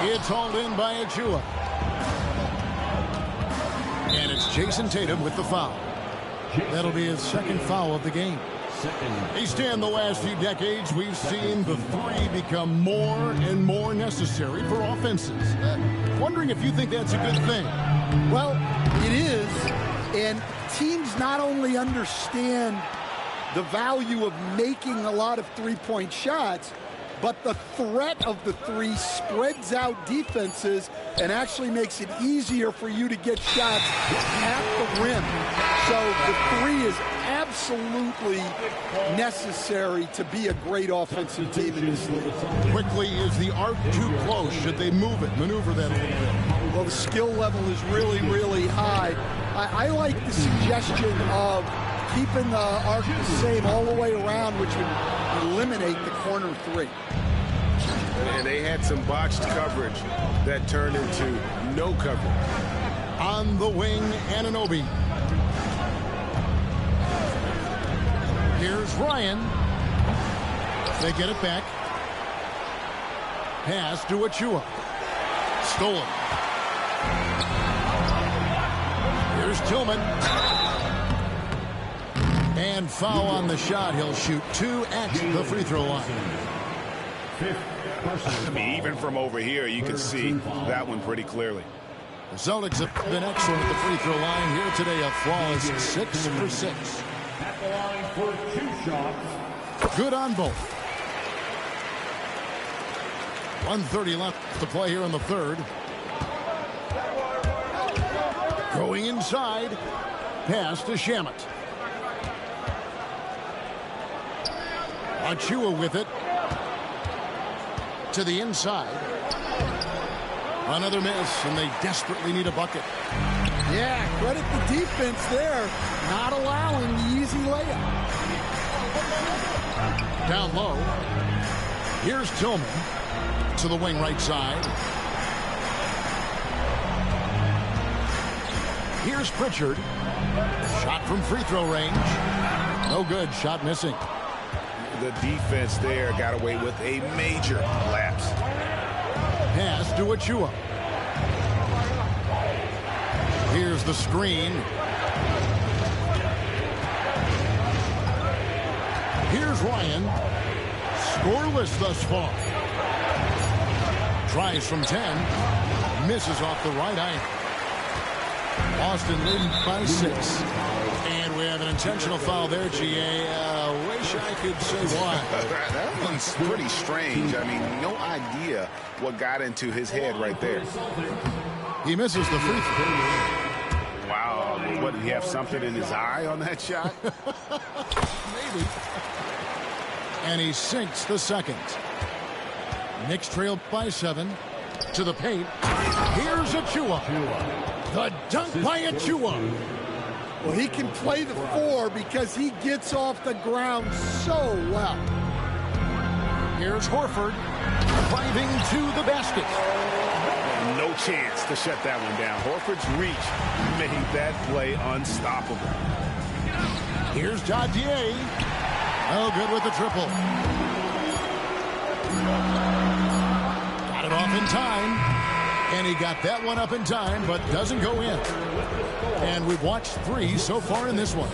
It's hauled in by Achua. And it's Jason Tatum with the foul. That'll be his second foul of the game. Stan, the last few decades, we've seen the 3 become more and more necessary for offenses. Wondering if you think that's a good thing. Well, it is. And teams not only understand the value of making a lot of three-point shots, but the threat of the 3 spreads out defenses and actually makes it easier for you to get shots at the rim. So the 3 is absolutely necessary to be a great offensive team in this league. Quickly, is the arc too close? Should they move it, maneuver that a little bit? Well, the skill level is really, really high. I like the suggestion of keeping the arc the same all the way around, which would eliminate the corner 3. And they had some botched coverage that turned into no coverage. On the wing, Anunoby. Here's Ryan. They get it back. Pass to Achua. Stolen. Here's Tillman. And foul on the shot. He'll shoot 2 at the free throw line. I mean, even from over here, you can see that one pretty clearly. The Celtics have been excellent at the free throw line here today. A flawless 6 for 6. At the line for 2 shots. Good on both. 1:30 left to play here in the third. Going inside. Pass to Shamet. Achua with it. To the inside. Another miss, and they desperately need a bucket. Yeah, credit the defense there. Not allowing the easy layup. Down low. Here's Tillman. To the wing right side. Here's Pritchard. Shot from free throw range. No good. Shot missing. The defense there got away with a major lapse. Pass to Achua. Here's the screen. Here's Ryan. Scoreless thus far. Tries from 10. Misses off the right iron. Boston leading by 6. And we have an intentional foul there, GA. Wish I could say why. That one's pretty strange. I mean, no idea what got into his head right there. He misses the free throw. Wow. What, did he have something in his eye on that shot? Maybe. And he sinks the second. Knicks trail by 7. To the paint. Here's Achua. The dunk by Achua. Well, he can play the 4 because he gets off the ground so well. Here's Horford driving to the basket. No chance to shut that one down. Horford's reach made that play unstoppable. Here's Jadier. Oh, good with the triple. Got it off in time. And he got that one up in time, but doesn't go in. And we've watched 3 so far in this one.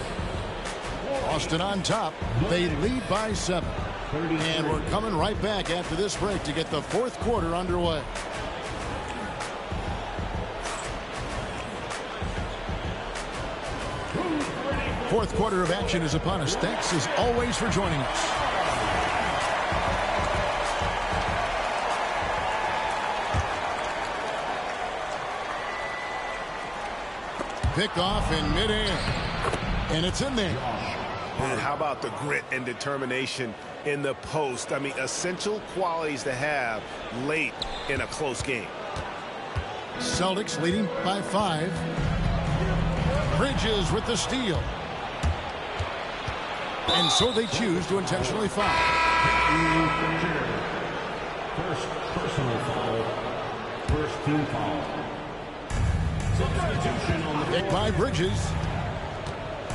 Boston on top. They lead by 7. And we're coming right back after this break to get the 4th quarter underway. Fourth quarter of action is upon us. Thanks as always for joining us. Pick off in midair. And it's in there. And how about the grit and determination in the post? I mean, essential qualities to have late in a close game. Celtics leading by 5. Bridges with the steal. And so they choose to intentionally foul. First personal foul. First team foul. Substitution on the Pick by Bridges.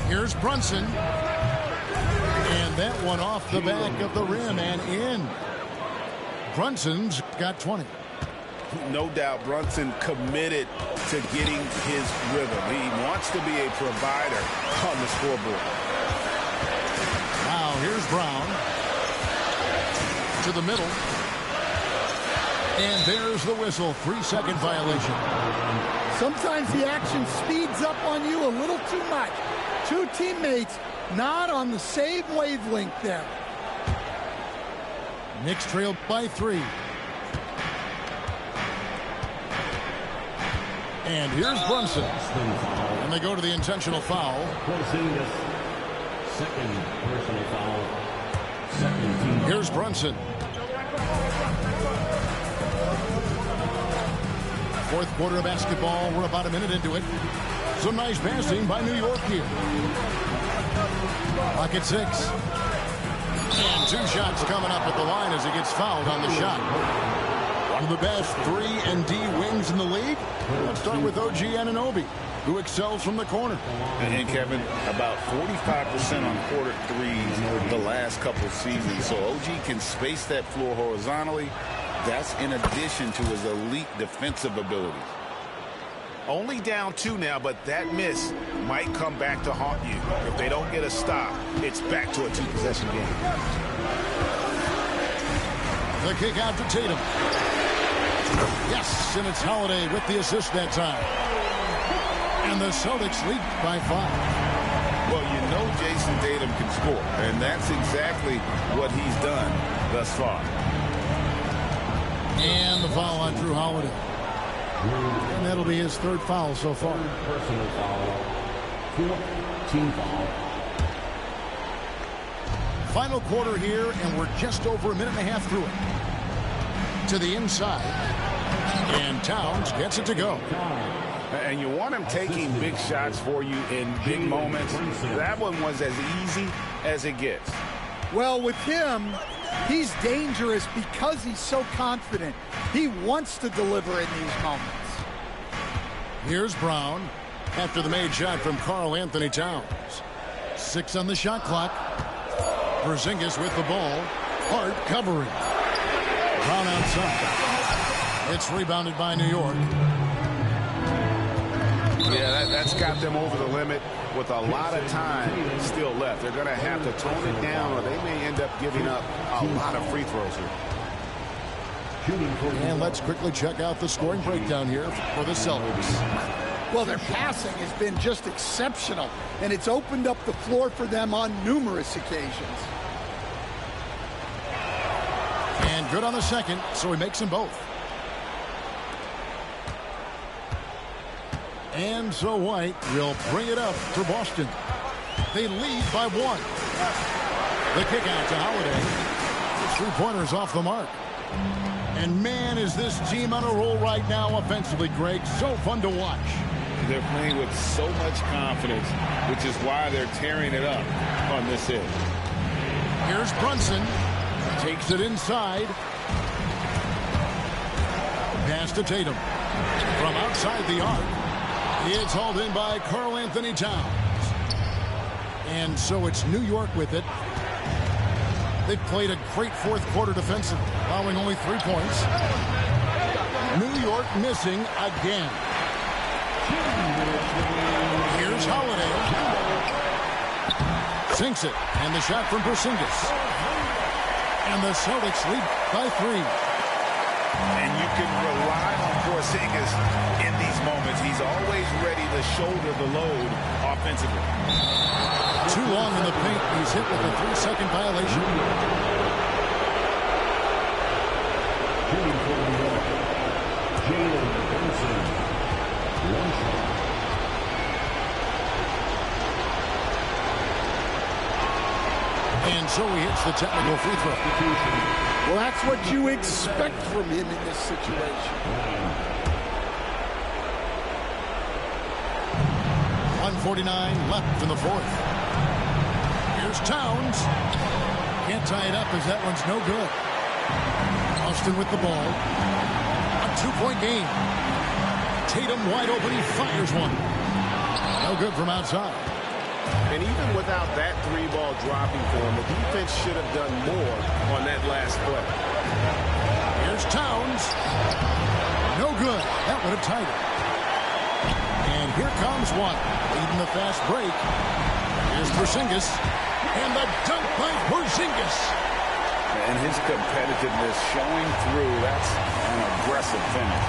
Here's Brunson. And that one off the back of the rim and in. Brunson's got 20. No doubt Brunson committed to getting his rhythm. He wants to be a provider on the scoreboard. Now here's Brown. To the middle. And there's the whistle. 3-second violation. Sometimes the action speeds up on you a little too much. Two teammates not on the same wavelength there. Knicks trailed by 3. And here's Brunson. And they go to the intentional foul. second personal foul. Second team. Here's Brunson. Fourth quarter of basketball. We're about a minute into it. Some nice passing by New York here. Clock at 6. And 2 shots coming up at the line as he gets fouled on the shot. One of the best 3-and-D wings in the league. Let's start with OG Anunoby, who excels from the corner. And Kevin, about 45% on quarter threes the last couple seasons. So OG can space that floor horizontally. That's in addition to his elite defensive abilities. Only down 2 now, but that miss might come back to haunt you. If they don't get a stop, it's back to a 2-possession game. The kick out to Tatum. Yes, and it's Holiday with the assist that time. And the Celtics lead by 5. Well, you know Jason Tatum can score, and that's exactly what he's done thus far. And the foul on Drew Holiday. And that'll be his 3rd foul so far. Personal foul. 4th team foul. Final quarter here, and we're just over a minute and a half through it. To the inside. And Towns gets it to go. And you want him taking big shots for you in big moments. That one was as easy as it gets. Well, with him, he's dangerous because he's so confident. He wants to deliver in these moments. Here's Brown after the made shot from Karl Anthony Towns. 6 on the shot clock. Porzingis with the ball. Hart covering. Brown outside. It's rebounded by New York. Yeah, that's got them over the limit with a lot of time still left. They're going to have to tone it down, or they may end up giving up a lot of free throws here. And let's quickly check out the scoring breakdown here for the Celtics. Well, their passing has been just exceptional, and it's opened up the floor for them on numerous occasions. And good on the second, so he makes them both. And so White will bring it up for Boston. They lead by 1. The kick out to Holiday. The 3-pointers off the mark. And man, is this team on a roll right now offensively, Greg. So fun to watch. They're playing with so much confidence, which is why they're tearing it up on this end. Here's Brunson. Takes it inside. Pass to Tatum. From outside the arc. It's hauled in by Karl Anthony Towns. And so it's New York with it. They've played a great fourth quarter defensively, allowing only 3 points. New York missing again. Here's Holiday. Sinks it. And the shot from Porzingis. And the Celtics lead by 3. And you can rely on Porzingis in these moments. He's always ready to shoulder the load offensively. Too long in the paint. He's hit with a 3-second violation. Shooting for New York, Jalen Brunson. One shot. And so he hits the technical free throw. Well, that's what you expect from him in this situation. 1:49 left in the fourth. Here's Towns. Can't tie it up as that one's no good. Austin with the ball. A 2-point game. Tatum wide open. He fires one. No good from outside. And even without that 3-ball dropping for him, the defense should have done more on that last play. Here's Towns. No good. That would have tied it. And here comes one. Leading the fast break. Here's Porzingis. And the dunk by Porzingis. And his competitiveness showing through. That's an aggressive finish.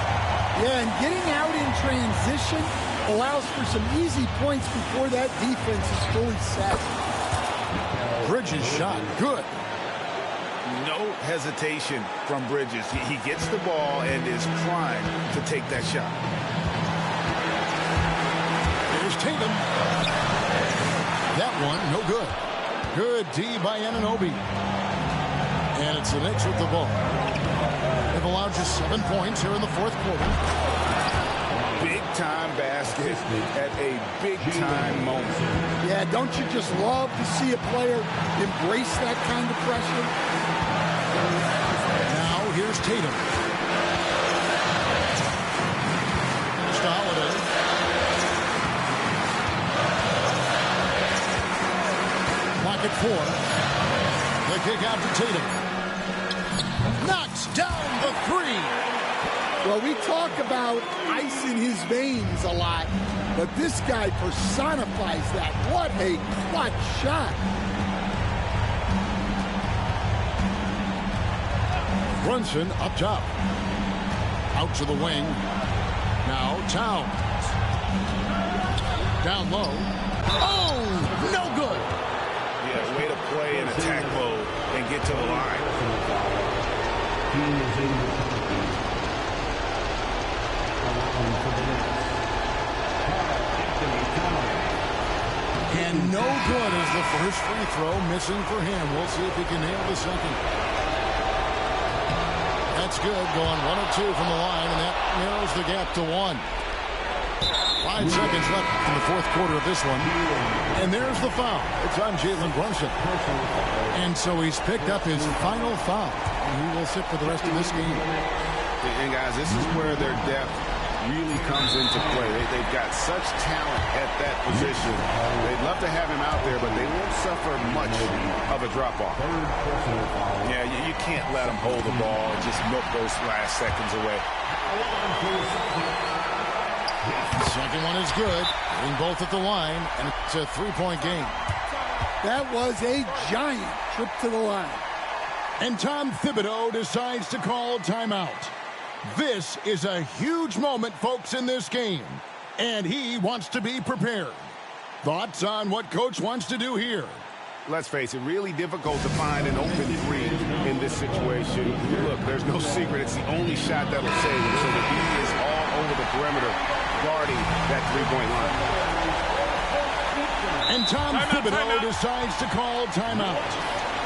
Yeah, and getting out in transition allows for some easy points before that defense is fully set. Bridges shot. Good. No hesitation from Bridges. He gets the ball and is primed to take that shot. Here's Tatum. That one, no good. Good D by Anunoby. And it's the Knicks with the ball. They've allowed just 7 points here in the fourth quarter. Big-time basket at a big-time moment. Yeah, don't you just love to see a player embrace that kind of pressure? Now here's Tatum. Here's to Holiday. Clock at 4. The kick out to Tatum. Knocks down the 3. Well, we talk about ice in his veins a lot, but this guy personifies that. What a clutch shot. Brunson up top. Out to the wing. Now Towns. Down low. Oh, no good. Yeah, way to play in attack mode and get to the line. And no good as the first free throw missing for him. We'll see if he can nail the second. That's good. Going 1 of 2 from the line, and that narrows the gap to 1. 5 seconds left in the fourth quarter of this one. And there's the foul. It's on Jalen Brunson. And so he's picked up his final foul. And he will sit for the rest of this game. And guys, this is where their depth really comes into play. They've got such talent at that position. They'd love to have him out there, but they won't suffer much of a drop-off. Yeah, you can't let them hold the ball and just milk those last seconds away. Second one is good. Getting both at the line, and it's a 3-point game. That was a giant trip to the line. And Tom Thibodeau decides to call timeout. This is a huge moment, folks, in this game. And he wants to be prepared. Thoughts on what Coach wants to do here? Let's face it, really difficult to find an open 3 in this situation. Look, there's no secret. It's the only shot that'll save him. So the D is all over the perimeter, guarding that 3-point line. And Tom Thibodeau decides to call timeout.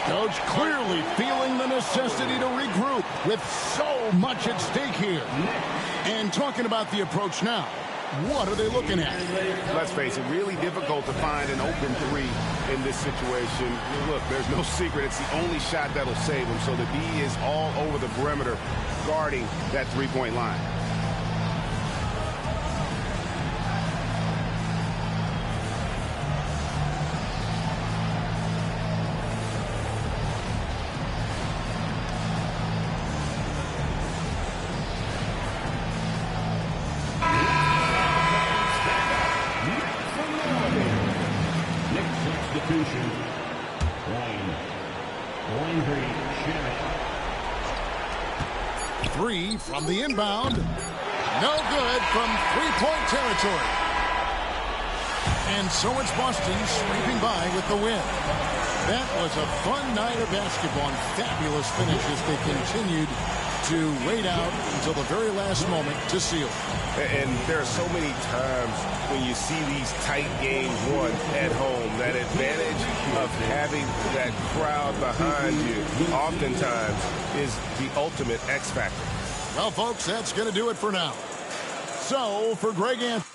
Coach clearly feeling the necessity to regroup with so much at stake here. And talking about the approach now, what are they looking at? Let's face it, really difficult to find an open 3 in this situation. Look, there's no secret. It's the only shot that'll save him. So the D is all over the perimeter, guarding that 3-point line. Three from the inbound. No good from three-point territory. And so it's Boston scraping by with the win. That was a fun night of basketball and fabulous finish as they continued to wait out until the very last moment to seal. And there are so many times when you see these tight games won at home, that advantage of having that crowd behind you oftentimes is the ultimate X factor. Well, folks, that's going to do it for now. So, for Greg Anthony.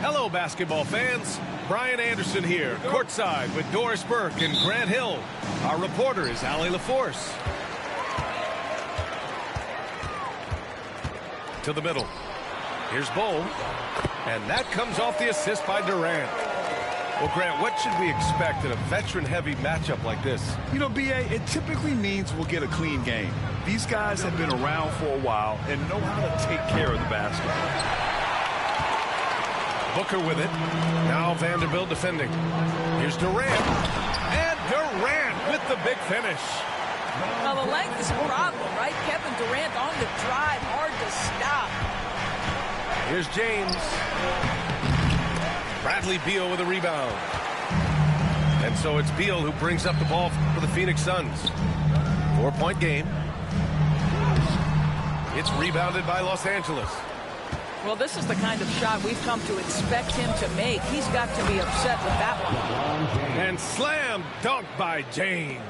Hello, basketball fans. Brian Anderson here, courtside with Doris Burke and Grant Hill. Our reporter is Allie LaForce. To the middle. Here's Bull. And that comes off the assist by Durant. Well, Grant, what should we expect in a veteran-heavy matchup like this? You know, B.A., it typically means we'll get a clean game. These guys have been around for a while and know how to take care of the basketball. Booker with it. Now Vanderbilt defending. Here's Durant. And Durant with the big finish. Well, the length is a problem, right? Kevin Durant on the drive. Hard to stop. Here's James. Bradley Beal with a rebound. And so it's Beal who brings up the ball for the Phoenix Suns. 4-point game. It's rebounded by Los Angeles. Well, this is the kind of shot we've come to expect him to make. He's got to be upset with that one. And slam dunk by James.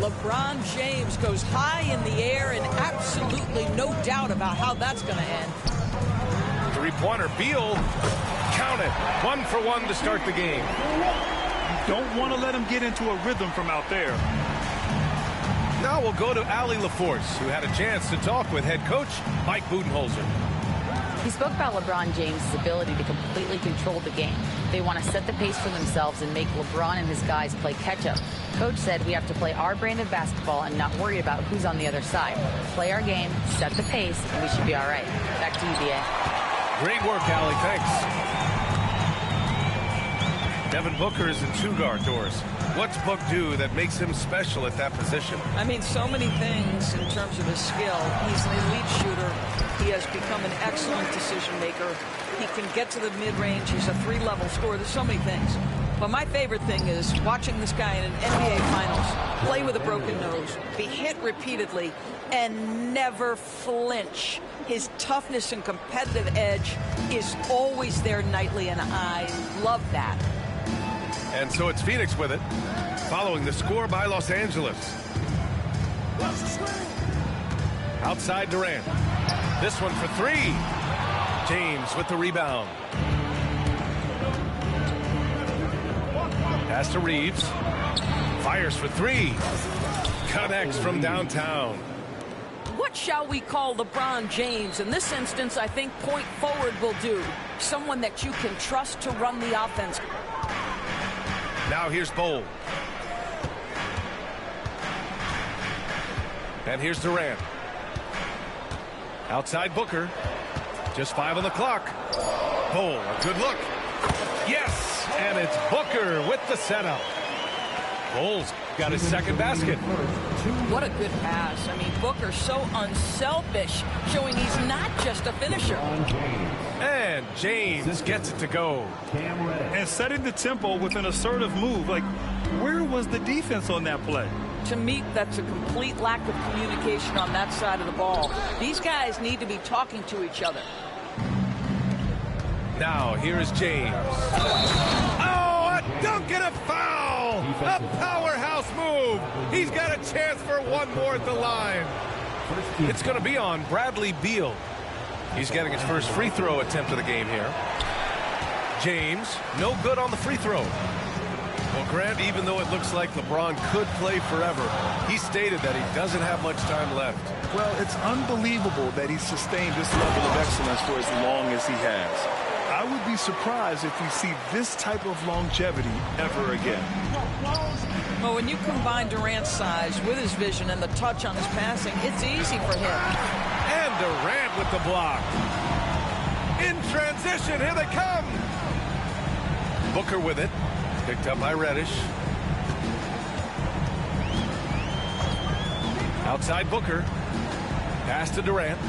LeBron James goes high in the air and absolutely no doubt about how that's going to end. Three-pointer, Beal. Count it. 1 for 1 to start the game. You don't want to let him get into a rhythm from out there. Now we'll go to Allie LaForce, who had a chance to talk with head coach Mike Budenholzer. He spoke about LeBron James' ability to completely control the game. They want to set the pace for themselves and make LeBron and his guys play catch-up. Coach said we have to play our brand of basketball and not worry about who's on the other side. Play our game, set the pace, and we should be all right. Back to you, D.A. Great work, Allie. Thanks. Devin Booker is in two-guard doors. What's Book do that makes him special at that position? I mean, so many things in terms of his skill. He's an elite shooter. He has become an excellent decision maker. He can get to the mid-range. He's a three-level scorer. There's so many things. But my favorite thing is watching this guy in an NBA Finals play with a broken nose, be hit repeatedly, and never flinch. His toughness and competitive edge is always there nightly, and I love that. And so it's Phoenix with it, following the score by Los Angeles. Outside Durant. This one for three. James with the rebound. Pass to Reeves. Fires for three. Connects from downtown. What shall we call LeBron James? In this instance, I think point forward will do. Someone that you can trust to run the offense. Now here's Bowl. And here's Durant. Outside Booker. Just 5 on the clock. Bowl, a good look. Yes, and it's Booker with the setup. Bowl's got his second basket. What a good pass. I mean, Booker's so unselfish, showing he's not just a finisher. And James gets it to go. And setting the tempo with an assertive move. Like, where was the defense on that play? To me, that's a complete lack of communication on that side of the ball. These guys need to be talking to each other. Now, here is James. Oh, a dunk and a foul! A powerhouse move! He's got a chance for one more at the line. It's going to be on Bradley Beal. He's getting his first free throw attempt of the game here. James, no good on the free throw. Well, Grant, even though it looks like LeBron could play forever, he stated that he doesn't have much time left. Well, it's unbelievable that he's sustained this level of excellence for as long as he has. I would be surprised if we see this type of longevity ever again. Well, when you combine Durant's size with his vision and the touch on his passing, it's easy for him. And Durant with the block. In transition, here they come. Booker with it. Picked up by Reddish. Outside Booker. Pass to Durant.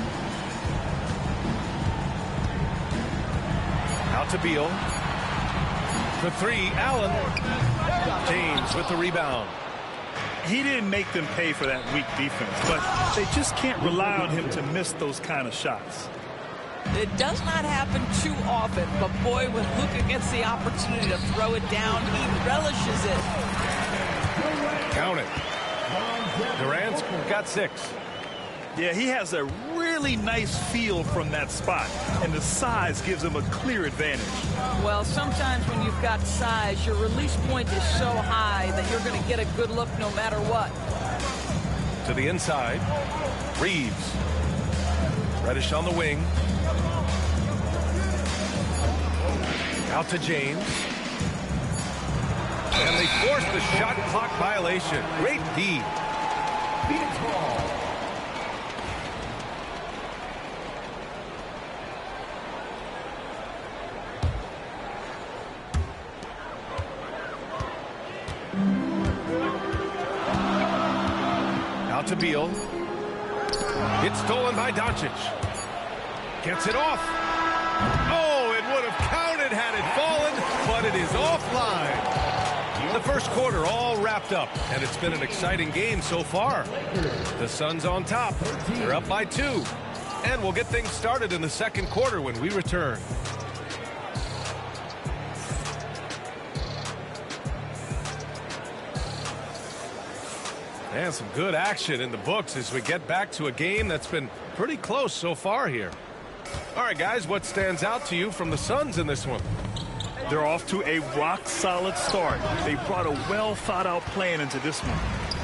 Out to Beal. For three, Allen. James with the rebound. He didn't make them pay for that weak defense, but they just can't rely on him to miss those kind of shots. It does not happen too often, but boy, when Luka gets the opportunity to throw it down, he relishes it. Count it. Durant's got 6. Yeah, he has a really nice feel from that spot, and the size gives him a clear advantage. Well, sometimes when you've got size, your release point is so high that you're going to get a good look no matter what. To the inside. Reeves. Reddish on the wing. Out to James. And they force the shot clock violation. Great D. Phoenix ball. Out to Beal. It's stolen by Doncic. Gets it off. Oh, it would have counted had it fallen, but it is offline. The first quarter all wrapped up, and it's been an exciting game so far. The Suns on top. They're up by 2. And we'll get things started in the second quarter when we return. And some good action in the books as we get back to a game that's been pretty close so far here. All right, guys, what stands out to you from the Suns in this one? They're off to a rock-solid start. They brought a well-thought-out plan into this one.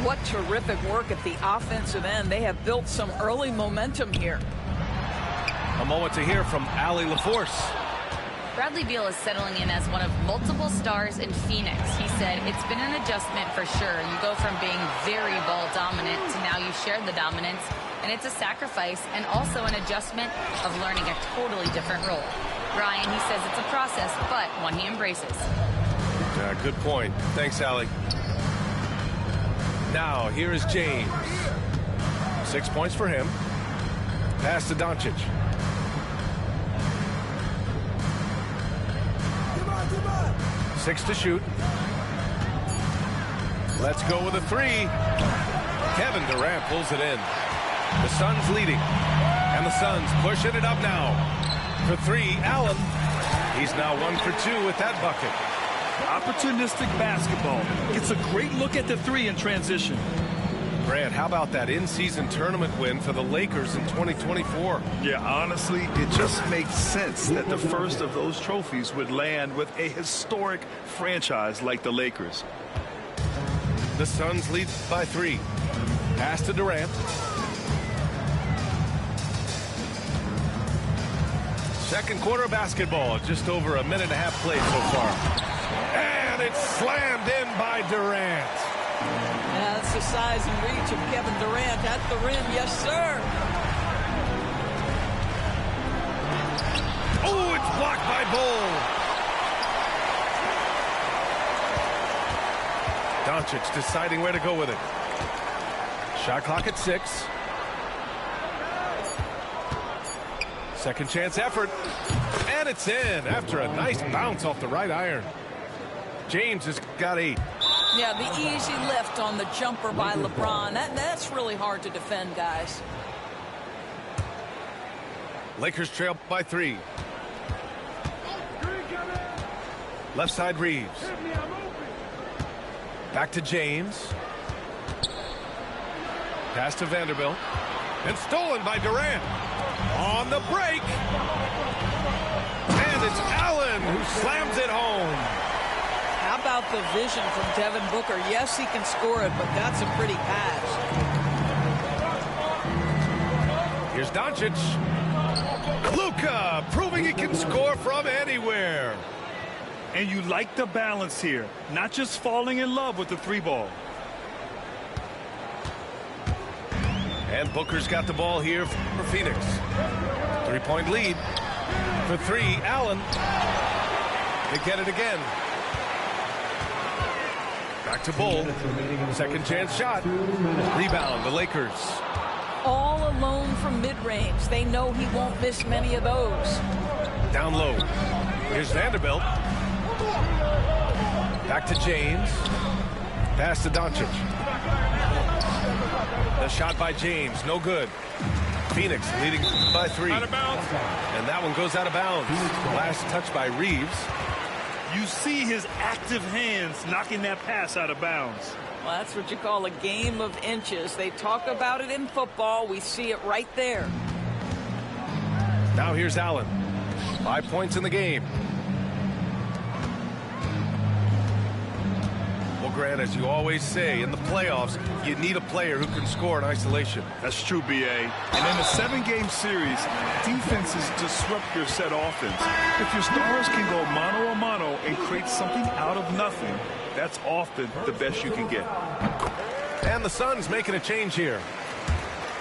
What terrific work at the offensive end. They have built some early momentum here. A moment to hear from Allie LaForce. Bradley Beal is settling in as one of multiple stars in Phoenix. He said, it's been an adjustment for sure. You go from being very ball dominant to now you share the dominance, and it's a sacrifice and also an adjustment of learning a totally different role. Ryan, he says it's a process, but one he embraces. Good point. Thanks, Allie. Now, here is James. 6 points for him. Pass to Doncic. Six to shoot. Let's go with a three. Kevin Durant pulls it in. The Suns leading. And the Suns pushing it up now. For three, Allen. He's now 1 for 2 with that bucket. Opportunistic basketball. Gets a great look at the three in transition. Grant, how about that in-season tournament win for the Lakers in 2024? Yeah, honestly, it just makes sense that the first of those trophies would land with a historic franchise like the Lakers. The Suns lead by 3. Pass to Durant. Second quarter basketball. Just over a minute and a half played so far. And it's slammed in by Durant. Yeah, that's the size and reach of Kevin Durant at the rim. Yes, sir. Oh, it's blocked by Bull. Doncic deciding where to go with it. Shot clock at 6. Second chance effort. And it's in after a nice bounce off the right iron. James has got 8. Yeah, the easy lift on the jumper by LeBron. That's really hard to defend, guys. Lakers trail by 3. Left side Reeves. Back to James. Pass to Vanderbilt. And stolen by Durant. On the break. And it's Allen who slams it home. How about the vision from Devin Booker? Yes, he can score it, but that's a pretty pass. Here's Doncic. Luka proving he can score from anywhere. And you like the balance here, not just falling in love with the 3 ball. And Booker's got the ball here for Phoenix. 3-point lead. For 3, Allen. They get it again. Back to Bull. Second chance shot. Rebound, the Lakers. All alone from mid-range. They know he won't miss many of those. Down low. Here's Vanderbilt. Back to James. Pass to Doncic. The shot by James, no good. Phoenix leading by 3. Out of bounds. And that one goes out of bounds. Last touch by Reeves. You see his active hands knocking that pass out of bounds. Well, that's what you call a game of inches. They talk about it in football. We see it right there. Now here's Allen. 5 points in the game. Well, Grant, as you always say, in the playoffs, you need a player who can score in isolation. That's true, B.A. And in a 7-game series, defenses disrupt your set offense. If your stars can go mano a mano and create something out of nothing, that's often the best you can get. And the Suns making a change here.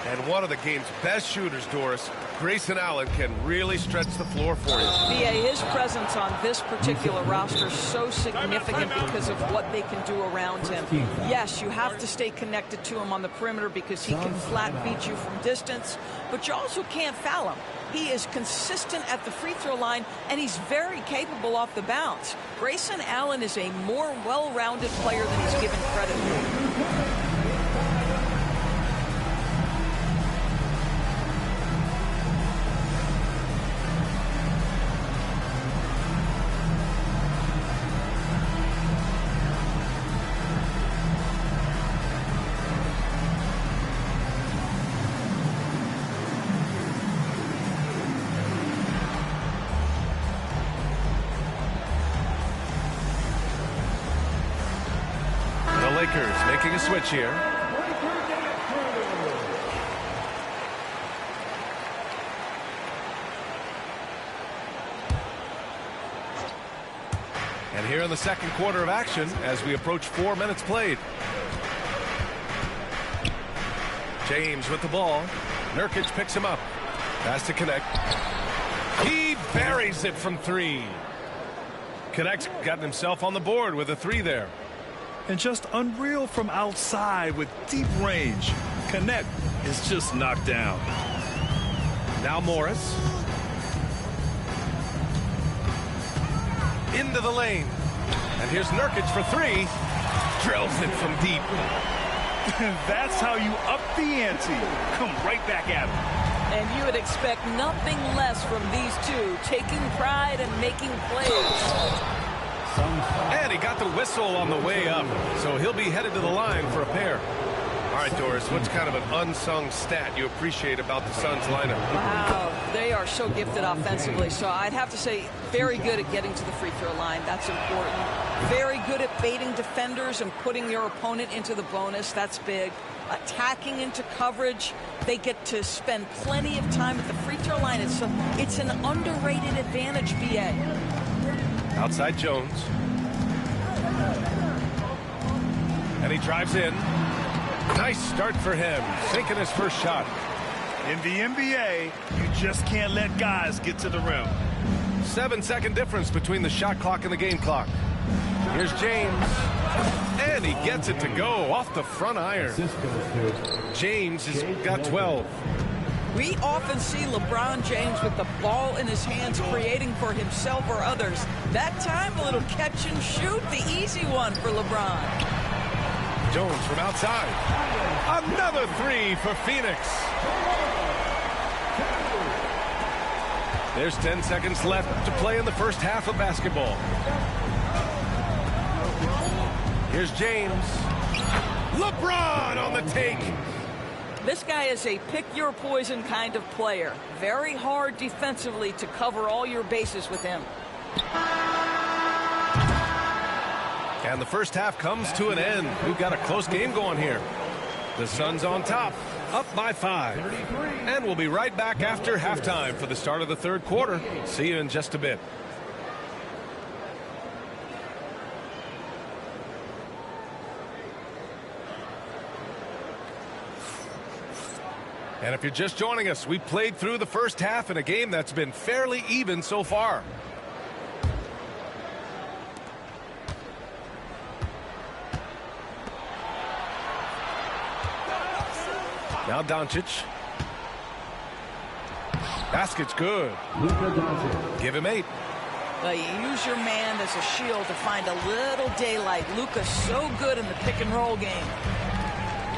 And one of the game's best shooters, Doris, Grayson Allen, can really stretch the floor for you. B.A., his presence on this particular roster is so significant because of what they can do around him. Yes, you have to stay connected to him on the perimeter because he can flat beat you from distance, but you also can't foul him. He is consistent at the free throw line, and he's very capable off the bounce. Grayson Allen is a more well-rounded player than he's given credit for. Making a switch here. And here in the second quarter of action as we approach 4 minutes played. James with the ball. Nurkic picks him up. Pass to Connect. He buries it from 3. Connect's gotten himself on the board with a 3 there. And just unreal from outside with deep range. Connect is just knocked down. Now Morris. Into the lane. And here's Nurkic for 3. Drills it from deep. That's how you up the ante. Come right back at him. And you would expect nothing less from these two, taking pride and making plays. And he got the whistle on the way up, so he'll be headed to the line for a pair. All right, Doris, what's kind of an unsung stat you appreciate about the Suns lineup? Wow, they are so gifted offensively. So I'd have to say very good at getting to the free throw line. That's important. Very good at baiting defenders and putting your opponent into the bonus. That's big. Attacking into coverage. They get to spend plenty of time at the free throw line. It's an underrated advantage, BA. Outside Jones. And he drives in. Nice start for him. Sinking his first shot. In the NBA, you just can't let guys get to the rim. 7-second difference between the shot clock and the game clock. Here's James. And he gets it to go off the front iron. James has got 12. We often see LeBron James with the ball in his hands creating for himself or others. That time, a little catch and shoot, the easy one for LeBron. Jones from outside. Another 3 for Phoenix. There's 10 seconds left to play in the first half of basketball. Here's James. LeBron on the take. This guy is a pick-your-poison kind of player. Very hard defensively to cover all your bases with him. And the first half comes to an end. We've got a close game going here. The Suns on top, up by 5. And we'll be right back after halftime for the start of the third quarter. See you in just a bit. And if you're just joining us, we played through the first half in a game that's been fairly even so far. Now Doncic. Basket's good. Give him 8. You use your man as a shield to find a little daylight. Luka's so good in the pick and roll game.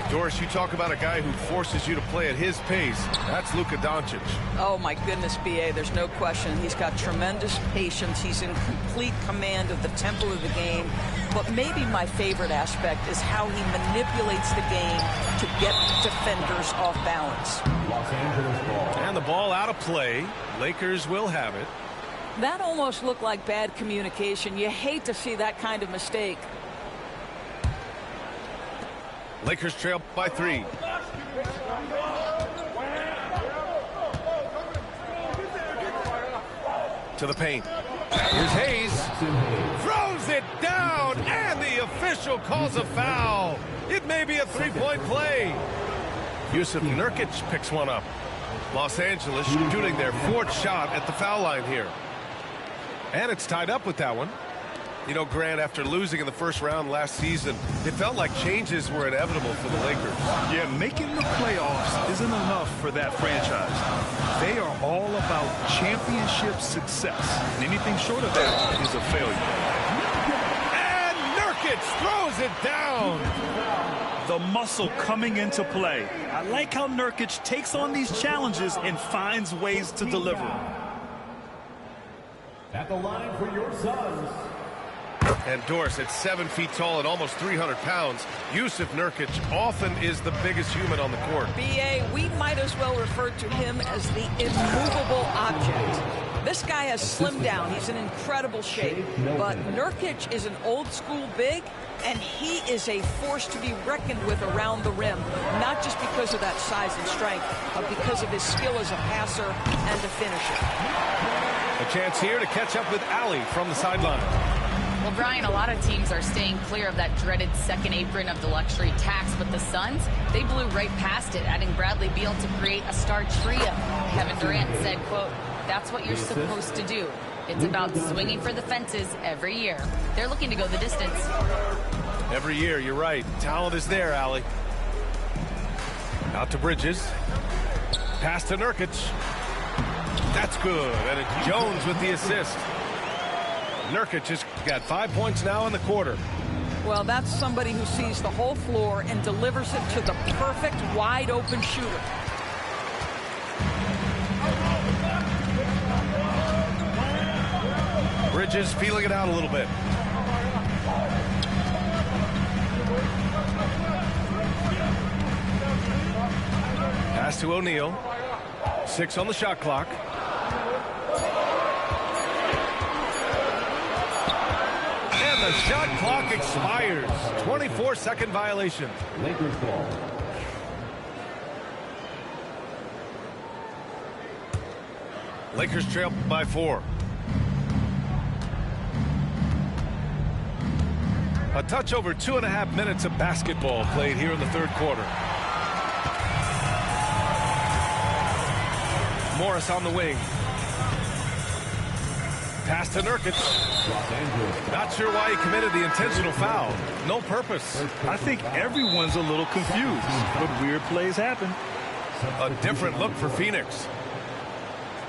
Doris, you talk about a guy who forces you to play at his pace. That's Luka Doncic. Oh, my goodness, B.A., there's no question. He's got tremendous patience. He's in complete command of the tempo of the game. But maybe my favorite aspect is how he manipulates the game to get defenders off balance. And the ball out of play. Lakers will have it. That almost looked like bad communication. You hate to see that kind of mistake. Lakers trail by 3. To the paint. Here's Hayes. Throws it down, and the official calls a foul. It may be a 3-point play. Yusuf Nurkic picks one up. Los Angeles shooting their 4th shot at the foul line here. And it's tied up with that one. You know, Grant, after losing in the first round last season, it felt like changes were inevitable for the Lakers. Yeah, making the playoffs isn't enough for that franchise. They are all about championship success. And anything short of that is a failure. And Nurkic throws it down. The muscle coming into play. I like how Nurkic takes on these challenges and finds ways to deliver. At the line for your Suns. And Doris, at 7 feet tall and almost 300 pounds, Yusuf Nurkic often is the biggest human on the court. B.A., we might as well refer to him as the immovable object. This guy has slimmed down. He's in incredible shape. But Nurkic is an old-school big, and he is a force to be reckoned with around the rim, not just because of that size and strength, but because of his skill as a passer and a finisher. A chance here to catch up with Ali from the sideline. Well, Brian, a lot of teams are staying clear of that dreaded second apron of the luxury tax, but the Suns, they blew right past it, adding Bradley Beal to create a star trio. Kevin Durant said, quote, "That's what you're supposed to do. It's about swinging for the fences every year." They're looking to go the distance. Every year, you're right. Talent is there, Allie. Out to Bridges. Pass to Nurkic. That's good. And it's Jones with the assist. Nurkic has got 5 points now in the quarter. Well, that's somebody who sees the whole floor and delivers it to the perfect wide open shooter. Bridges feeling it out a little bit. Pass to O'Neal. 6 on the shot clock. And the shot clock expires. 24-second violation. Lakers ball. Lakers trail by 4. A touch over 2.5 minutes of basketball played here in the third quarter. Morris on the wing. Pass to Nurkic. Not sure why he committed the intentional foul. No purpose. I think everyone's a little confused, but weird plays happen. A different look for Phoenix.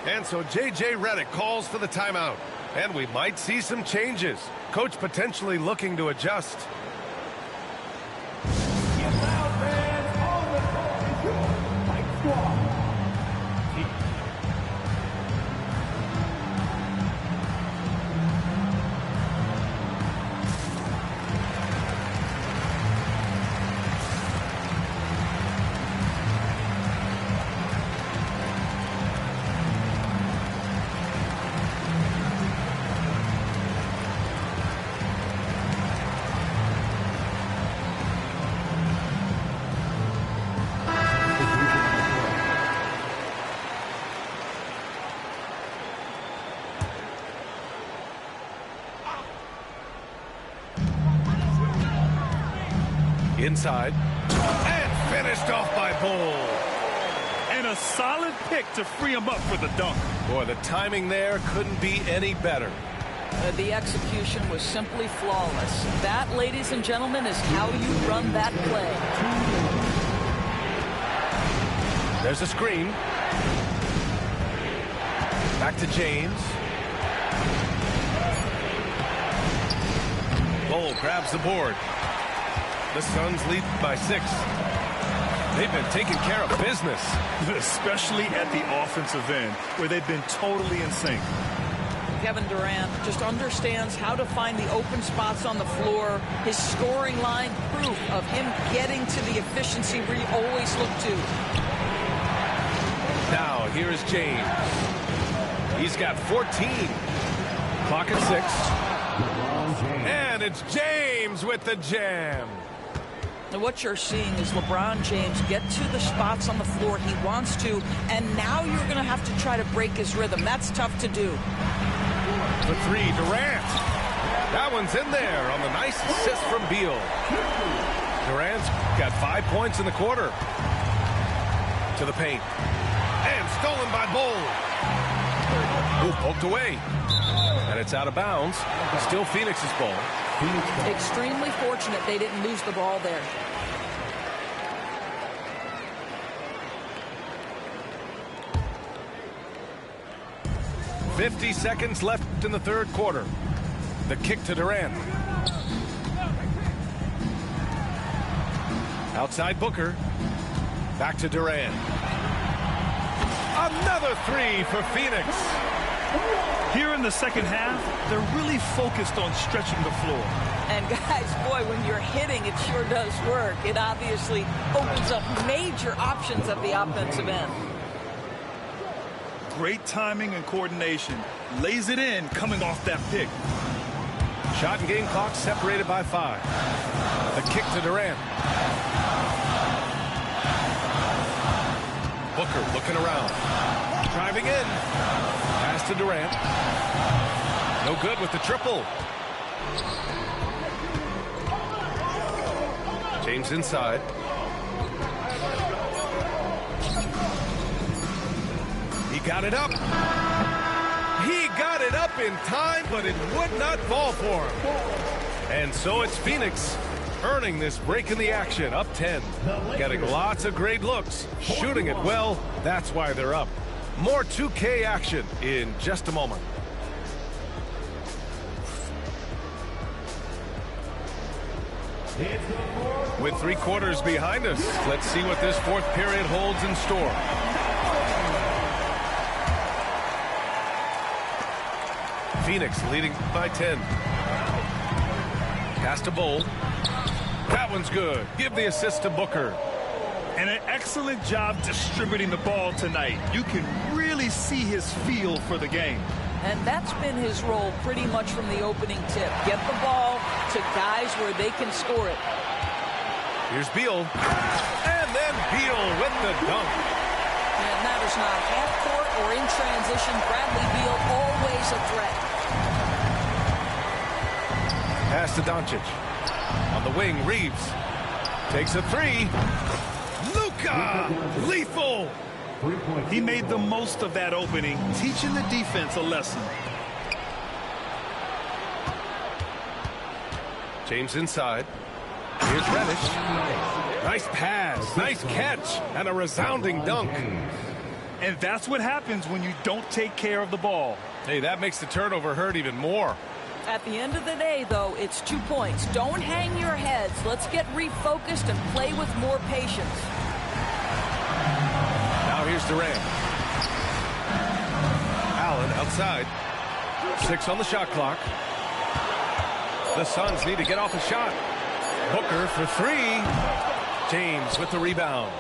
And so J.J. Redick calls for the timeout. And we might see some changes. Coach potentially looking to adjust. Inside. And finished off by Bull. And a solid pick to free him up for the dunk. Boy, the timing there couldn't be any better. The execution was simply flawless. That, ladies and gentlemen, is how you run that play. There's a screen. Back to James. Bull grabs the board. The Suns lead by 6. They've been taking care of business. Especially at the offensive end, where they've been totally in sync. Kevin Durant just understands how to find the open spots on the floor. His scoring line, proof of him getting to the efficiency we always look to. Now, here is James. He's got 14. Clock at 6. And it's James with the jam. And what you're seeing is LeBron James get to the spots on the floor he wants to, and now you're going to have to try to break his rhythm. That's tough to do. The 3, Durant. That one's in there on the nice assist from Beal. Durant's got 5 points in the quarter. To the paint. And stolen by Bull. Ooh, poked away. And it's out of bounds. Still Phoenix's ball. Extremely fortunate they didn't lose the ball there. .50 seconds left in the third quarter. The kick to Durant. Outside Booker. Back to Durant. Another 3 for Phoenix. Here in the second half, they're really focused on stretching the floor. And guys, boy, when you're hitting, it sure does work. It obviously opens up major options at the offensive end. Great timing and coordination. Lays it in coming off that pick. Shot and game clock separated by 5. The kick to Durant. Booker looking around. Driving in. Pass to Durant. No good with the triple. James inside. He got it up. He got it up in time, but it would not fall for him. And so it's Phoenix earning this break in the action, up 10. Getting lots of great looks, shooting it well. That's why they're up. More 2K action in just a moment. With 3 quarters behind us, let's see what this fourth period holds in store. Phoenix leading by 10. Pass to Bull. That one's good. Give the assist to Booker. And an excellent job distributing the ball tonight. You can really see his feel for the game. And that's been his role pretty much from the opening tip. Get the ball to guys where they can score it. Here's Beal. And then Beal with the dunk. And it matters not half court or in transition. Bradley Beal always a threat. Pass to Doncic. On the wing, Reeves takes a 3. Luka! Lethal! He made the most of that opening, teaching the defense a lesson. James inside. Here's Reddish. Nice pass, nice catch, and a resounding dunk. And that's what happens when you don't take care of the ball. Hey, that makes the turnover hurt even more. At the end of the day, though, it's 2 points. Don't hang your heads. Let's get refocused and play with more patience. Now here's Durant. Allen outside. 6 on the shot clock. The Suns need to get off a shot. Booker for 3. James with the rebound.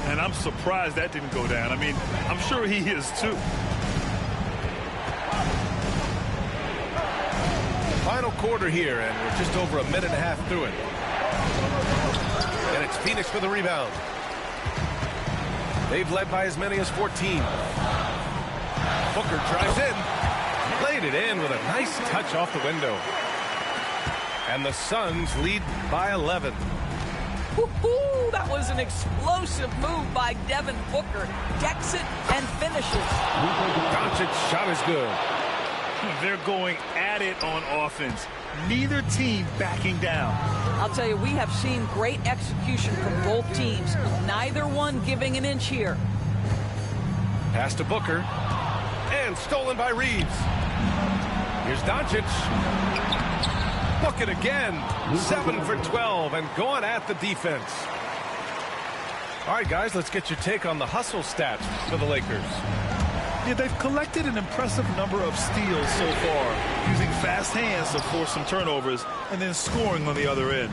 And I'm surprised that didn't go down. I mean, I'm sure he is too. Final quarter here, and we're just over a minute and a half through it. And it's Phoenix for the rebound. They've led by as many as 14. Booker drives in. Played it in with a nice touch off the window. And the Suns lead by 11. Woo-hoo! That was an explosive move by Devin Booker. Decks it and finishes. Doncic's shot is good. They're going at it on offense. Neither team backing down. I'll tell you, we have seen great execution from both teams. Neither one giving an inch here. Pass to Booker. And stolen by Reeves. Here's Doncic. Book it again. 7 for 12 and going at the defense. All right, guys, let's get your take on the hustle stats for the Lakers. Yeah, they've collected an impressive number of steals so far, using fast hands to force some turnovers and then scoring on the other end.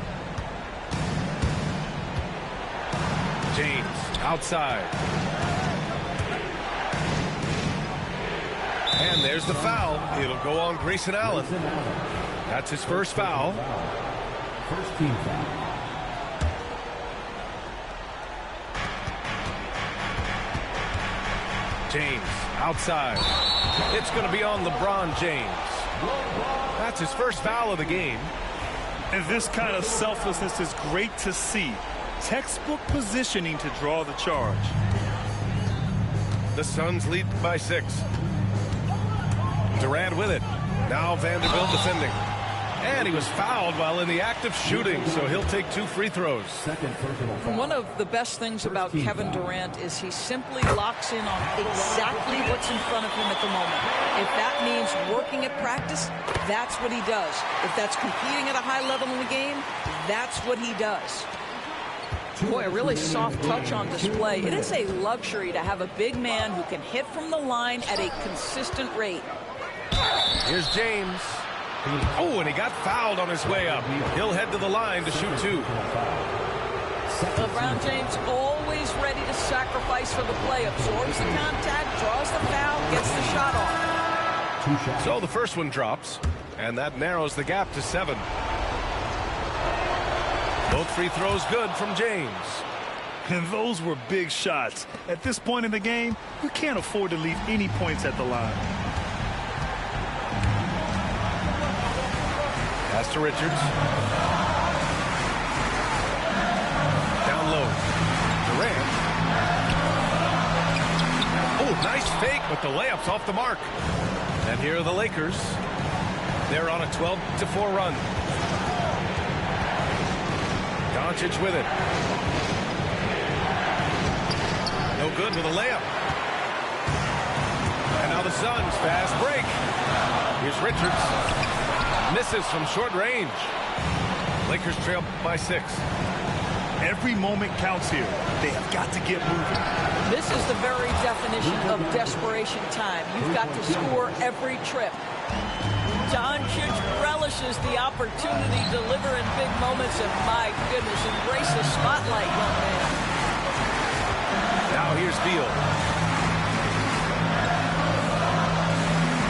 James outside. And there's the foul. It'll go on Grayson Allen. That's his first foul. First team foul. James outside. It's going to be on LeBron James. That's his first foul of the game. And this kind of selflessness is great to see. Textbook positioning to draw the charge. The Suns lead by 6. Durant with it. Now Vanderbilt defending. And he was fouled while in the act of shooting, so he'll take 2 free throws. One of the best things about Kevin Durant is he simply locks in on exactly what's in front of him at the moment. If that means working at practice, that's what he does. If that's competing at a high level in the game, that's what he does. Boy, a really soft touch on display. It is a luxury to have a big man who can hit from the line at a consistent rate. Here's James. Oh, and he got fouled on his way up. He'll head to the line to shoot 2. LeBron James always ready to sacrifice for the play. Absorbs the contact, draws the foul, gets the shot off. So the first one drops, and that narrows the gap to 7. Both free throws good from James. And those were big shots. At this point in the game, you can't afford to leave any points at the line. Pass to Richards. Down low. Durant. Oh, nice fake, but the layup's off the mark. And here are the Lakers. They're on a 12-4 run. Doncic with it. No good with a layup. And now the Suns, fast break. Here's Richards. Misses from short range. Lakers trail by 6. Every moment counts here. They have got to get moving. This is the very definition of desperation time. You've got to score every trip. Doncic relishes the opportunity to deliver in big moments, and my goodness, embrace the spotlight, young man. Now here's Beal.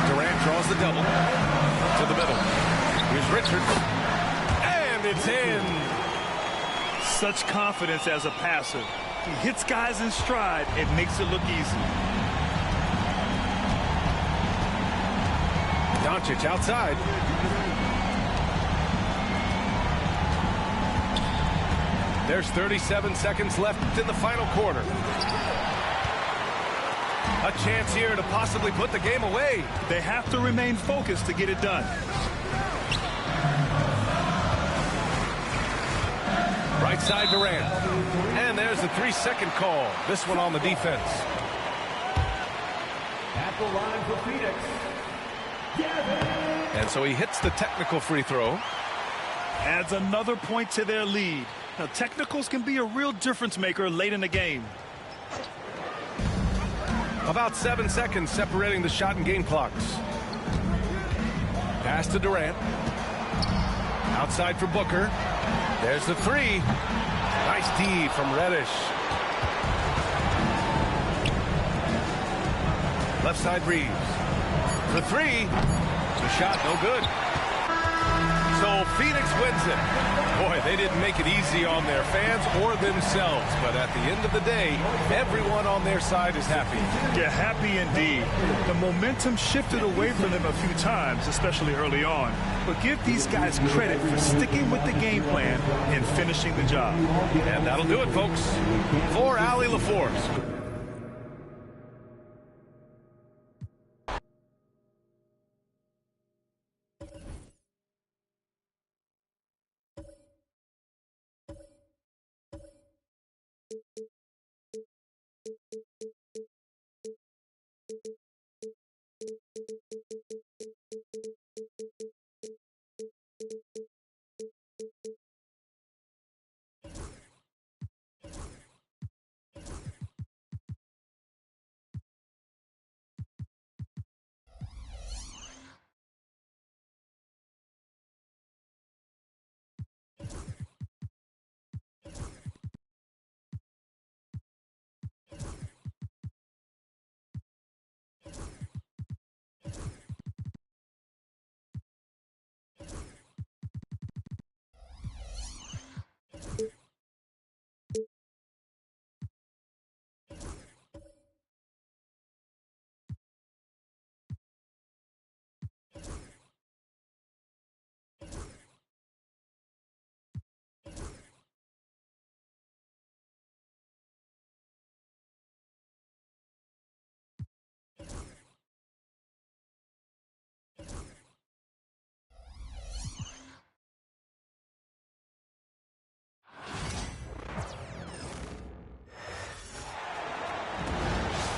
Durant draws the double to the middle. Here's Richards. And it's in. Such confidence as a passer. He hits guys in stride. It makes it look easy. Doncic outside. There's 37 seconds left in the final quarter. A chance here to possibly put the game away. They have to remain focused to get it done. Right side Durant. And there's the 3-second call. This one on the defense. At the line for Phoenix. And so he hits the technical free throw. Adds another point to their lead. Now, technicals can be a real difference maker late in the game. About 7 seconds separating the shot and game clocks. Pass to Durant. Outside for Booker. There's the 3. Nice D from Reddish. Left side Reeves. For 3. The shot no good. So Phoenix wins it. Boy, they didn't make it easy on their fans or themselves. But at the end of the day, everyone on their side is happy. Yeah, happy indeed. The momentum shifted away from them a few times, especially early on. But give these guys credit for sticking with the game plan and finishing the job. And that'll do it, folks. For Allie LaForce.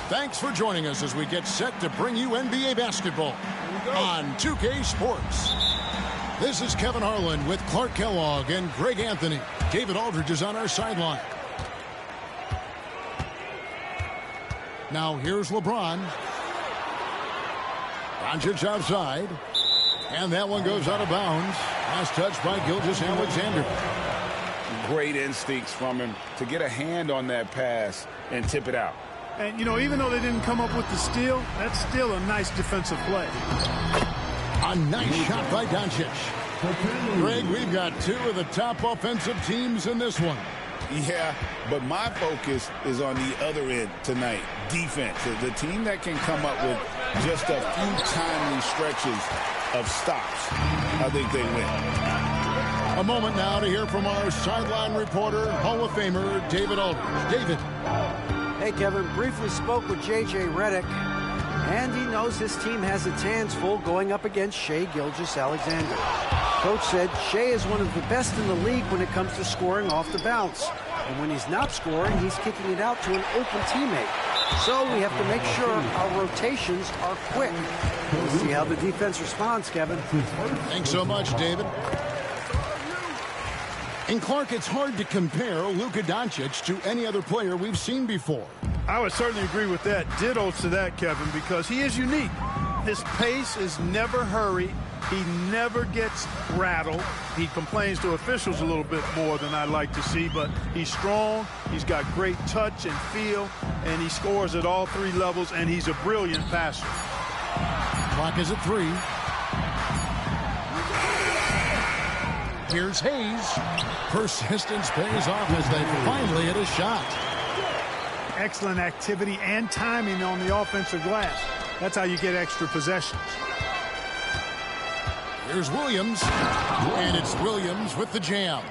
Thanks for joining us as we get set to bring you NBA basketball on 2K Sports. This is Kevin Harlan with Clark Kellogg and Greg Anthony. David Aldridge is on our sideline. Now here's LeBron. Doncic outside. And that one goes out of bounds. Last touch by Gilgeous-Alexander. Great instincts from him to get a hand on that pass and tip it out. And, you know, even though they didn't come up with the steal, that's still a nice defensive play. A nice shot by Doncic. Greg, we've got two of the top offensive teams in this one. Yeah, but my focus is on the other end tonight, defense. The team that can come up with just a few timely stretches of stops, I think they win. A moment now to hear from our sideline reporter, Hall of Famer David Aldridge. David. Hey, Kevin. Briefly spoke with J.J. Redick, and he knows his team has its hands full going up against Shai Gilgeous-Alexander. Coach said Shai is one of the best in the league when it comes to scoring off the bounce. And when he's not scoring, he's kicking it out to an open teammate. So we have to make sure our rotations are quick. We'll see how the defense responds, Kevin. Thanks so much, David. And Clark, it's hard to compare Luka Doncic to any other player we've seen before. I would certainly agree with that. Ditto to that, Kevin, because he is unique. His pace is never hurried. He never gets rattled. He complains to officials a little bit more than I'd like to see, but he's strong. He's got great touch and feel, and he scores at all three levels, and he's a brilliant passer. Clock is at 3. Here's Hayes. Persistence pays off as they finally hit a shot. Excellent activity and timing on the offensive glass. That's how you get extra possessions. Here's Williams, and it's Williams with the jam.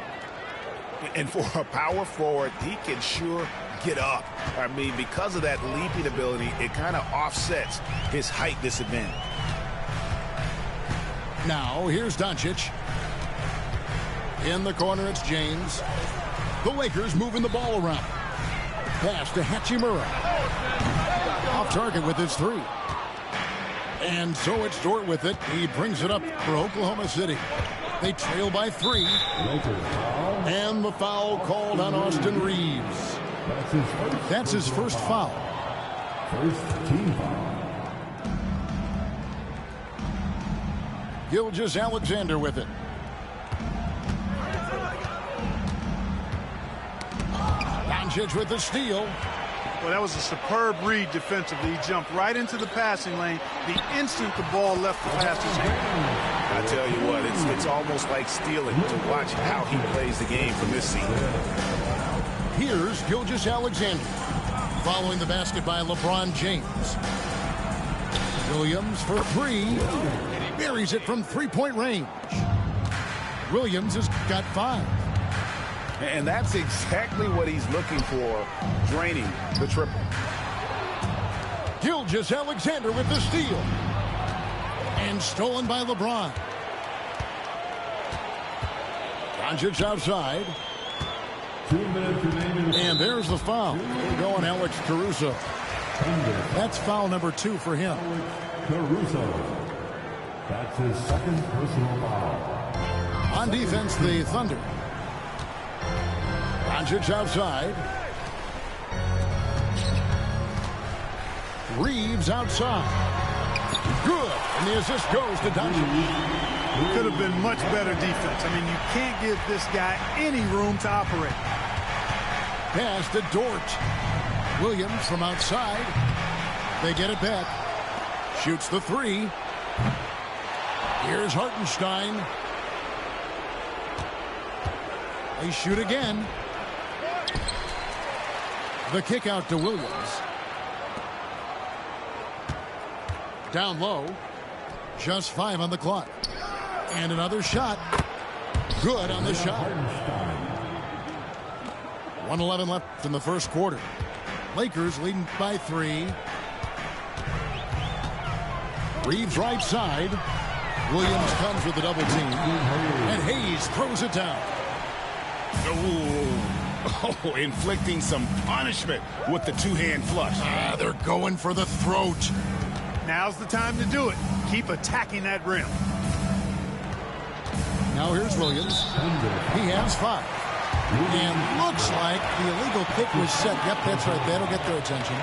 And for a power forward, he can sure get up. I mean, because of that leaping ability, it kind of offsets his height disadvantage. Now, here's Doncic. In the corner, it's James. The Lakers moving the ball around. Pass to Hachimura. Off target with his 3. And so it's Dort with it. He brings it up for Oklahoma City. They trail by 3. And the foul called on Austin Reeves. That's his first foul. First team foul. Gilgeous-Alexander with it. Doncic with the steal. Well, that was a superb read defensively. He jumped right into the passing lane the instant the ball left the passer's hand. I tell you what, it's almost like stealing to watch how he plays the game from this seat. Here's Gilgeous-Alexander. Following the basket by LeBron James. Williams for 3. And he buries it from three-point range. Williams has got 5. And that's exactly what he's looking for, draining the triple. Gilgeous-Alexander with the steal. And stolen by LeBron. Doncic outside. 2 minutes remaining. And there's the foul. We're going Alex Caruso. That's foul number 2 for him. Caruso. That's his second personal foul. On defense, the Thunder. Doncic outside. Reeves outside. Good. And the assist goes to Doncic. Could have been much better defense. I mean, you can't give this guy any room to operate. Pass to Dort. Williams from outside. They get it back. Shoots the 3. Here's Hartenstein. They shoot again. The kick out to Williams. Down low. Just 5 on the clock. And another shot. Good on the shot. 1:11 left in the first quarter. Lakers leading by 3. Reeves right side. Williams comes with the double team. And Hayes throws it down. Oh, inflicting some punishment with the two-hand flush. They're going for the throat. Now's the time to do it. Keep attacking that rim. Now here's Williams. He has 5. And looks like the illegal kick was set. Yep, that's right. That'll get their attention.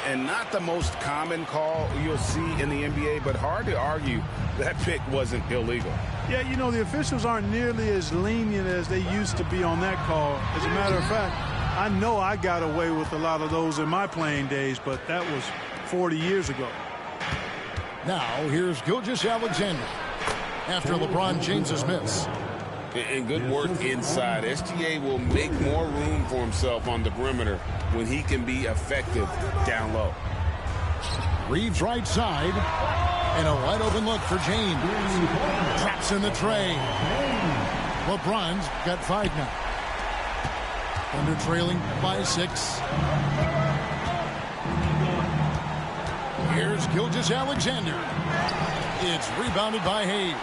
And not the most common call you'll see in the NBA, but hard to argue that pick wasn't illegal. Yeah, you know, the officials aren't nearly as lenient as they used to be on that call. As a matter of fact, I know I got away with a lot of those in my playing days, but that was 40 years ago. Now, here's Gilgeous-Alexander after LeBron James's miss. And good work inside. SGA will make more room for himself on the perimeter when he can be effective down low. Reeves right side. And a wide open look for James. Traps in the tray. LeBron's got 5 now. Thunder trailing by 6. Here's Gilgeous-Alexander. It's rebounded by Hayes.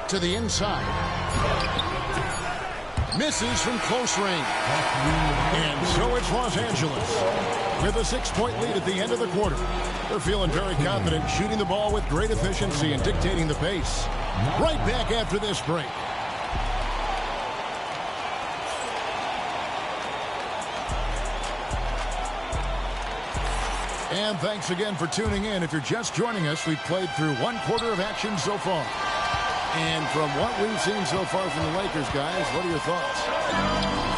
To the inside. Misses from close range. And so it's Los Angeles with a 6-point lead at the end of the quarter. They're feeling very confident, shooting the ball with great efficiency and dictating the pace. Right back after this break. And thanks again for tuning in. If you're just joining us, we've played through 1 quarter of action so far. And from what we've seen so far from the Lakers, guys, what are your thoughts?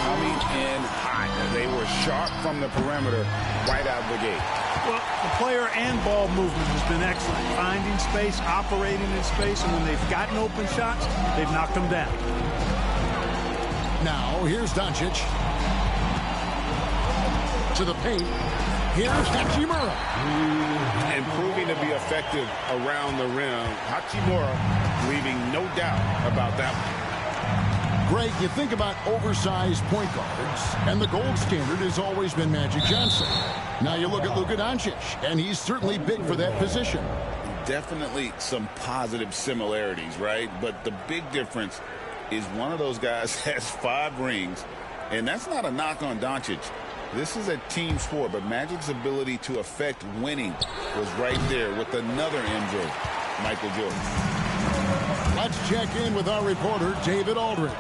Coming in hot. They were sharp from the perimeter right out of the gate. Well, the player and ball movement has been excellent. Finding space, operating in space, and when they've gotten open shots, they've knocked them down. Now, here's Doncic. To the paint. Here's Hachimura. And proving to be effective around the rim. Hachimura leaving no doubt about that one. Greg, you think about oversized point guards, and the gold standard has always been Magic Johnson. Now you look at Luka Doncic, and he's certainly big for that position. Definitely some positive similarities, right? But the big difference is one of those guys has 5 rings, and that's not a knock on Doncic. This is a team sport, but Magic's ability to affect winning was right there with another MJ, Michael Jordan. Let's check in with our reporter, David Aldridge.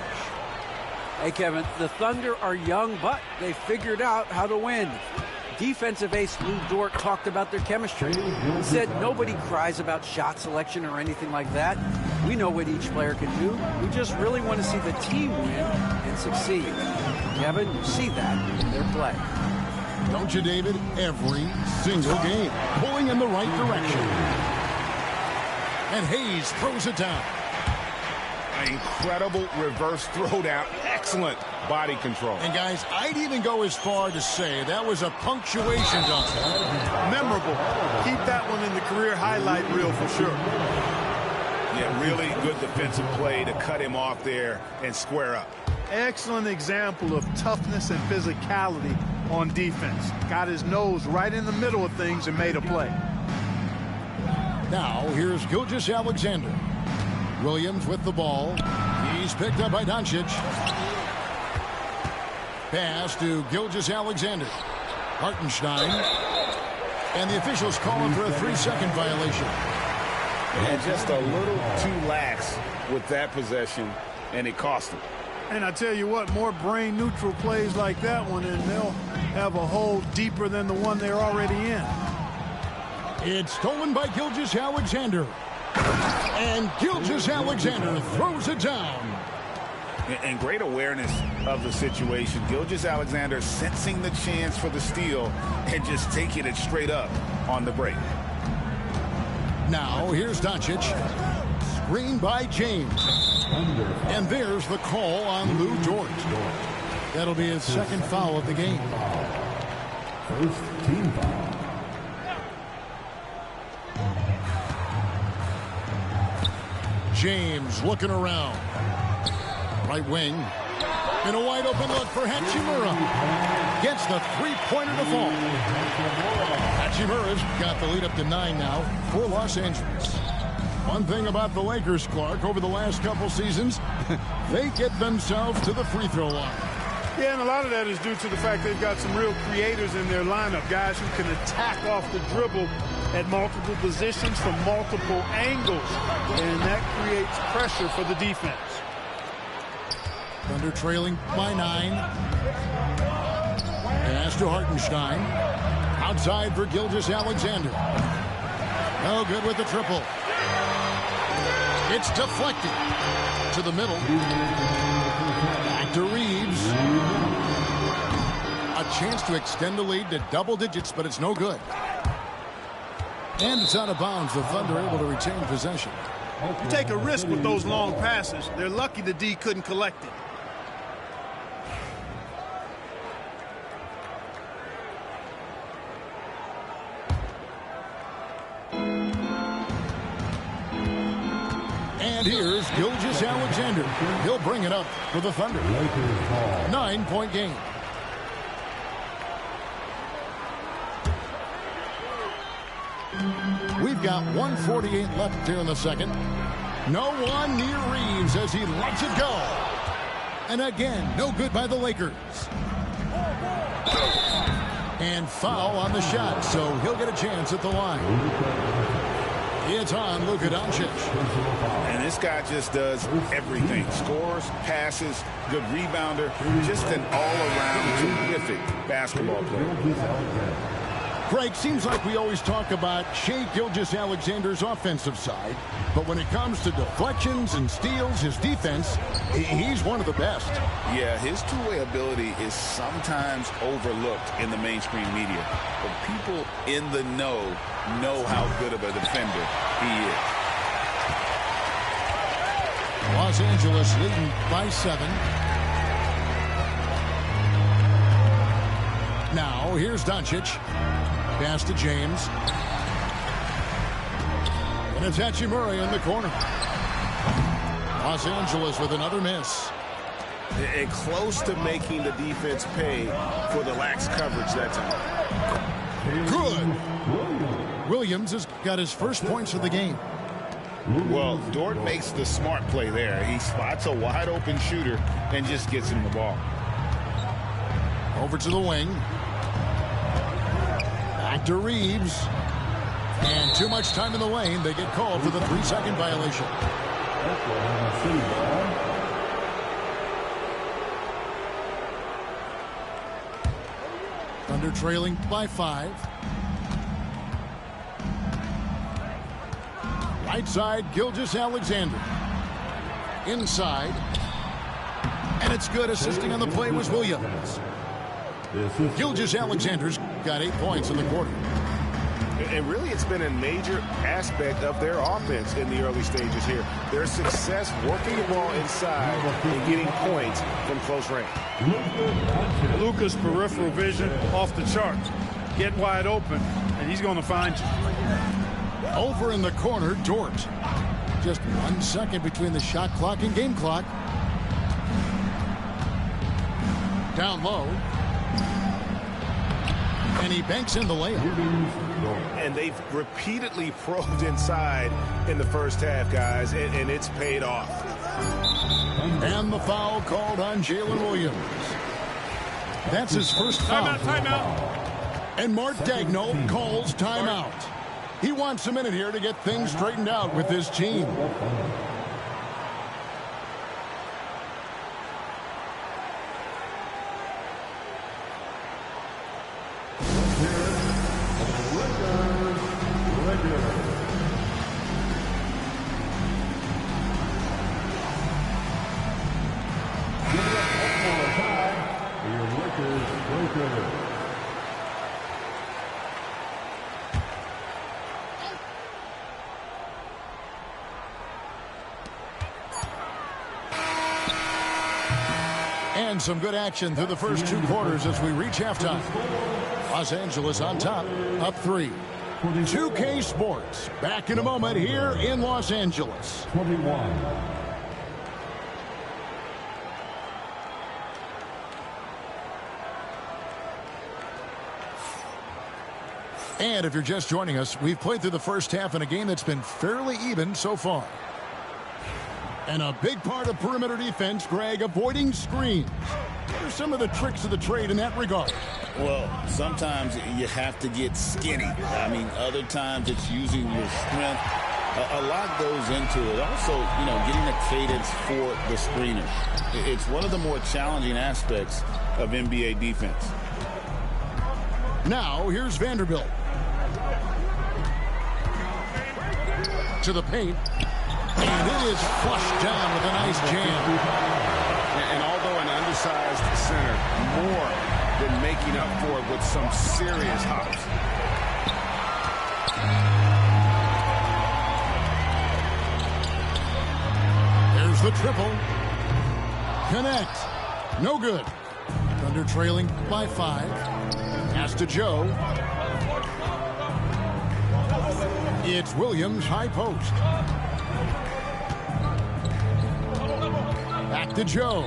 Hey, Kevin, the Thunder are young, but they figured out how to win. Defensive ace Lou Dort talked about their chemistry. He said nobody cries about shot selection or anything like that. We know what each player can do. We just really want to see the team win and succeed. Kevin, you see that in their play. Don't you, David? Every single game, pulling in the right direction. And Hayes throws it down. An incredible reverse throwdown. Excellent body control. And guys, I'd even go as far to say that was a punctuation dunk. Memorable. Keep that one in the career highlight reel for sure. Yeah, really good defensive play to cut him off there and square up. Excellent example of toughness and physicality on defense. Got his nose right in the middle of things and made a play. Now, here's Gilgeous-Alexander. Williams with the ball. He's picked up by Doncic. Pass to Gilgeous-Alexander. Hartenstein. And the officials call him for a 3-second violation. And just a little too lax with that possession, and it cost him. And I tell you what, more brain-neutral plays like that one, and they'll have a hole deeper than the one they're already in. It's stolen by Gilgeous-Alexander. And Gilgeous-Alexander throws it down. And great awareness of the situation. Gilgeous-Alexander sensing the chance for the steal and just taking it straight up on the break. Now, here's Doncic. Screen by James. And there's the call on Lou Dort. That'll be his 2nd foul of the game. First team foul. James looking around. Right wing. And a wide open look for Hachimura. Gets the 3-pointer to fall. Hachimura's got the lead up to 9 now for Los Angeles. One thing about the Lakers, Clark, over the last couple seasons, they get themselves to the free throw line. Yeah, and a lot of that is due to the fact they've got some real creators in their lineup, guys who can attack off the dribble at multiple positions from multiple angles, and that creates pressure for the defense. Thunder trailing by 9. Pass to Hartenstein. Outside for Gilgeous-Alexander. No good with the triple. It's deflected to the middle. Back to Reeves. A chance to extend the lead to double digits, but it's no good. And it's out of bounds. The Thunder able to retain possession. You take a risk with those long passes. They're lucky the D couldn't collect it. And here's Gilgeous-Alexander. He'll bring it up for the Thunder. 9-point game. We've got 1:48 left here in the second. No one near Reeves as he lets it go. And again, no good by the Lakers. And foul on the shot, so he'll get a chance at the line. It's on Luka Doncic. And this guy just does everything. Scores, passes, good rebounder, just an all-around terrific basketball player. Greg, seems like we always talk about Shai Gilgeous-Alexander's offensive side, but when it comes to deflections and steals, his defense, he's one of the best. Yeah, his two-way ability is sometimes overlooked in the mainstream media, but people in the know how good of a defender he is. Los Angeles leading by 7. Now, here's Doncic. Pass to James. And it's Hachimura in the corner. Los Angeles with another miss. And close to making the defense pay for the lax coverage that time. Good. Williams has got his first points of the game. Well, Dort makes the smart play there. He spots a wide open shooter and just gets him the ball. Over to the wing. Back to Reeves. And too much time in the lane. They get called for the 3-second violation. Thunder trailing by 5. Right side, Gilgeous-Alexander. Inside. And it's good. Assisting on the play was Williams. Gilgeous-Alexander's got 8 points in the quarter. And really, it's been a major aspect of their offense in the early stages here. Their success working the ball inside and getting points from close range. Luka's peripheral vision off the charts. Get wide open, and he's going to find you. Over in the corner, Dort. Just 1 second between the shot clock and game clock. Down low. And he banks in the layup. And they've repeatedly probed inside in the first half, guys, and it's paid off. And the foul called on Jalen Williams. That's his first foul. Timeout. And Mark Daigneault calls timeout. He wants a minute here to get things straightened out with his team. And some good action through the first 2 quarters as we reach halftime. Los Angeles on top, up 3. 2K Sports, back in a moment here in Los Angeles. 21. And if you're just joining us, we've played through the first half in a game that's been fairly even so far. And a big part of perimeter defense, Greg, avoiding screens. What are some of the tricks of the trade in that regard? Well, sometimes you have to get skinny. I mean, other times it's using your strength. A lot goes into it. Also, getting a cadence for the screener. It's one of the more challenging aspects of NBA defense. Now, here's Vanderbilt. To the paint. And it is flushed down with a nice jam. And although an undersized center, more than making up for it with some serious hops. There's the triple. Connect. No good. Thunder trailing by 5. Pass to Joe. It's Williams, high post. Back to Joe.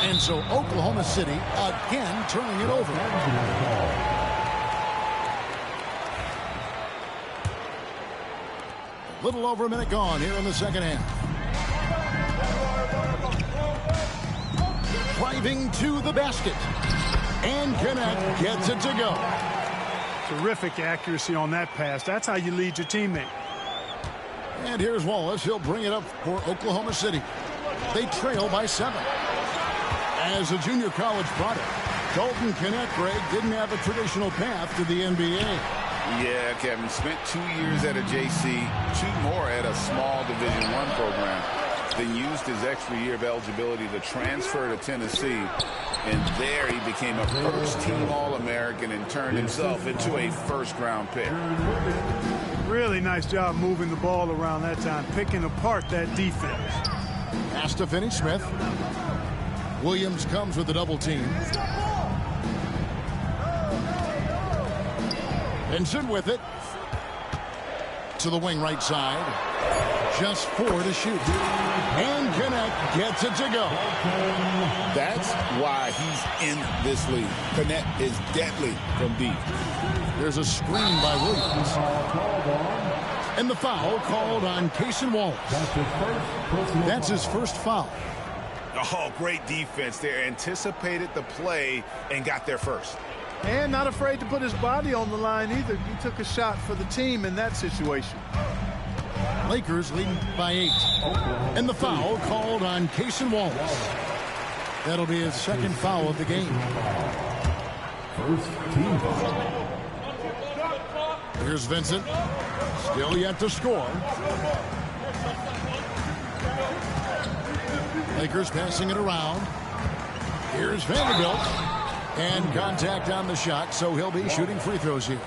And so Oklahoma City again turning it over. A little over a minute gone here in the second half. Driving to the basket. And Connect gets it to go. Terrific accuracy on that pass. That's how you lead your teammate. And here's Wallace. He'll bring it up for Oklahoma City. They trail by 7. As a junior college product, Dalton Connect, Greg, didn't have a traditional path to the NBA. Yeah, Kevin, spent 2 years at a JC, 2 more at a small Division I program, then used his extra year of eligibility to transfer to Tennessee. And there he became a first-team All-American and turned himself into a first-round pick. Really nice job moving the ball around that time, picking apart that defense. Pass to Finney-Smith. Williams comes with the double team. Vincent with it. To the wing right side. Just 4 to shoot. And Connect gets it to go. That's why he's in this league. Connect is deadly from deep. There's a screen by Williams. And the foul called on Cason Wallace. That's his first foul. Oh, great defense there. Anticipated the play and got there first. And not afraid to put his body on the line either. He took a shot for the team in that situation. Lakers leading by 8. And the foul called on Cason Wallace. That'll be his second foul of the game. First team foul. Here's Vincent. Still yet to score. Lakers passing it around. Here's Vanderbilt. And contact on the shot, so he'll be shooting free throws here.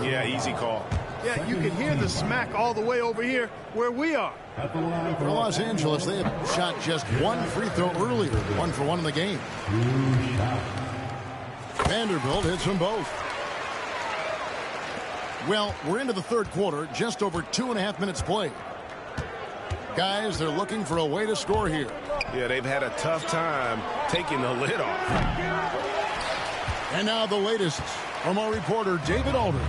Yeah, easy call. Yeah, you can hear the smack all the way over here where we are. For Los Angeles, they have shot just 1 free throw earlier. 1 for 1 in the game. Vanderbilt hits them both. Well, we're into the third quarter, just over 2.5 minutes played. Guys, they're looking for a way to score here. Yeah, they've had a tough time taking the lid off. And now the latest from our reporter, David Aldridge.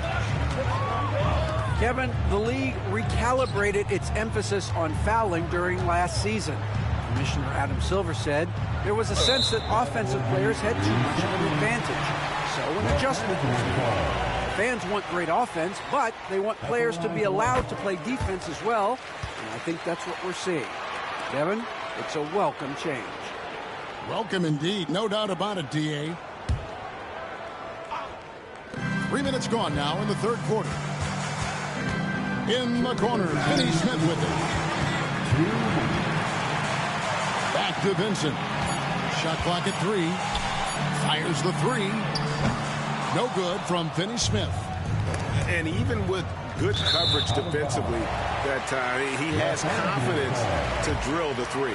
Kevin, the league recalibrated its emphasis on fouling during last season. Commissioner Adam Silver said there was a sense that offensive players had too much of an advantage. So an adjustment was made. Fans want great offense, but they want players to be allowed to play defense as well. And I think that's what we're seeing. Kevin, it's a welcome change. Welcome indeed. No doubt about it, D.A. 3 minutes gone now in the third quarter. In the corner, Finney-Smith with it. Back to Vincent. Shot clock at 3. Fires the 3. No good from Finney-Smith. And even with good coverage defensively that time, he has confidence to drill the 3.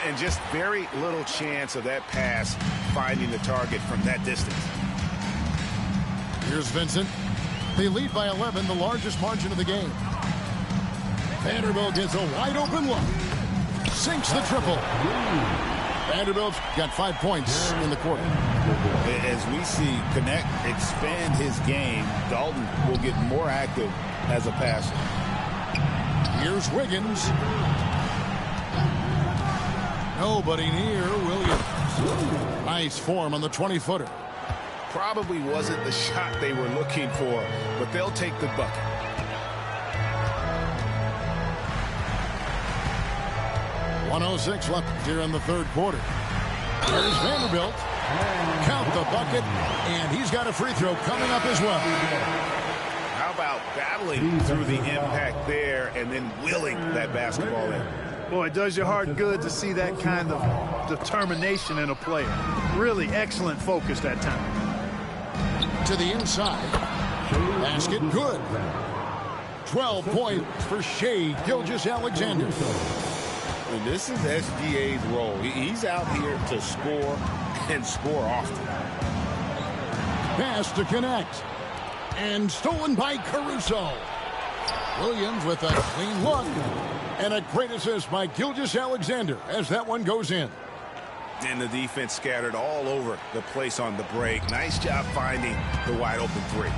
And just very little chance of that pass finding the target from that distance. Here's Vincent. They lead by 11, the largest margin of the game. Vanderbilt gets a wide open look. Sinks the triple. Vanderbilt's got 5 points in the quarter. As we see Connect expand his game, Dalton will get more active as a passer. Here's Wiggins. Nobody near Williams. Nice form on the 20-footer. Probably wasn't the shot they were looking for, but they'll take the bucket. .106 left here in the third quarter. There's Vanderbilt. Count the bucket, and he's got a free throw coming up as well. How about battling through the impact there and then willing that basketball in? Boy, it does your heart good to see that kind of determination in a player. Really excellent focus that time. To the inside. Basket good. 12 points for Shai Gilgeous-Alexander. And this is SGA's role. He's out here to score and score often. Pass to Connect. And stolen by Caruso. Williams with a clean look. And a great assist by Gilgeous-Alexander as that one goes in. And the defense scattered all over the place on the break. Nice job finding the wide open three.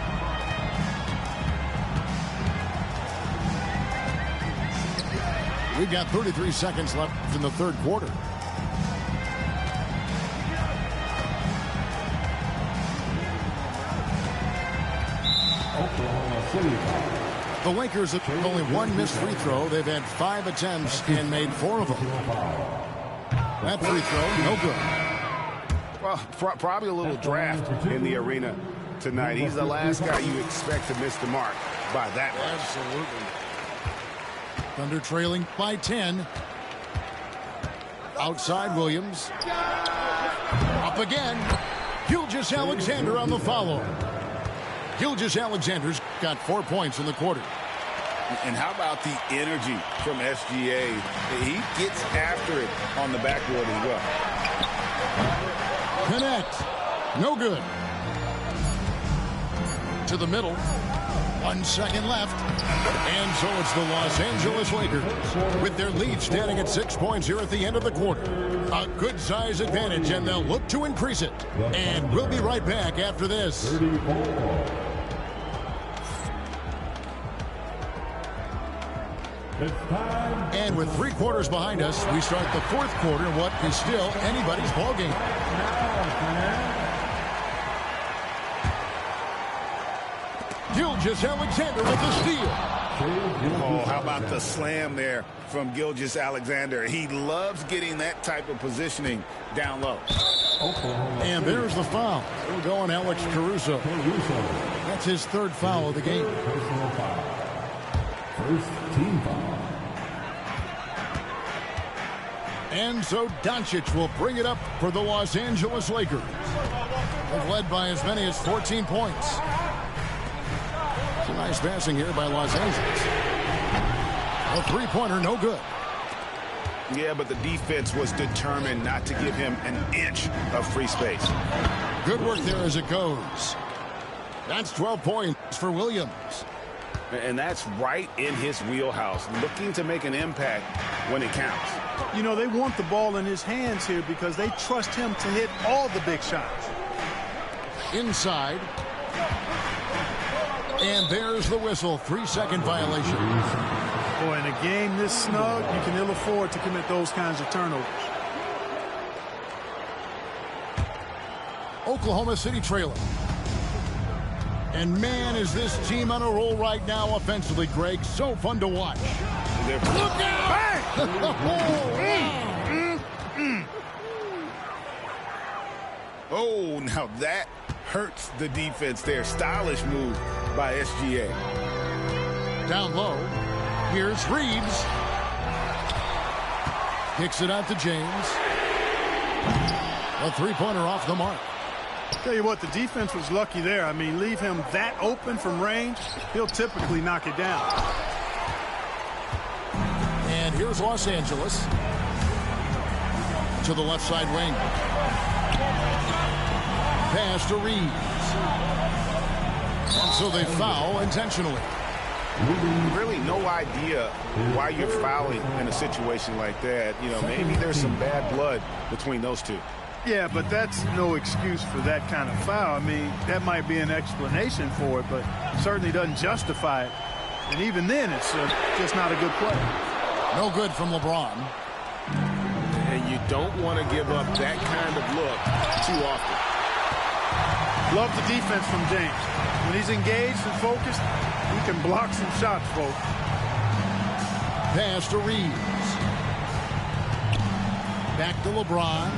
We've got 33 seconds left in the third quarter. The Lakers have only one missed free throw. They've had 5 attempts and made 4 of them. That free throw, no good. Well, probably a little draft in the arena tonight. He's the last guy you expect to miss the mark by that much. Absolutely. Thunder trailing by 10. Outside Williams. Up again. Gilgeous-Alexander on the follow. Gilgeous-Alexander's got 4 points in the quarter. And how about the energy from SGA? He gets after it on the backboard as well. Connect. No good. To the middle. 1 second left. And so it's the Los Angeles Lakers with their lead standing at 6 points here at the end of the quarter. A good size advantage, and they'll look to increase it. And we'll be right back after this. And with 3 quarters behind us, we start the fourth quarter in what is still anybody's ballgame. Gilgeous-Alexander with the steal. Oh, how about the slam there from Gilgeous-Alexander? He loves getting that type of positioning down low. And there's the foul. We'll go on Alex Caruso. That's his 3rd foul of the game. First team foul. And so Doncic will bring it up for the Los Angeles Lakers. They've led by as many as 14 points. It's a nice passing here by Los Angeles. A 3-pointer, no good. Yeah, but the defense was determined not to give him an inch of free space. Good work there as it goes. That's 12 points for Williams. And that's right in his wheelhouse, looking to make an impact when it counts. You know, they want the ball in his hands here because they trust him to hit all the big shots. Inside. And there's the whistle. 3-second violation. Boy, in a game this snug, you can ill afford to commit those kinds of turnovers. Oklahoma City trailing. And man, is this team on a roll right now offensively, Greg. So fun to watch. Look out! Oh, now that hurts the defense there. Stylish move by SGA. Down low. Here's Reeves. Kicks it out to James. A 3-pointer off the mark. Tell you what, the defense was lucky there. I mean, leave him that open from range, he'll typically knock it down. And here's Los Angeles. To the left side wing. Pass to Reeves. And so they foul intentionally. Really no idea why you're fouling in a situation like that. You know, maybe there's some bad blood between those two. Yeah, but that's no excuse for that kind of foul. I mean, that might be an explanation for it, but certainly doesn't justify it. And even then, it's just not a good play. No good from LeBron. And you don't want to give up that kind of look too often. Love the defense from James. When he's engaged and focused, he can block some shots, folks. Pass to Reeves. Back to LeBron.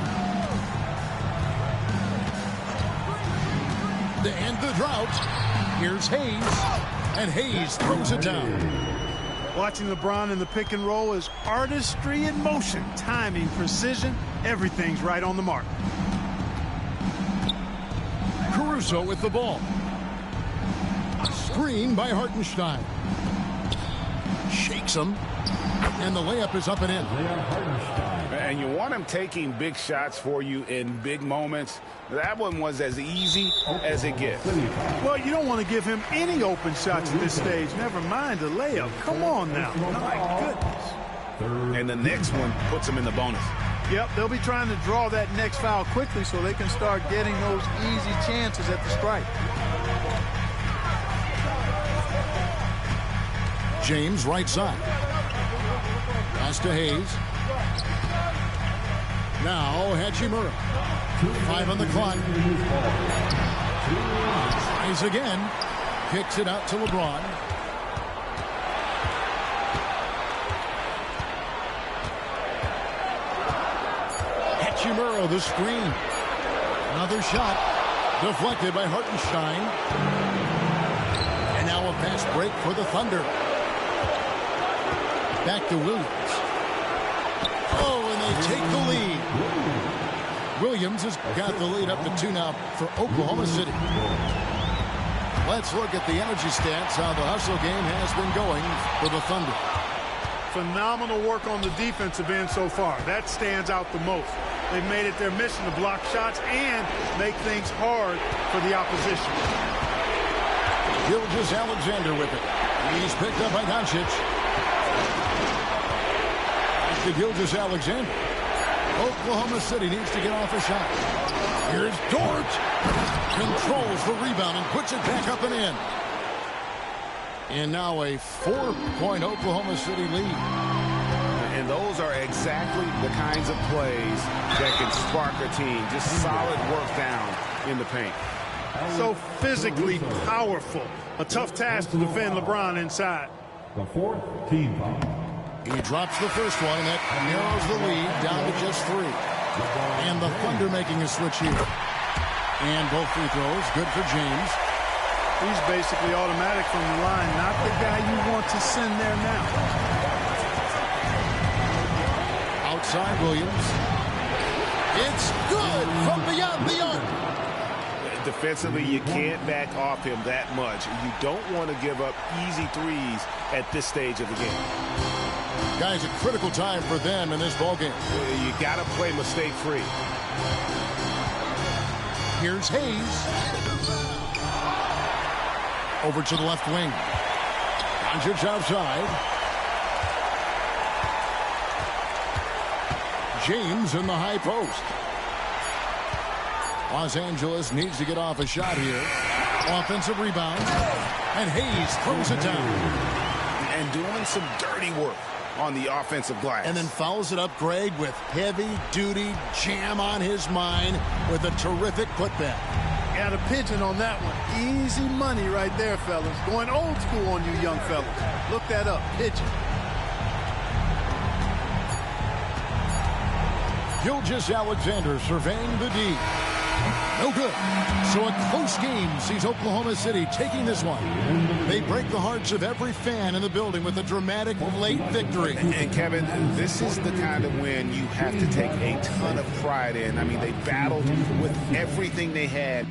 To end the drought, here's Hayes, and Hayes throws it down. Watching LeBron in the pick and roll is artistry in motion, timing, precision, everything's right on the mark. Caruso with the ball. Screen by Hartenstein. Shakes him. And the layup is up and in. And you want him taking big shots for you in big moments. That one was as easy as it gets. Well, you don't want to give him any open shots at this stage. Never mind the layup. Come on now. My goodness. And the next one puts him in the bonus. Yep, they'll be trying to draw that next foul quickly so they can start getting those easy chances at the stripe. James, right side. Pass to Hayes. Now Hachimura. 5 on the clock. Tries again. Kicks it out to LeBron. Hachimura, the screen. Another shot. Deflected by Hartenstein. And now a fast break for the Thunder. Back to Williams. Oh, and they take the lead. Williams has got the lead up to 2 now for Oklahoma City. Let's look at the energy stats, how the hustle game has been going for the Thunder. Phenomenal work on the defensive end so far. That stands out the most. They've made it their mission to block shots and make things hard for the opposition. Gilgeous-Alexander with it. He's picked up by Doncic. To Gilgeous-Alexander. Oklahoma City needs to get off a shot. Here's Dort. Controls the rebound and puts it back up and in. And now a 4-point Oklahoma City lead. And those are exactly the kinds of plays that can spark a team. Just solid work down in the paint. So physically powerful. A tough task to defend LeBron inside. The 4th team foul. He drops the first one, and that narrows the lead down to just 3. And the Thunder making a switch here. And both free throws, good for James. He's basically automatic from the line, not the guy you want to send there now. Outside Williams. It's good from beyond the arc. Defensively, you can't back off him that much. You don't want to give up easy threes at this stage of the game. Guys, a critical time for them in this ballgame. You got to play mistake-free. Here's Hayes. Over to the left wing. Doncic outside. James in the high post. Los Angeles needs to get off a shot here. Offensive rebound. And Hayes throws it down. And doing some dirty work on the offensive glass. And then fouls it up, Greg, with heavy-duty jam on his mind with a terrific putback. Got a pigeon on that one. Easy money right there, fellas. Going old school on you young fellas. Look that up. Pigeon. Gilgeous-Alexander surveying the D. No good. So a close game sees Oklahoma City taking this one. They break the hearts of every fan in the building with a dramatic late victory. And Kevin, this is the kind of win you have to take a ton of pride in. I mean, they battled with everything they had.